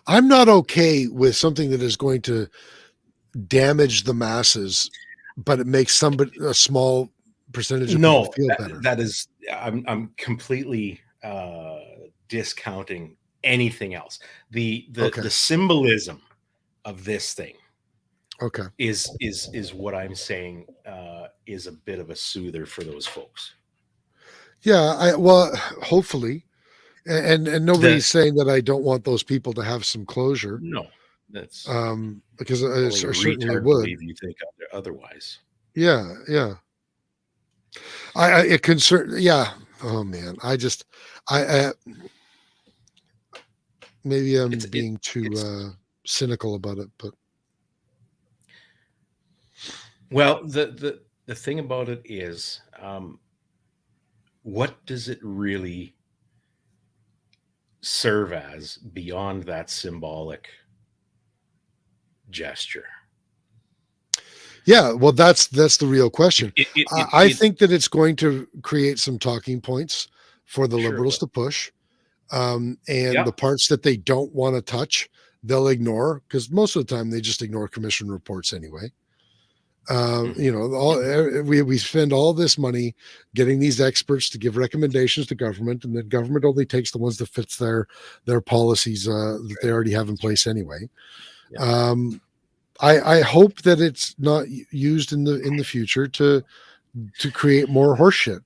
I'm not okay with something that is going to damage the masses, but it makes a small percentage of people feel better. That is, I'm completely discounting anything else. The symbolism of this thing, okay, is what I'm saying is a bit of a soother for those folks. Yeah, hopefully, and nobody's saying that I don't want those people to have some closure. No, that's because I certainly would. Believe you think otherwise. Yeah. It concern. Yeah. Oh man, I maybe I'm being too cynical about it, but well, the thing about it is, what does it really serve as beyond that symbolic gesture? Yeah, well, that's the real question. I think that it's going to create some talking points for the liberals to push, and the parts that they don't want to touch, they'll ignore, because most of the time they just ignore commission reports anyway. We spend all this money getting these experts to give recommendations to government, and then government only takes the ones that fits their policies that they already have in place anyway. I hope that it's not used in the future to to create more horseshit.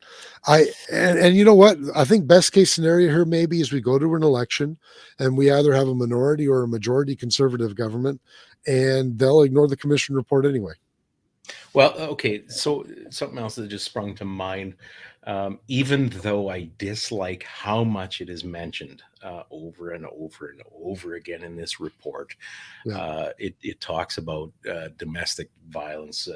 And you know what? I think best case scenario here maybe is we go to an election and we either have a minority or a majority conservative government, and they'll ignore the commission report anyway. Well, okay. So something else that just sprung to mind. Even though I dislike how much it is mentioned over and over and over again in this report, Yeah. it talks about domestic violence,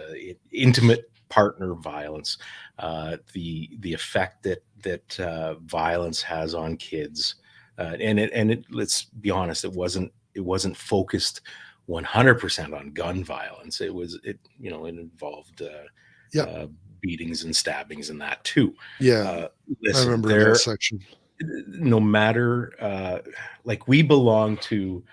intimate partner violence, the effect that violence has on kids, and let's be honest, it wasn't focused 100% on gun violence. It involved Yeah. beatings and stabbings and that too. Yeah. I Listen, remember that section. no matter like we belong to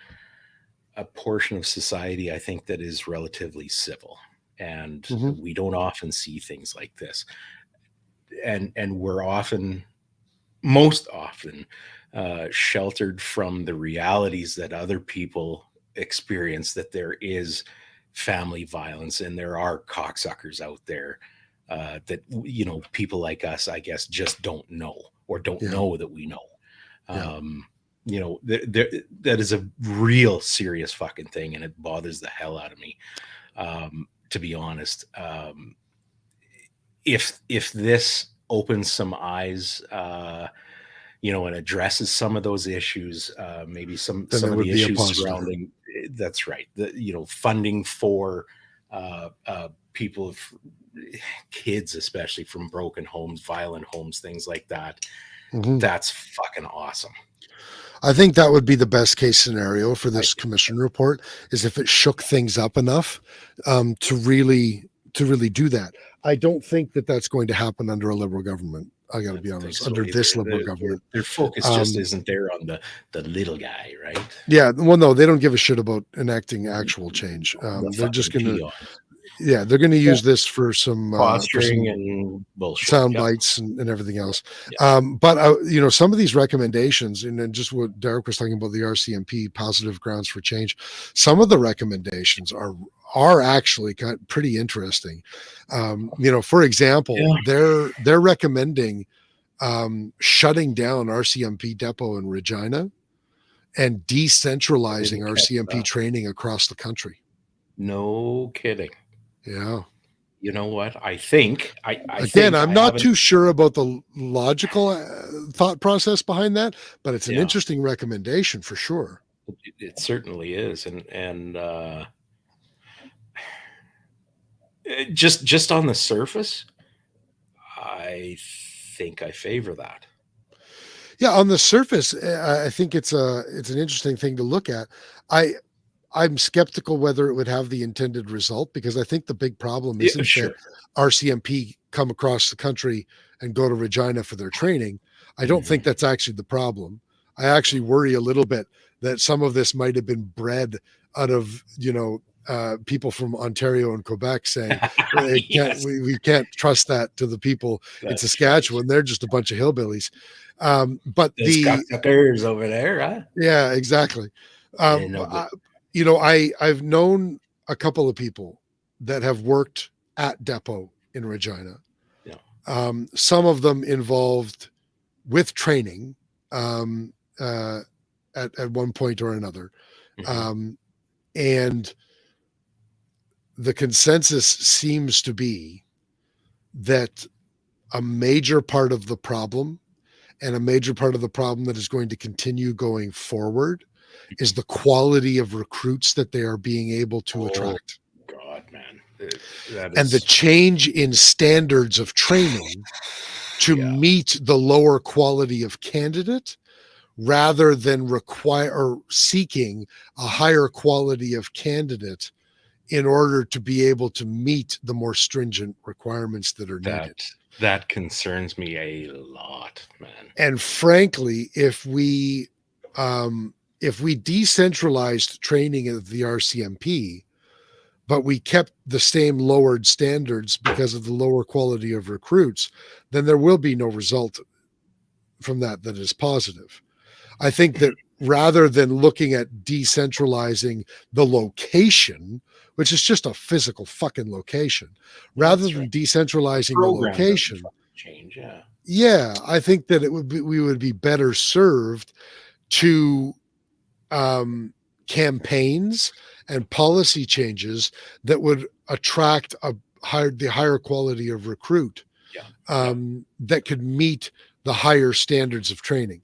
a portion of society, I think, that is relatively civil, and Mhm. we don't often see things like this. And we're most often sheltered from the realities that other people experience, that there is family violence and there are cocksuckers out there that people like us, I guess, just don't know, or don't Yeah. know that we know. Yeah. That is a real serious fucking thing, and it bothers the hell out of me, to be honest. If this opens some eyes, and addresses some of those issues, maybe some Then it of would the be a issues positive. surrounding. That's right. Funding for people, kids, especially from broken homes, violent homes, things like that. Mhm. That's fucking awesome. I think that would be the best case scenario for this commission report, is if it shook things up enough to really do that. I don't think that that's going to happen under a Liberal government. I got to be honest, under this Liberal government. Their focus just isn't there on the little guy, right? Yeah, well, no, they don't give a shit about enacting actual change. They're just going to, they're going to use this for some posturing and bullshit, sound bites and everything else. Yeah. But some of these recommendations, and then just what Derek was talking about, the RCMP positive grounds for change, some of the recommendations are actually pretty interesting. For example, they're recommending shutting down RCMP depot in Regina and decentralizing RCMP training across the country. No kidding. Yeah. You know what? I think I'm not too sure about the logical thought process behind that, but it's an interesting recommendation for sure. It certainly is, and just on the surface, I think I favor that. Yeah, on the surface, I think it's an interesting thing to look at. I'm skeptical whether it would have the intended result, because I think the big problem isn't that RCMP come across the country and go to Regina for their training. I don't think that's actually the problem. I actually worry a little bit that some of this might have been bred out of, people from Ontario and Quebec saying, we can't trust that to the people in Saskatchewan. Right. They're just a bunch of hillbillies. But those cocksuckers over there, huh? Yeah, exactly. I've known a couple of people that have worked at depot in Regina. Yeah. Some of them involved with training at one point or another. Mm-hmm. And the consensus seems to be that a major part of the problem, and a major part of the problem that is going to continue going forward, is the quality of recruits that they are being able to attract. God, man. And the change in standards of training to meet the lower quality of candidate, rather than seeking a higher quality of candidate in order to be able to meet the more stringent requirements that are needed. That concerns me a lot, man. And frankly, if we decentralized training of the RCMP, but we kept the same lowered standards because of the lower quality of recruits, then there will be no result from that is positive. I think that rather than looking at decentralizing the location, which is just a physical fucking location, rather than decentralizing the Program doesn't location, fucking change. Yeah. yeah, I think that we would be better served to campaigns and policy changes that would attract the higher quality of recruit Yeah. that could meet the higher standards of training.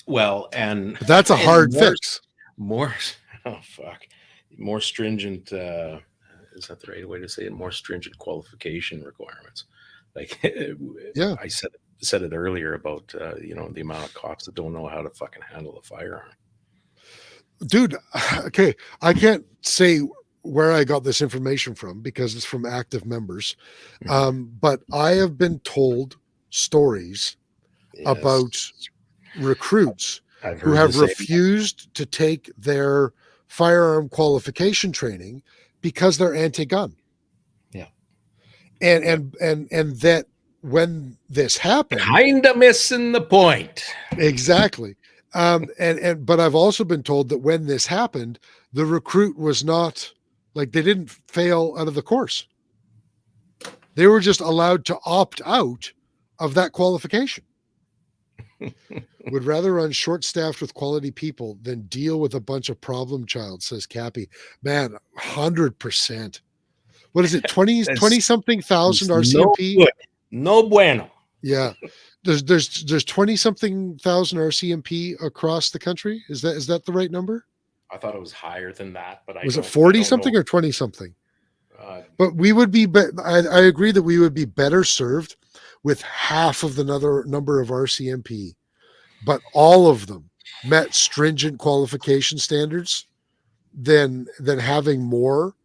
Well, and But that's a hard fix. More, oh fuck, more stringent. Is that the right way to say it? More stringent qualification requirements. Like, Yeah. I said it earlier about the amount of cops that don't know how to fucking handle a firearm. Dude, okay, I can't say where I got this information from because it's from active members, but I have been told stories about recruits who have refused to take their firearm qualification training because they're anti-gun. Yeah, and that when this happened, kind of missing the point. Exactly. But I've also been told that when this happened, the recruit was not like, they didn't fail out of the course. They were just allowed to opt out of that qualification. Would rather run short-staffed with quality people than deal with a bunch of problem child, says Cappy. Man, 100%. What is it? 20 something thousand RCMP? No bueno. Yeah. There's 20 something thousand RCMP across the country. Is that the right number? I thought it was higher than that, but was it 40 something or 20 something? But we would be, I agree that we would be better served with half of the number of RCMP, but all of them met stringent qualification standards than having more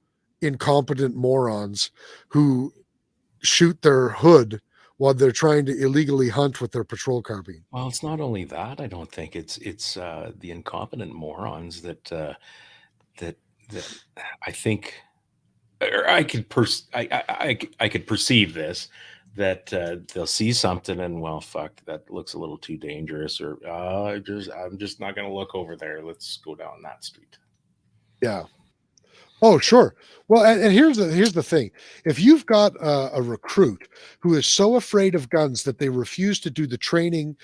incompetent morons who shoot their hood while they're trying to illegally hunt with their patrol carbine. Well, it's not only that. I don't think it's the incompetent morons that I think, or I could I could perceive this, that they'll see something and, well, fuck, that looks a little too dangerous, or I'm just not going to look over there. Let's go down that street. Yeah. Oh, sure. Well, and here's the thing. If you've got a recruit who is so afraid of guns that they refuse to do the training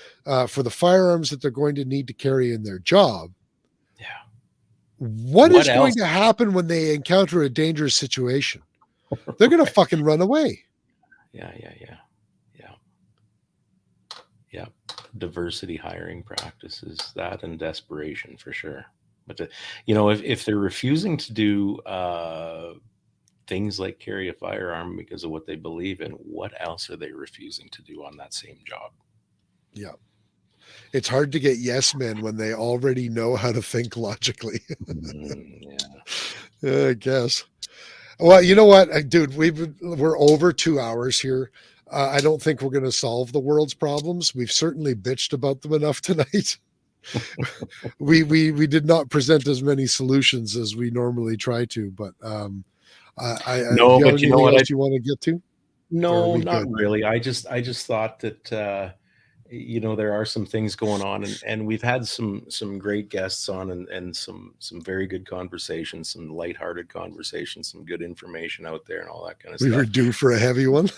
for the firearms that they're going to need to carry in their job, yeah, what is going to happen when they encounter a dangerous situation? They're going to fucking run away. Yeah. Diversity hiring practices, that and desperation for sure. But if they're refusing to do things like carry a firearm because of what they believe in, what else are they refusing to do on that same job? Yeah. It's hard to get yes men when they already know how to think logically. Yeah, I guess. Well, you know what, dude, we're over 2 hours here. I don't think we're going to solve the world's problems. We've certainly bitched about them enough tonight. we did not present as many solutions as we normally try to, but no, but you know what else you want to get to? No, not really. I just thought that there are some things going on, and we've had some great guests on, and some very good conversations, some lighthearted conversations, some good information out there, and all that kind of stuff. We were due for a heavy one.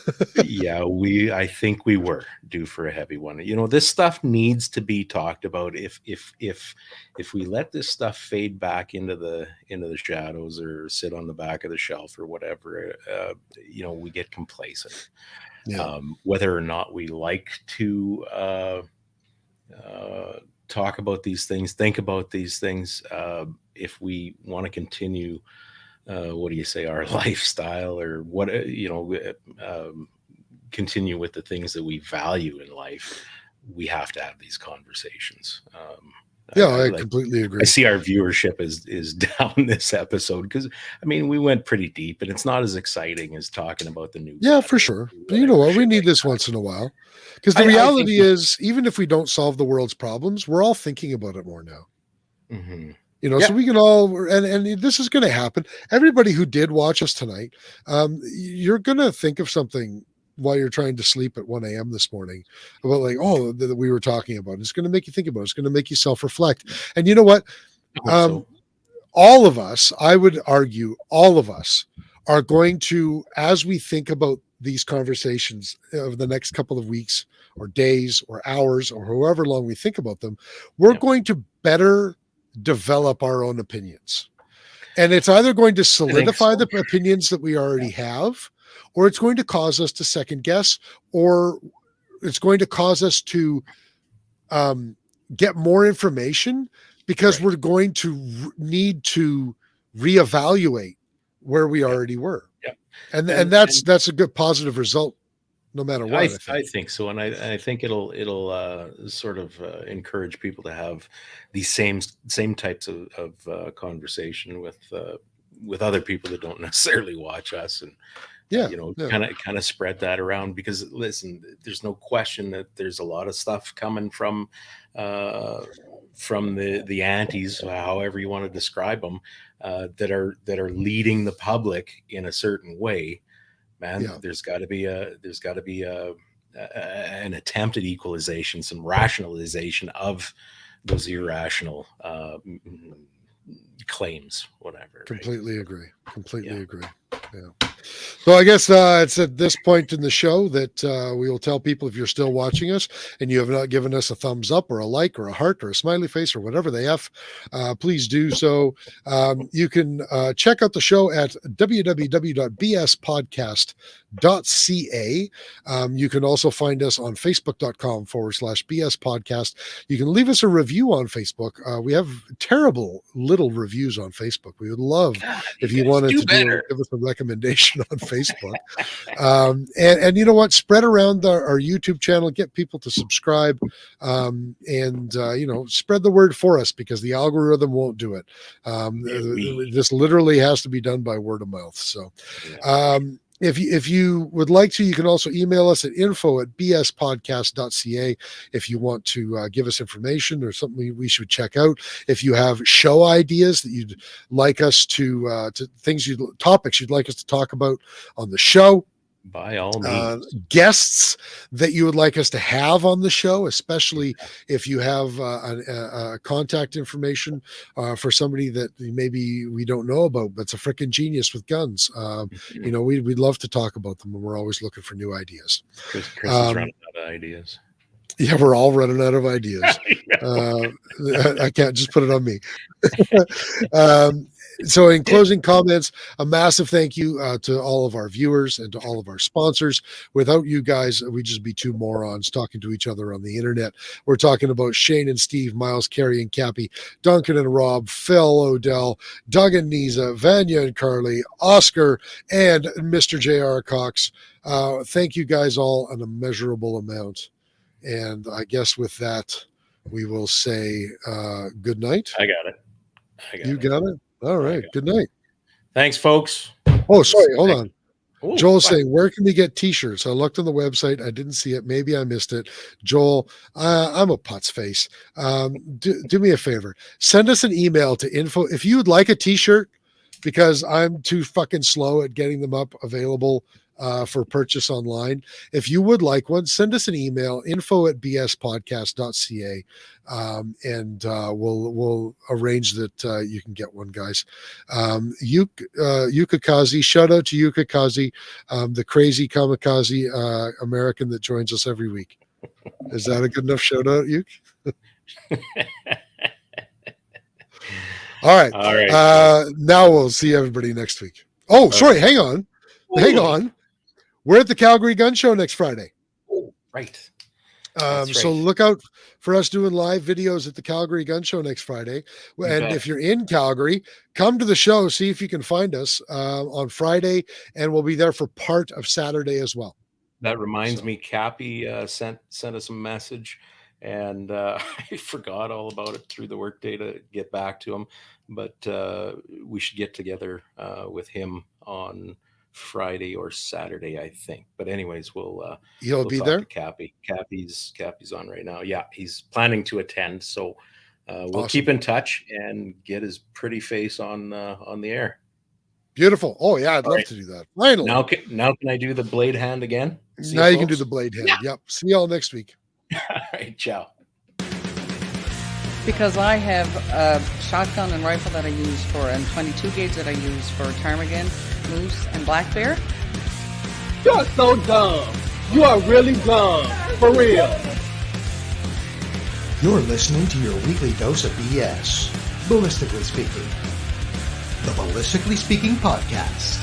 Yeah, I think we were due for a heavy one. This stuff needs to be talked about. If we let this stuff fade back into the shadows or sit on the back of the shelf or whatever, we get complacent. Yeah. Whether or not we like to talk about these things, think about these things, if we want to continue, what do you say, our lifestyle, or what, continue with the things that we value in life, we have to have these conversations. I completely agree. I see our viewership is down this episode because, we went pretty deep, and it's not as exciting as talking about the new. Yeah, for sure. But you know what? We need this once in a while, because the reality is, even if we don't solve the world's problems, we're all thinking about it more now. Mm-hmm. So we can all, and this is going to happen. Everybody who did watch us tonight, you're going to think of something while you're trying to sleep at 1 a.m. this morning about like, that we were talking about. It's going to make you think about it. It's going to make you self-reflect. And you know what? I hope so. All of us, I would argue, all of us are going to, as we think about these conversations over the next couple of weeks or days or hours or however long we think about them, we're going to better develop our own opinions. And it's either going to solidify the opinions that we already have, or it's going to cause us to second guess, or it's going to cause us to get more information, because we're going to need to reevaluate where we already were. Yeah. And that's a good positive result no matter what. I think so. And I think it'll sort of encourage people to have these same types of conversation with other people that don't necessarily watch us, and kind of spread that around, because listen, there's no question that there's a lot of stuff coming from the antis, however you want to describe them, that are leading the public in a certain way. Man, there's got to be an attempt at equalization, some rationalization of those irrational claims, whatever. Completely agree. Yeah. So I guess it's at this point in the show that we will tell people, if you're still watching us and you have not given us a thumbs up or a like or a heart or a smiley face or whatever the F, please do so. You can check out the show at www.bspodcast.ca. You can also find us on facebook.com/BS podcast. You can leave us a review on Facebook. We have terrible little reviews on Facebook. We would love if you wanted to give us a recommendation on Facebook. And you know what? Spread around our YouTube channel, get people to subscribe, and spread the word for us, because the algorithm won't do it. This literally has to be done by word of mouth. So if you would like to, you can also email us at info@bspodcast.ca if you want to give us information or something we should check out. If you have show ideas that you'd like us to topics you'd like us to talk about on the show, by all means, guests that you would like us to have on the show, especially if you have a contact information for somebody that maybe we don't know about, but's a freaking genius with guns. We'd love to talk about them, and we're always looking for new ideas. Chris is running out of ideas. Yeah, we're all running out of ideas. I can't just put it on me. So in closing comments, a massive thank you to all of our viewers and to all of our sponsors. Without you guys, we'd just be two morons talking to each other on the internet. We're talking about Shane and Steve, Miles, Carrie and Cappy, Duncan and Rob, Phil, Odell, Doug and Niza, Vanya and Carly, Oscar, and Mr. J.R. Cox. Thank you guys all an immeasurable amount. And I guess with that, we will say good night. I got it. You got it? All right. Good night. Thanks, folks. Oh, sorry. Hold on. Ooh, Joel's saying, where can we get t-shirts? I looked on the website. I didn't see it. Maybe I missed it. Joel, I'm a putz face. Do me a favor. Send us an email to info. If you would like a t-shirt, because I'm too fucking slow at getting them up available for purchase online. If you would like one, send us an email, info@bspodcast.ca, and we'll arrange that you can get one, guys. Yuka Kazi, shout out to Yuka Kazi, the crazy kamikaze American that joins us every week. Is that a good enough shout out, Yuka? All right. Now we'll see everybody next week. Oh, sorry. Hang on. We're at the Calgary Gun Show next Friday. Oh, right. So look out for us doing live videos at the Calgary Gun Show next Friday. And if you're in Calgary, come to the show, see if you can find us on Friday, and we'll be there for part of Saturday as well. That reminds me, Cappy sent us a message, and I forgot all about it through the workday to get back to him. But we should get together with him on Friday or Saturday, I think. But anyways, we'll be talk there. To Cappy. Cappy's on right now. Yeah, he's planning to attend. So we'll Awesome. keep in touch and get his pretty face on the air. Beautiful. Oh yeah, I'd love to do that. Finally. Now can I do the blade hand again? See Now you can do folks? the blade hand. Yep. See y'all next week. All right, ciao. Because I have a shotgun and rifle that I use for, and 22 gauge that I use for ptarmigan, moose, and black bear. You're so dumb. You are really dumb. For real. You're listening to your weekly dose of BS. Ballistically speaking. The Ballistically Speaking Podcast.